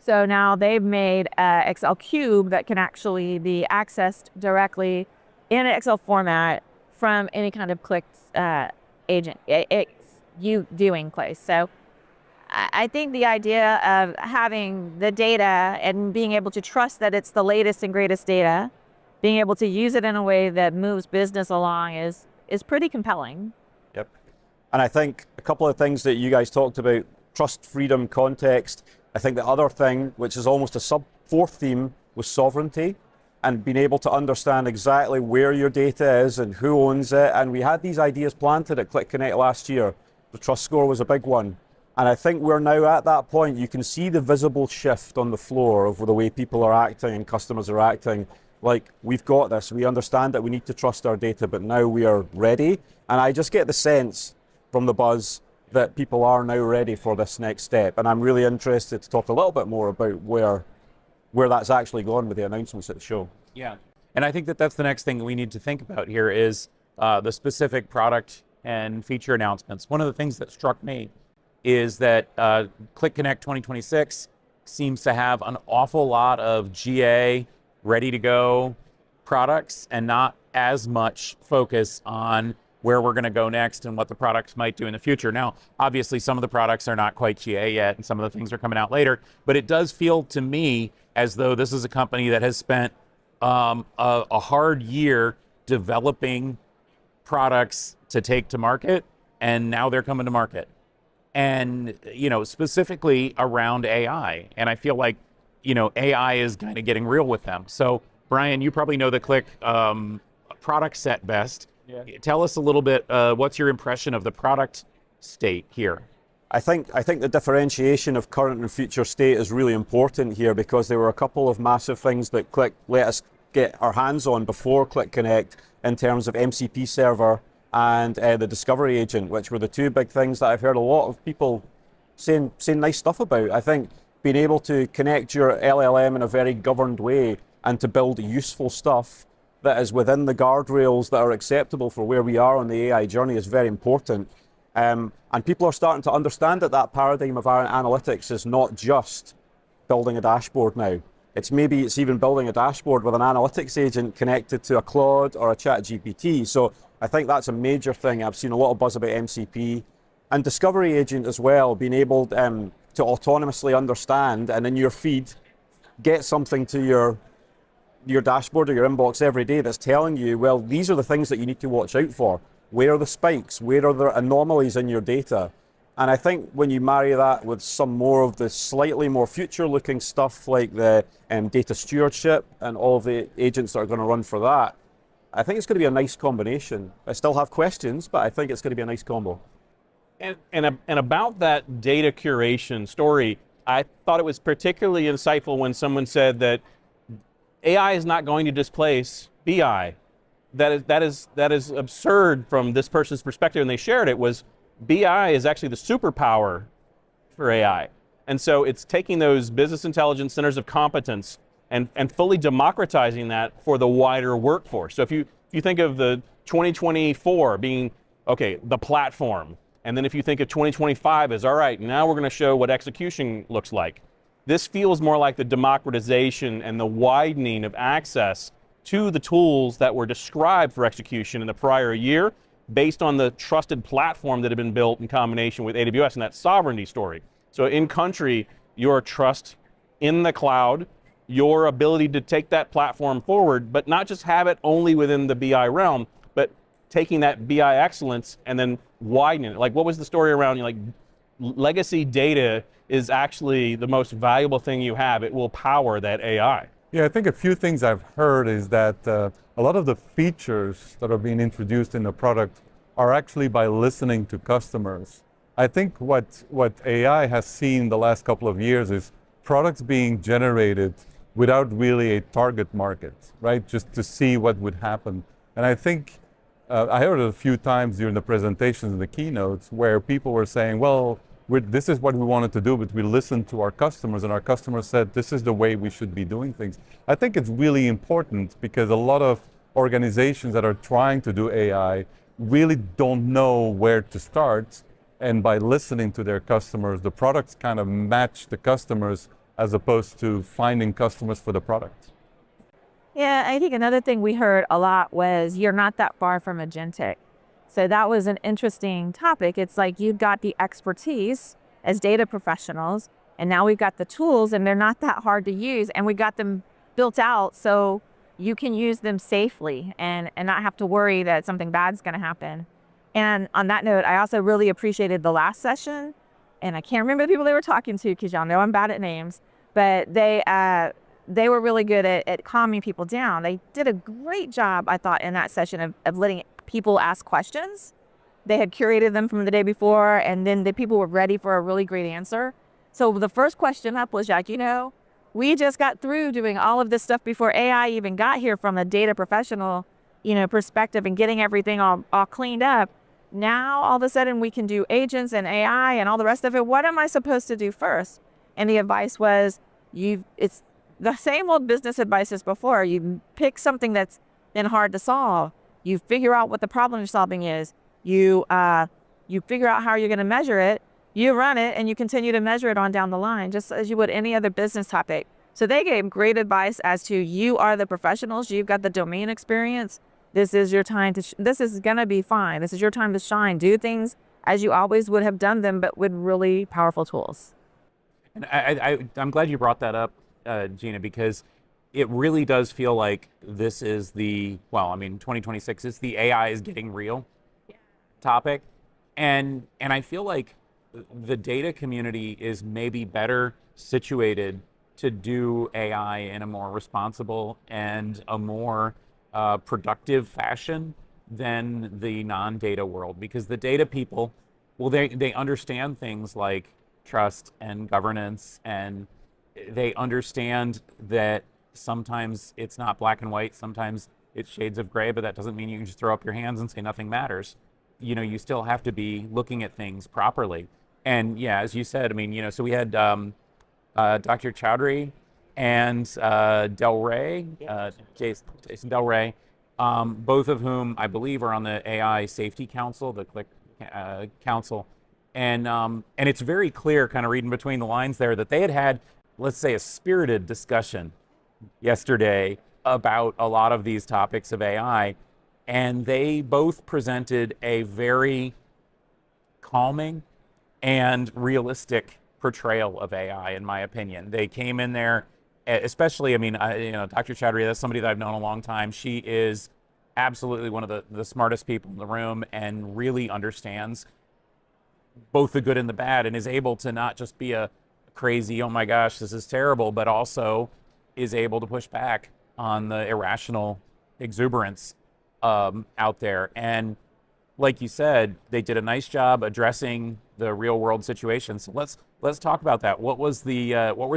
So now they've made an Excel cube that can actually be accessed directly in an Excel format from any kind of Click agent you doing place. So I think the idea of having the data and being able to trust that it's the latest and greatest data, being able to use it in a way that moves business along is pretty compelling. Yep. And I think a couple of things that you guys talked about, trust, freedom, context. I think the other thing, which is almost a fourth theme, was sovereignty and being able to understand exactly where your data is and who owns it. And we had these ideas planted at Click Connect last year. The trust score was a big one. And I think we're now at that point. You can see the visible shift on the floor of the way people are acting and customers are acting. Like, we've got this, we understand that we need to trust our data, but now we are ready. And I just get the sense from the buzz that people are now ready for this next step. And I'm really interested to talk a little bit more about where that's actually gone with the announcements at the show. Yeah, and I think that that's the next thing we need to think about here is the specific product and feature announcements. One of the things that struck me is that Click Connect 2026 seems to have an awful lot of GA ready to go products and not as much focus on where we're going to go next and what the products might do in the future. Now, obviously, some of the products are not quite GA yet, and some of the things are coming out later, but it does feel to me as though this is a company that has spent a hard year developing products to take to market, and now they're coming to market. And, specifically around AI. And I feel like, AI is kind of getting real with them. So, Brian, you probably know the Click product set best. Yeah. Tell us a little bit, what's your impression of the product state here? I think the differentiation of current and future state is really important here because there were a couple of massive things that Click let us get our hands on before Click Connect in terms of MCP server and the discovery agent, which were the two big things that I've heard a lot of people saying nice stuff about. I think being able to connect your LLM in a very governed way and to build useful stuff that is within the guardrails that are acceptable for where we are on the AI journey is very important. And people are starting to understand that paradigm of our analytics is not just building a dashboard now. It's even building a dashboard with an analytics agent connected to a Claude or a chat GPT. So I think that's a major thing. I've seen a lot of buzz about MCP and discovery agent as well, being able to autonomously understand and in your feed, get something to your dashboard or your inbox every day that's telling you, well, these are the things that you need to watch out for. Where are the spikes? Where are the anomalies in your data? And I think when you marry that with some more of the slightly more future-looking stuff like the data stewardship and all of the agents that are going to run for that, I think it's going to be a nice combination. I still have questions, but I think it's going to be a nice combo. And about that data curation story, I thought it was particularly insightful when someone said that AI is not going to displace BI. That is absurd from this person's perspective, and they shared it, was BI is actually the superpower for AI. And so it's taking those business intelligence centers of competence and fully democratizing that for the wider workforce. So if you think of the 2024 being, okay, the platform, and then if you think of 2025 as, all right, now we're going to show what execution looks like. This feels more like the democratization and the widening of access to the tools that were described for execution in the prior year, based on the trusted platform that had been built in combination with AWS and that sovereignty story. So in country, your trust in the cloud, your ability to take that platform forward, but not just have it only within the BI realm, but taking that BI excellence and then widening it. Like, what was the story around, like, legacy data is actually the most valuable thing you have. It will power that AI. Yeah, I think a few things I've heard is that a lot of the features that are being introduced in the product are actually by listening to customers. I think what AI has seen the last couple of years is products being generated without really a target market, right? Just to see what would happen. And I think I heard it a few times during the presentations and the keynotes where people were saying, well, this is what we wanted to do, but we listened to our customers, and our customers said, this is the way we should be doing things. I think it's really important because a lot of organizations that are trying to do AI really don't know where to start. And by listening to their customers, the products kind of match the customers as opposed to finding customers for the product. Yeah, I think another thing we heard a lot was you're not that far from agentic. So that was an interesting topic. It's like you've got the expertise as data professionals, and now we've got the tools, and they're not that hard to use, and we got them built out so you can use them safely and not have to worry that something bad's going to happen. And on that note, I also really appreciated the last session, and I can't remember the people they were talking to because y'all know I'm bad at names, but they were really good at calming people down. They did a great job, I thought, in that session of letting people ask questions. They had curated them from the day before, and then the people were ready for a really great answer. So the first question up was like, we just got through doing all of this stuff before AI even got here from a data professional, perspective and getting everything all cleaned up. Now, all of a sudden, we can do agents and AI and all the rest of it. What am I supposed to do first? And the advice was, it's the same old business advice as before. You pick something that's been hard to solve. You figure out what the problem you're solving is. You figure out how you're going to measure it. You run it, and you continue to measure it on down the line, just as you would any other business topic. So they gave great advice as to, you are the professionals. You've got the domain experience. This is your time to. This is going to be fine. This is your time to shine. Do things as you always would have done them, but with really powerful tools. And I'm glad you brought that up, Gina, because it really does feel like this is 2026 is the AI is getting real topic. And I feel like the data community is maybe better situated to do AI in a more responsible and a more productive fashion than the non-data world, because the data people, well, they understand things like trust and governance, and they understand that sometimes it's not black and white, sometimes it's shades of gray, but that doesn't mean you can just throw up your hands and say nothing matters. You still have to be looking at things properly. And yeah, as you said, so we had Dr. Chowdhury and Del Rey, Jason Del Rey, both of whom I believe are on the AI Safety Council, the Click Council. And it's very clear, kind of reading between the lines there, that they had, let's say, a spirited discussion yesterday about a lot of these topics of AI. And they both presented a very calming and realistic portrayal of AI, in my opinion. They came in there, especially, Dr. Chowdhury, that's somebody that I've known a long time. She is absolutely one of the smartest people in the room and really understands both the good and the bad, and is able to not just be a crazy, oh my gosh, this is terrible, but also is able to push back on the irrational exuberance out there. And like you said, they did a nice job addressing the real world situation. So let's talk about that. What were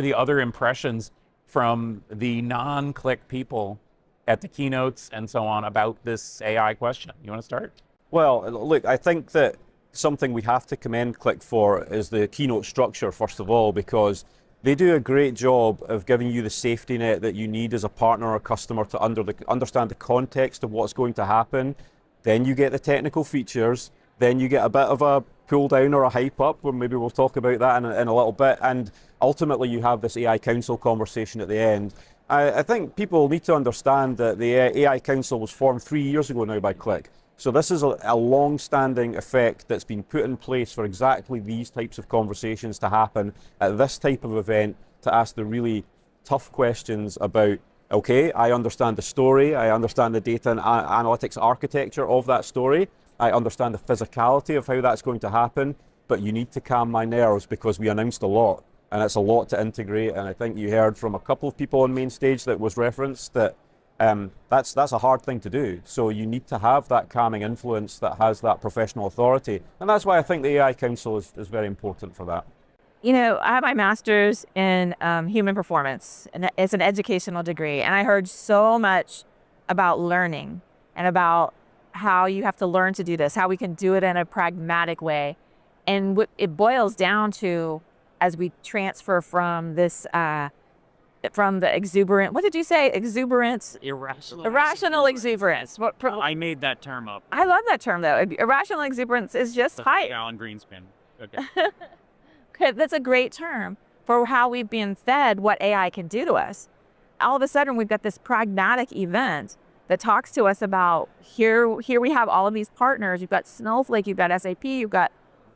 the other impressions from the non-Click people at the keynotes and so on about this AI question? You want to start? Well, look, I think that something we have to commend Click for is the keynote structure, first of all, because they do a great job of giving you the safety net that you need as a partner or customer to understand the context of what's going to happen. Then you get the technical features, then you get a bit of a pull down or a hype up, where maybe we'll talk about that in a little bit, and ultimately you have this AI Council conversation at the end. I think people need to understand that the AI Council was formed 3 years ago now by Click. So this is a long-standing effect that's been put in place for exactly these types of conversations to happen at this type of event, to ask the really tough questions about, okay, I understand the story, I understand the data and analytics architecture of that story, I understand the physicality of how that's going to happen, but you need to calm my nerves because we announced a lot, and it's a lot to integrate. And I think you heard from a couple of people on main stage that was referenced that that's a hard thing to do. So you need to have that calming influence that has that professional authority. And that's why I think the AI Council is very important for that. You know, I have my master's in human performance, and it's an educational degree. And I heard so much about learning and about how you have to learn to do this, how we can do it in a pragmatic way. And what it boils down to, as we transfer from this, from the exuberant, what did you say? Exuberance? Irrational exuberance. I made that term up. I love that term though. Irrational exuberance is just hype. Alan Greenspan. Okay. Okay, that's a great term for how we've been fed what AI can do to us. All of a sudden, we've got this pragmatic event that talks to us about here we have all of these partners. You've got Snowflake, you've got SAP, you've got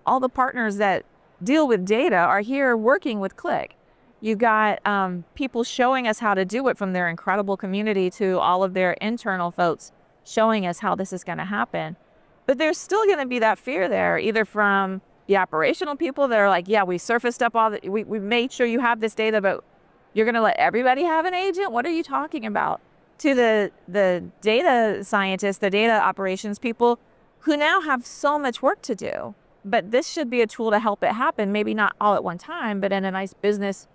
all the partners that deal with data are here working with Click. You've got people showing us how to do it, from their incredible community to all of their internal folks showing us how this is going to happen. But there's still going to be that fear there, either from the operational people that are like, yeah, we surfaced up all the, we made sure you have this data, but you're going to let everybody have an agent? What are you talking about? To the data scientists, the data operations people who now have so much work to do. But this should be a tool to help it happen, maybe not all at one time, but in a nice business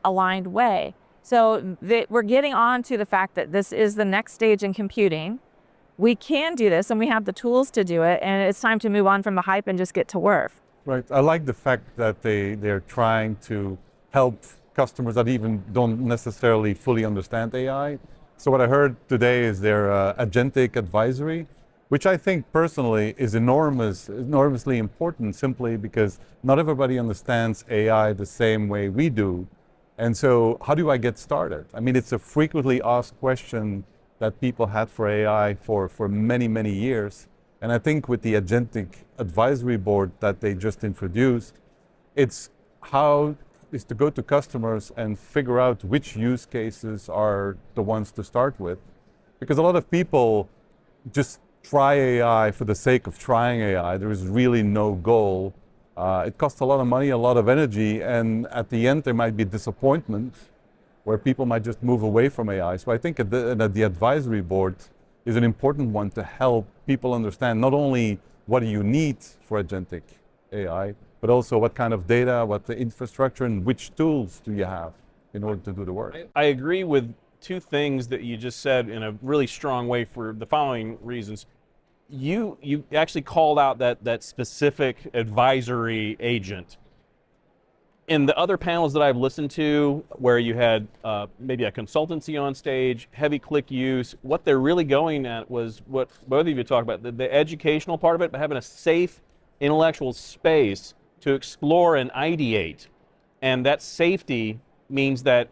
aligned way. So we're getting on to the fact that this is the next stage in computing. We can do this and we have the tools to do it, and it's time to move on from the hype and just get to work. Right. I like the fact that they're trying to help customers that even don't necessarily fully understand AI. So what I heard today is their agentic advisory, which I think personally is enormously important, simply because not everybody understands AI the same way we do. And so how do I get started? I mean, it's a frequently asked question that people had for AI for many, many years. And I think with the agentic advisory board that they just introduced, it's how is to go to customers and figure out which use cases are the ones to start with. Because a lot of people just try AI for the sake of trying AI. There is really no goal. It costs a lot of money, a lot of energy, and at the end there might be disappointment where people might just move away from AI. So I think that the advisory board is an important one to help people understand not only what do you need for agentic AI, but also what kind of data, what the infrastructure, and which tools do you have in order to do the work. I agree with two things that you just said in a really strong way for the following reasons. You actually called out that specific advisory agent. In the other panels that I've listened to, where you had maybe a consultancy on stage, heavy Click use, what they're really going at was what both of you talked about, the educational part of it, but having a safe intellectual space to explore and ideate. And that safety means that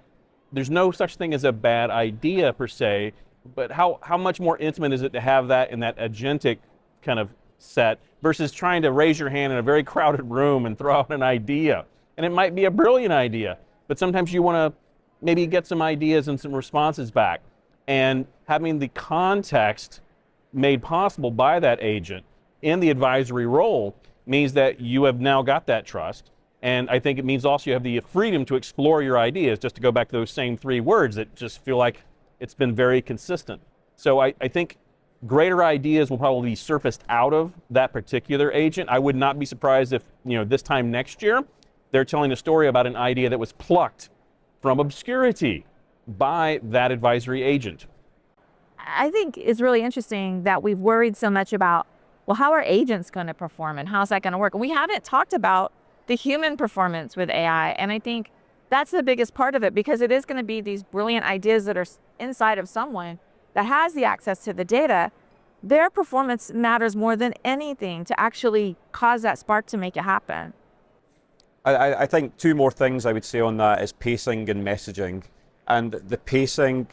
there's no such thing as a bad idea per se, but how much more intimate is it to have that in that agentic kind of set versus trying to raise your hand in a very crowded room and throw out an idea. And it might be a brilliant idea, but sometimes you want to maybe get some ideas and some responses back. And having the context made possible by that agent in the advisory role means that you have now got that trust. And I think it means also you have the freedom to explore your ideas, just to go back to those same 3 words that just feel like it's been very consistent. So I think greater ideas will probably be surfaced out of that particular agent. I would not be surprised if, this time next year, they're telling a story about an idea that was plucked from obscurity by that advisory agent. I think it's really interesting that we've worried so much about, well, how are agents going to perform and how's that going to work? We haven't talked about the human performance with AI. And I think that's the biggest part of it, because it is going to be these brilliant ideas that are inside of someone that has the access to the data. Their performance matters more than anything to actually cause that spark to make it happen. I think 2 more things I would say on that is pacing and messaging. And the pacing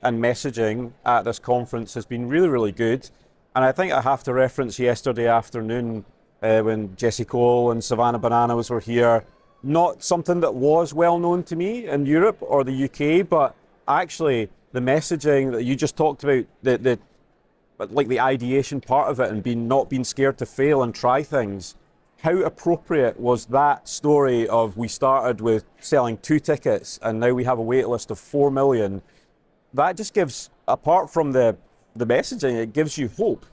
and messaging at this conference has been really, really good. And I think I have to reference yesterday afternoon when Jesse Cole and Savannah Bananas were here. Not something that was well known to me in Europe or the UK, but actually the messaging that you just talked about, like the ideation part of it and not being scared to fail and try things. How appropriate was that story of we started with selling 2 tickets and now we have a wait list of 4 million? That just gives, apart from the messaging, it gives you hope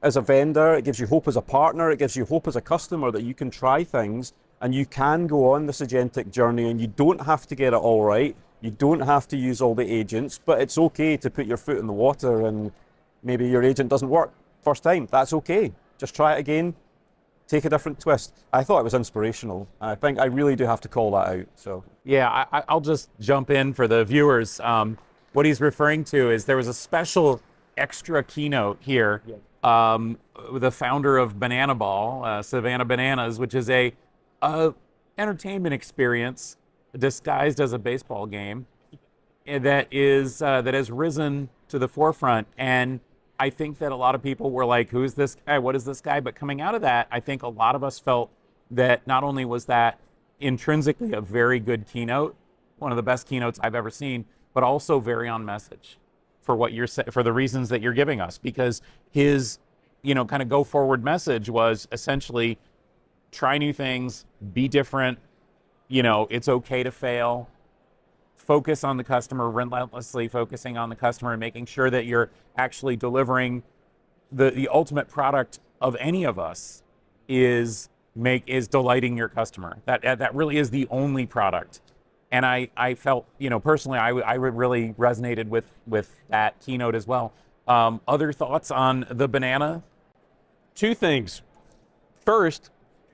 as a vendor, it gives you hope as a partner, it gives you hope as a customer that you can try things and you can go on this agentic journey and you don't have to get it all right. You don't have to use all the agents, but it's okay to put your foot in the water and maybe your agent doesn't work first time. That's okay. Just try it again. Take a different twist. I thought it was inspirational. I think I really do have to call that out. So Yeah, I'll just jump in for the viewers. What he's referring to is there was a special extra keynote here with the founder of Banana Ball, Savannah Bananas, which is a entertainment experience disguised as a baseball game that has risen to the forefront. And I think that a lot of people were like, who's this guy? What is this guy? But coming out of that, I think a lot of us felt that not only was that intrinsically a very good keynote, one of the best keynotes I've ever seen, but also very on message for what you're for the reasons that you're giving us, because his, kind of go forward message was essentially try new things, be different, it's okay to fail, focus on the customer, relentlessly focusing on the customer and making sure that you're actually delivering the ultimate product of any of us is delighting your customer. That really is the only product. And I felt, personally, I really resonated with that keynote as well. Other thoughts on the banana? 2 things. First,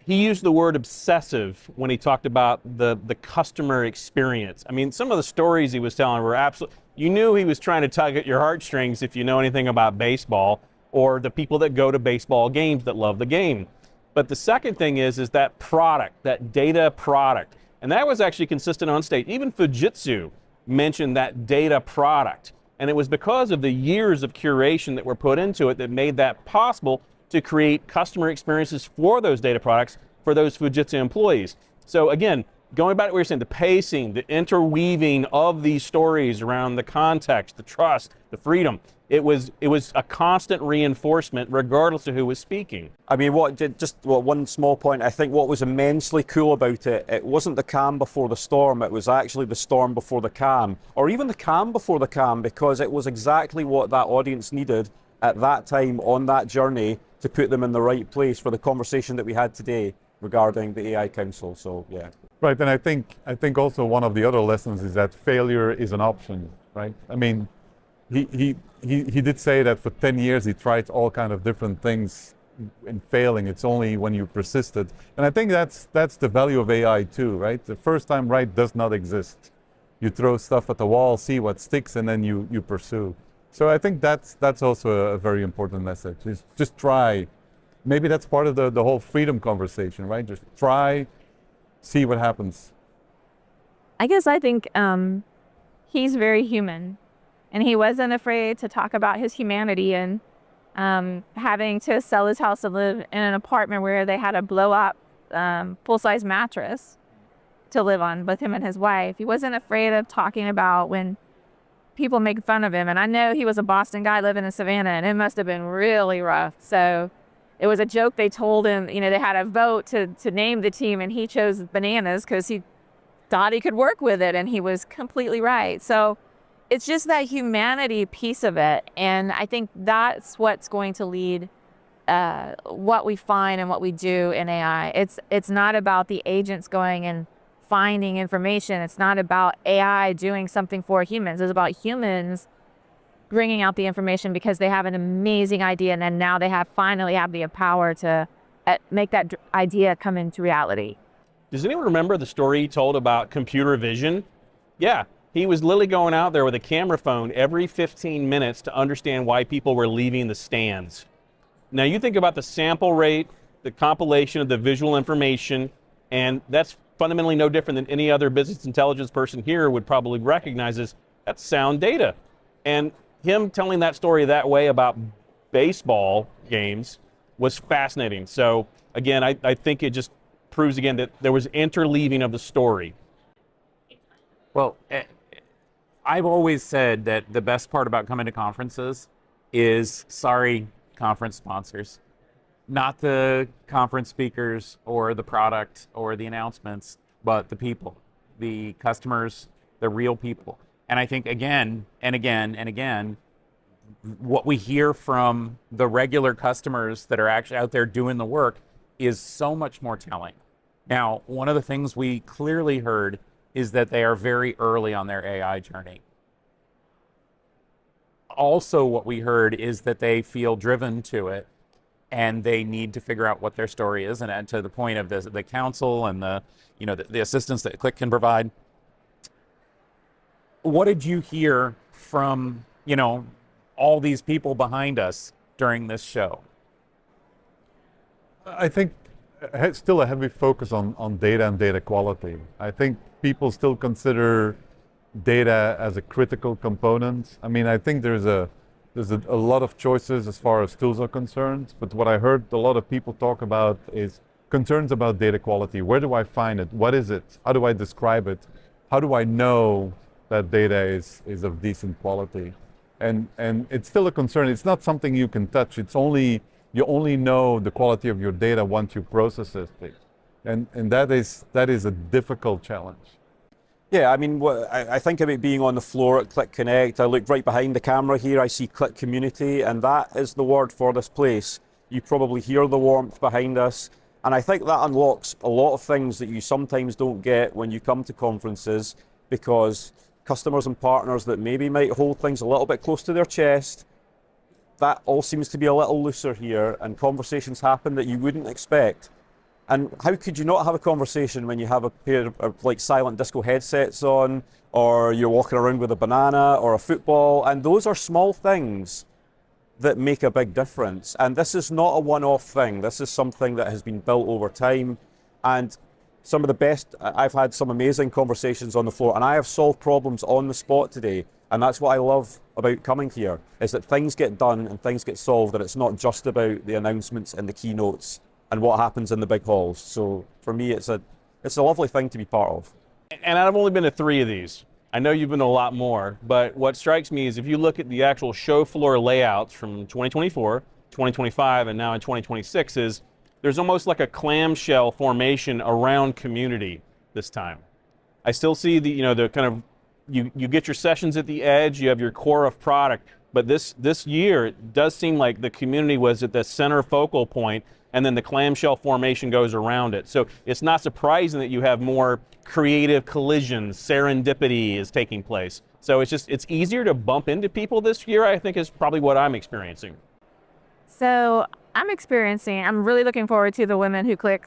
he used the word obsessive when he talked about the customer experience. I mean, some of the stories he was telling were absolutely, you knew he was trying to tug at your heartstrings if you know anything about baseball, or the people that go to baseball games that love the game. But the second thing is that product, that data product. And that was actually consistent on stage. Even Fujitsu mentioned that data product. And it was because of the years of curation that were put into it that made that possible to create customer experiences for those data products for those Fujitsu employees. So again, going back to what we were saying, the pacing, the interweaving of these stories around the context, the trust, the freedom, it was a constant reinforcement regardless of who was speaking. I mean, one small point, I think what was immensely cool about it, it wasn't the calm before the storm, it was actually the storm before the calm, or even the calm before the calm, because it was exactly what that audience needed at that time on that journey to put them in the right place for the conversation that we had today regarding the AI Council. So yeah. Right, and I think also one of the other lessons is that failure is an option, right? I mean, he did say that for 10 years he tried all kind of different things in failing. It's only when you persisted. And I think that's the value of AI too, right? The first time right does not exist. You throw stuff at the wall, see what sticks, and then you pursue. So I think that's also a very important message. Is just try. Maybe that's part of the whole freedom conversation, right? Just try, see what happens. I guess I think he's very human, and he wasn't afraid to talk about his humanity and having to sell his house to live in an apartment where they had a blow-up full-size mattress to live on with him and his wife. He wasn't afraid of talking about when people make fun of him. And I know he was a Boston guy living in Savannah, and it must have been really rough. So It was a joke they told him, you know, they had a vote to name the team, and he chose bananas because he thought he could work with it, and he was completely right. So it's just that humanity piece of it, and I think that's what's going to lead what we find and what we do in AI. It's not about the agents going and finding information. It's not about AI doing something for humans. It's about humans bringing out the information because they have an amazing idea, and then now they finally have the power to make that idea come into reality. Does anyone remember the story he told about computer vision? Yeah, he was literally going out there with a camera phone every 15 minutes to understand why people were leaving the stands. Now you think about the sample rate, the compilation of the visual information, and that's fundamentally no different than any other business intelligence person here would probably recognize as that's sound data. And him telling that story that way about baseball games was fascinating. So again, I think it just proves again that there was interleaving of the story. Well, I've always said that the best part about coming to conferences is, sorry, conference sponsors, not the conference speakers or the product or the announcements, but the people, the customers, the real people. And I think again and again and again, what we hear from the regular customers that are actually out there doing the work is so much more telling. Now, one of the things we clearly heard is that they are very early on their AI journey. Also, what we heard is that they feel driven to it, and they need to figure out what their story is. And to the point of the counsel and the assistance that Qlik can provide. What did you hear from all these people behind us during this show? I think still a heavy focus on data and data quality. I think people still consider data as a critical component. I mean, I think there's a lot of choices as far as tools are concerned, but what I heard a lot of people talk about is concerns about data quality. Where do I find it? What is it? How do I describe it? How do I know that data is of decent quality? And it's still a concern. It's not something you can touch. You only know the quality of your data once you process it. And that is a difficult challenge. Yeah, I mean, I think about being on the floor at Qlik Connect. I look right behind the camera here, I see Qlik Community, and that is the word for this place. You probably hear the warmth behind us, and I think that unlocks a lot of things that you sometimes don't get when you come to conferences, because customers and partners that maybe might hold things a little bit close to their chest, that all seems to be a little looser here, and conversations happen that you wouldn't expect. And how could you not have a conversation when you have a pair of like silent disco headsets on, or you're walking around with a banana or a football? And those are small things that make a big difference. And this is not a one-off thing. This is something that has been built over time. And some of the best, I've had some amazing conversations on the floor, and I have solved problems on the spot today. And that's what I love about coming here, is that things get done and things get solved, and it's not just about the announcements and the keynotes and what happens in the big halls. So for me, it's a lovely thing to be part of. And I've only been to 3 of these. I know you've been to a lot more, but what strikes me is if you look at the actual show floor layouts from 2024, 2025, and now in 2026, is there's almost like a clamshell formation around community this time. I still see the kind of, you get your sessions at the edge, you have your core of product, but this year it does seem like the community was at the center focal point, and then the clamshell formation goes around it. So it's not surprising that you have more creative collisions, serendipity is taking place. So it's easier to bump into people this year, I think, is probably what I'm experiencing. So I'm really looking forward to the women who Qlik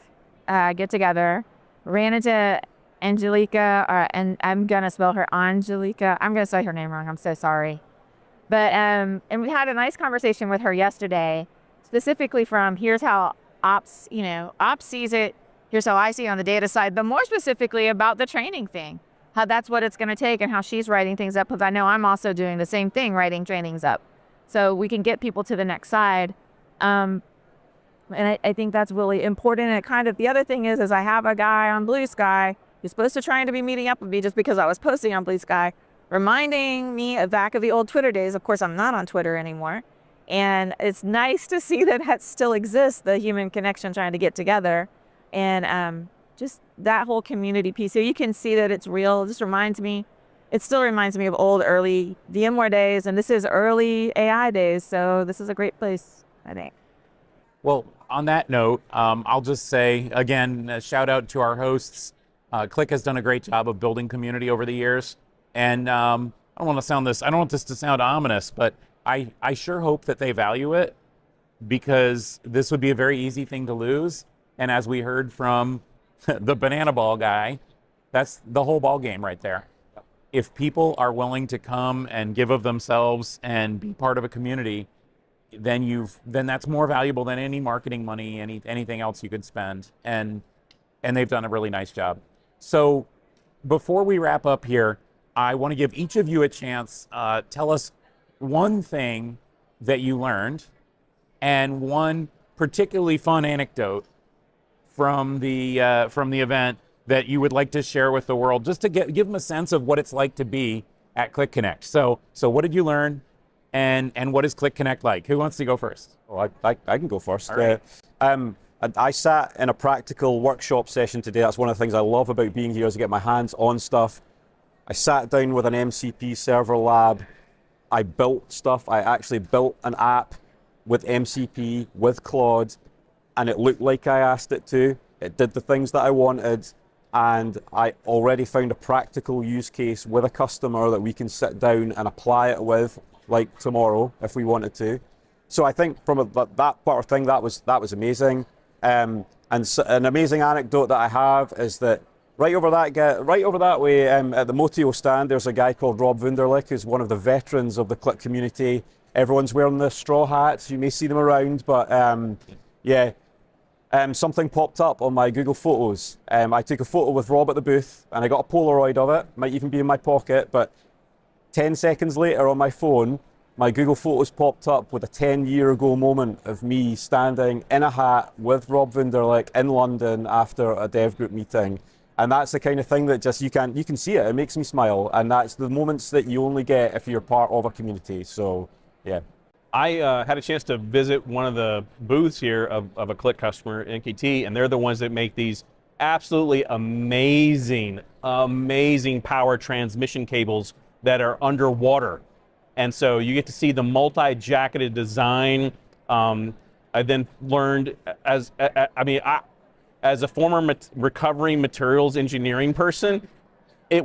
get together. Ran into Angelica, and I'm gonna spell her Angelica. I'm gonna say her name wrong, I'm so sorry. But, and we had a nice conversation with her yesterday, specifically from here's how ops sees it, here's how I see it on the data side, but more specifically about the training thing, how that's what it's gonna take and how she's writing things up, because I know I'm also doing the same thing, writing trainings up. So we can get people to the next side. And I think that's really important. And kind of the other thing is I have a guy on Blue Sky who's supposed to trying to be meeting up with me just because I was posting on Blue Sky, reminding me back of the old Twitter days. Of course, I'm not on Twitter anymore. And it's nice to see that that still exists, the human connection trying to get together. And just that whole community piece. So you can see that it's real. It just reminds me, it still reminds me of old, early VMware days. And this is early AI days. So this is a great place, I think. Well, on that note, I'll just say, again, a shout out to our hosts. Click has done a great job of building community over the years. And I don't want this to sound ominous, but I sure hope that they value it, because this would be a very easy thing to lose. And as we heard from the banana ball guy, that's the whole ball game right there. If people are willing to come and give of themselves and be part of a community, then that's more valuable than any marketing money, anything else you could spend. And they've done a really nice job. So before we wrap up here, I want to give each of you a chance. Tell us one thing that you learned and one particularly fun anecdote from the event that you would like to share with the world, just to give them a sense of what it's like to be at Click Connect. So what did you learn, and what is Click Connect like? Who wants to go first? Oh, I can go first. All right. I sat in a practical workshop session today. That's one of the things I love about being here, is to get my hands on stuff. I sat down with an MCP server lab. I built stuff. I actually built an app with MCP, with Claude, and it looked like I asked it to. It did the things that I wanted, and I already found a practical use case with a customer that we can sit down and apply it with, like tomorrow, if we wanted to. So I think from that part of thing, that was amazing. And so an amazing anecdote that I have is that right over that way at the Motio stand, there's a guy called Rob Wunderlich, who's one of the veterans of the Click community. Everyone's wearing the straw hats. You may see them around, but something popped up on my Google Photos. I took a photo with Rob at the booth, and I got a Polaroid of it. Might even be in my pocket, but 10 seconds later on my phone, my Google Photos popped up with a 10-year-ago moment of me standing in a hat with Rob Wunderlich in London after a dev group meeting. And that's the kind of thing that just you can see it. It makes me smile, and that's the moments that you only get if you're part of a community. So, yeah. I had a chance to visit one of the booths here of a Click customer, NKT, and they're the ones that make these absolutely amazing power transmission cables that are underwater. And so you get to see the multi-jacketed design. I then learned as a former recovering materials engineering person, I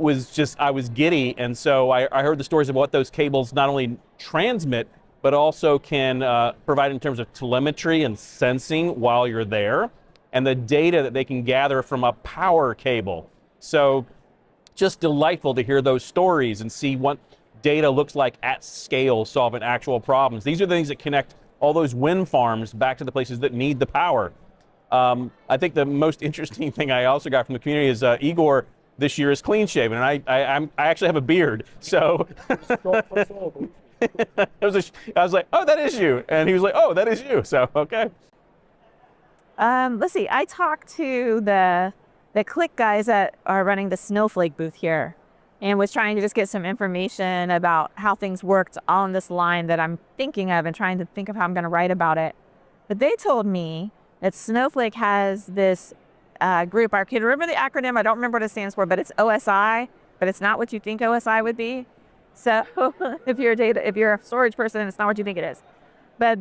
was giddy. And so I heard the stories of what those cables not only transmit, but also can provide in terms of telemetry and sensing while you're there, and the data that they can gather from a power cable. So just delightful to hear those stories and see what data looks like at scale, solving actual problems. These are the things that connect all those wind farms back to the places that need the power. I think the most interesting thing I also got from the community is Igor this year is clean shaven, and I actually have a beard. So I was like, oh, that is you. And he was like, oh, that is you. So, okay. Let's see, I talked to the Click guys that are running the Snowflake booth here, and was trying to just get some information about how things worked on this line that I'm thinking of, and trying to think of how I'm going to write about it. But they told me that Snowflake has this group. I can remember the acronym. I don't remember what it stands for, but it's OSI, but it's not what you think OSI would be. So if you're a storage person, it's not what you think it is. But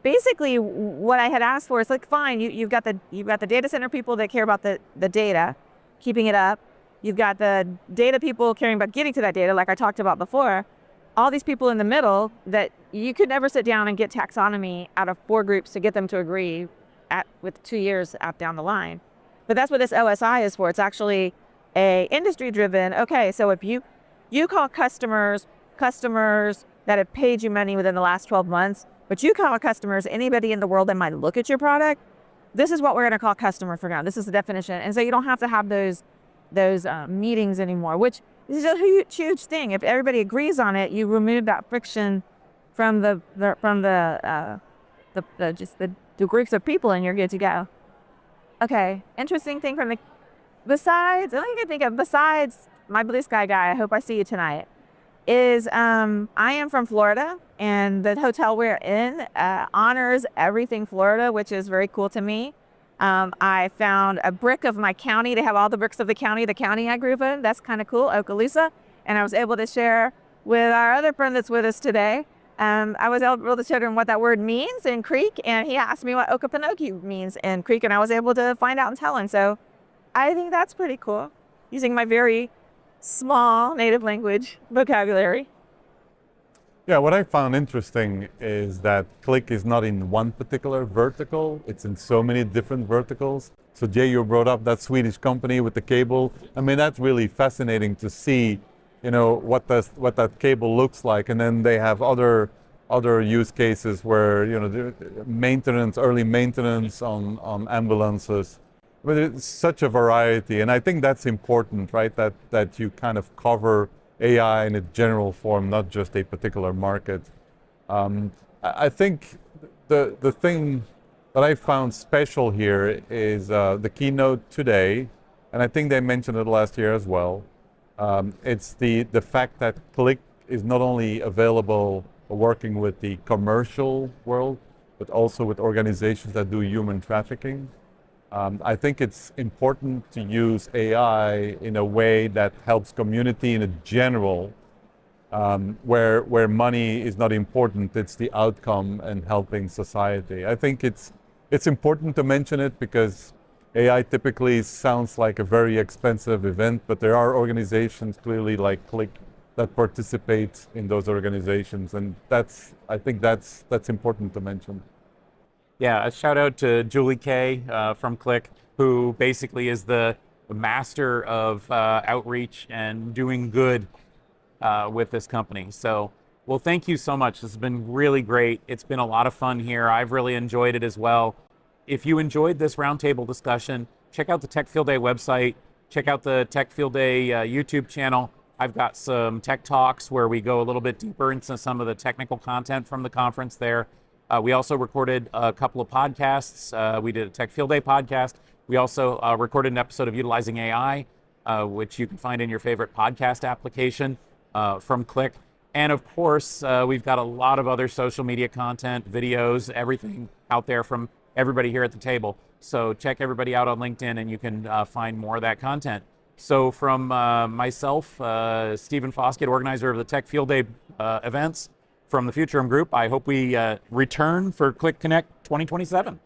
basically what I had asked for is like, fine, you've got the data center people that care about the data, keeping it up. You've got the data people caring about getting to that data, like I talked about before. All these people in the middle that you could never sit down and get taxonomy out of 4 groups to get them to agree with 2 years out down the line. But that's what this OSI is for. It's actually a industry driven. Okay, so if you call customers that have paid you money within the last 12 months, but you call customers anybody in the world that might look at your product, this is what we're going to call customer for now. This is the definition. And so you don't have to have those meetings anymore, which is a huge thing. If everybody agrees on it, you remove that friction from the groups of people, and you're good to go. Okay, interesting thing besides my blue sky guy, I hope I see you tonight, is I am from Florida, And the hotel we're in honors everything Florida, which is very cool to me. I found a brick of my county. They have all the bricks of the county I grew up in. That's kind of cool, Okaloosa. And I was able to share with our other friend that's with us today. I was able to show him what that word means in Creek, and he asked me what Okefenokee means in Creek, and I was able to find out and tell him. So I think that's pretty cool, using my very small native language vocabulary. Yeah, what I found interesting is that Click is not in one particular vertical, it's in so many different verticals. So Jay, you brought up that Swedish company with the cable. I mean, that's really fascinating to see, you know, what that cable looks like. And then they have other use cases where, you know, maintenance, early maintenance on ambulances. But it's such a variety, and I think that's important, right? That you kind of cover AI in a general form, not just a particular market. I think the thing that I found special here is the keynote today, and I think they mentioned it last year as well. It's the fact that Click is not only available working with the commercial world, but also with organizations that do human trafficking. I think it's important to use AI in a way that helps community in a general, where money is not important, it's the outcome and helping society. I think it's important to mention it because AI typically sounds like a very expensive event, but there are organizations clearly like Click that participate in those organizations, and I think that's important to mention. Yeah, a shout out to Julie Kay from Click, who basically is the master of outreach and doing good with this company. So, well, thank you so much. This has been really great. It's been a lot of fun here. I've really enjoyed it as well. If you enjoyed this roundtable discussion, check out the Tech Field Day website. Check out the Tech Field Day YouTube channel. I've got some tech talks where we go a little bit deeper into some of the technical content from the conference there. We also recorded a couple of podcasts. We did a Tech Field Day podcast. We also recorded an episode of Utilizing AI, which you can find in your favorite podcast application from Click. And of course, we've got a lot of other social media content, videos, everything out there from everybody here at the table. So check everybody out on LinkedIn and you can find more of that content. So from myself, Stephen Foskett, organizer of the Tech Field Day events, from the Futurum Group, I hope we return for Click Connect 2027.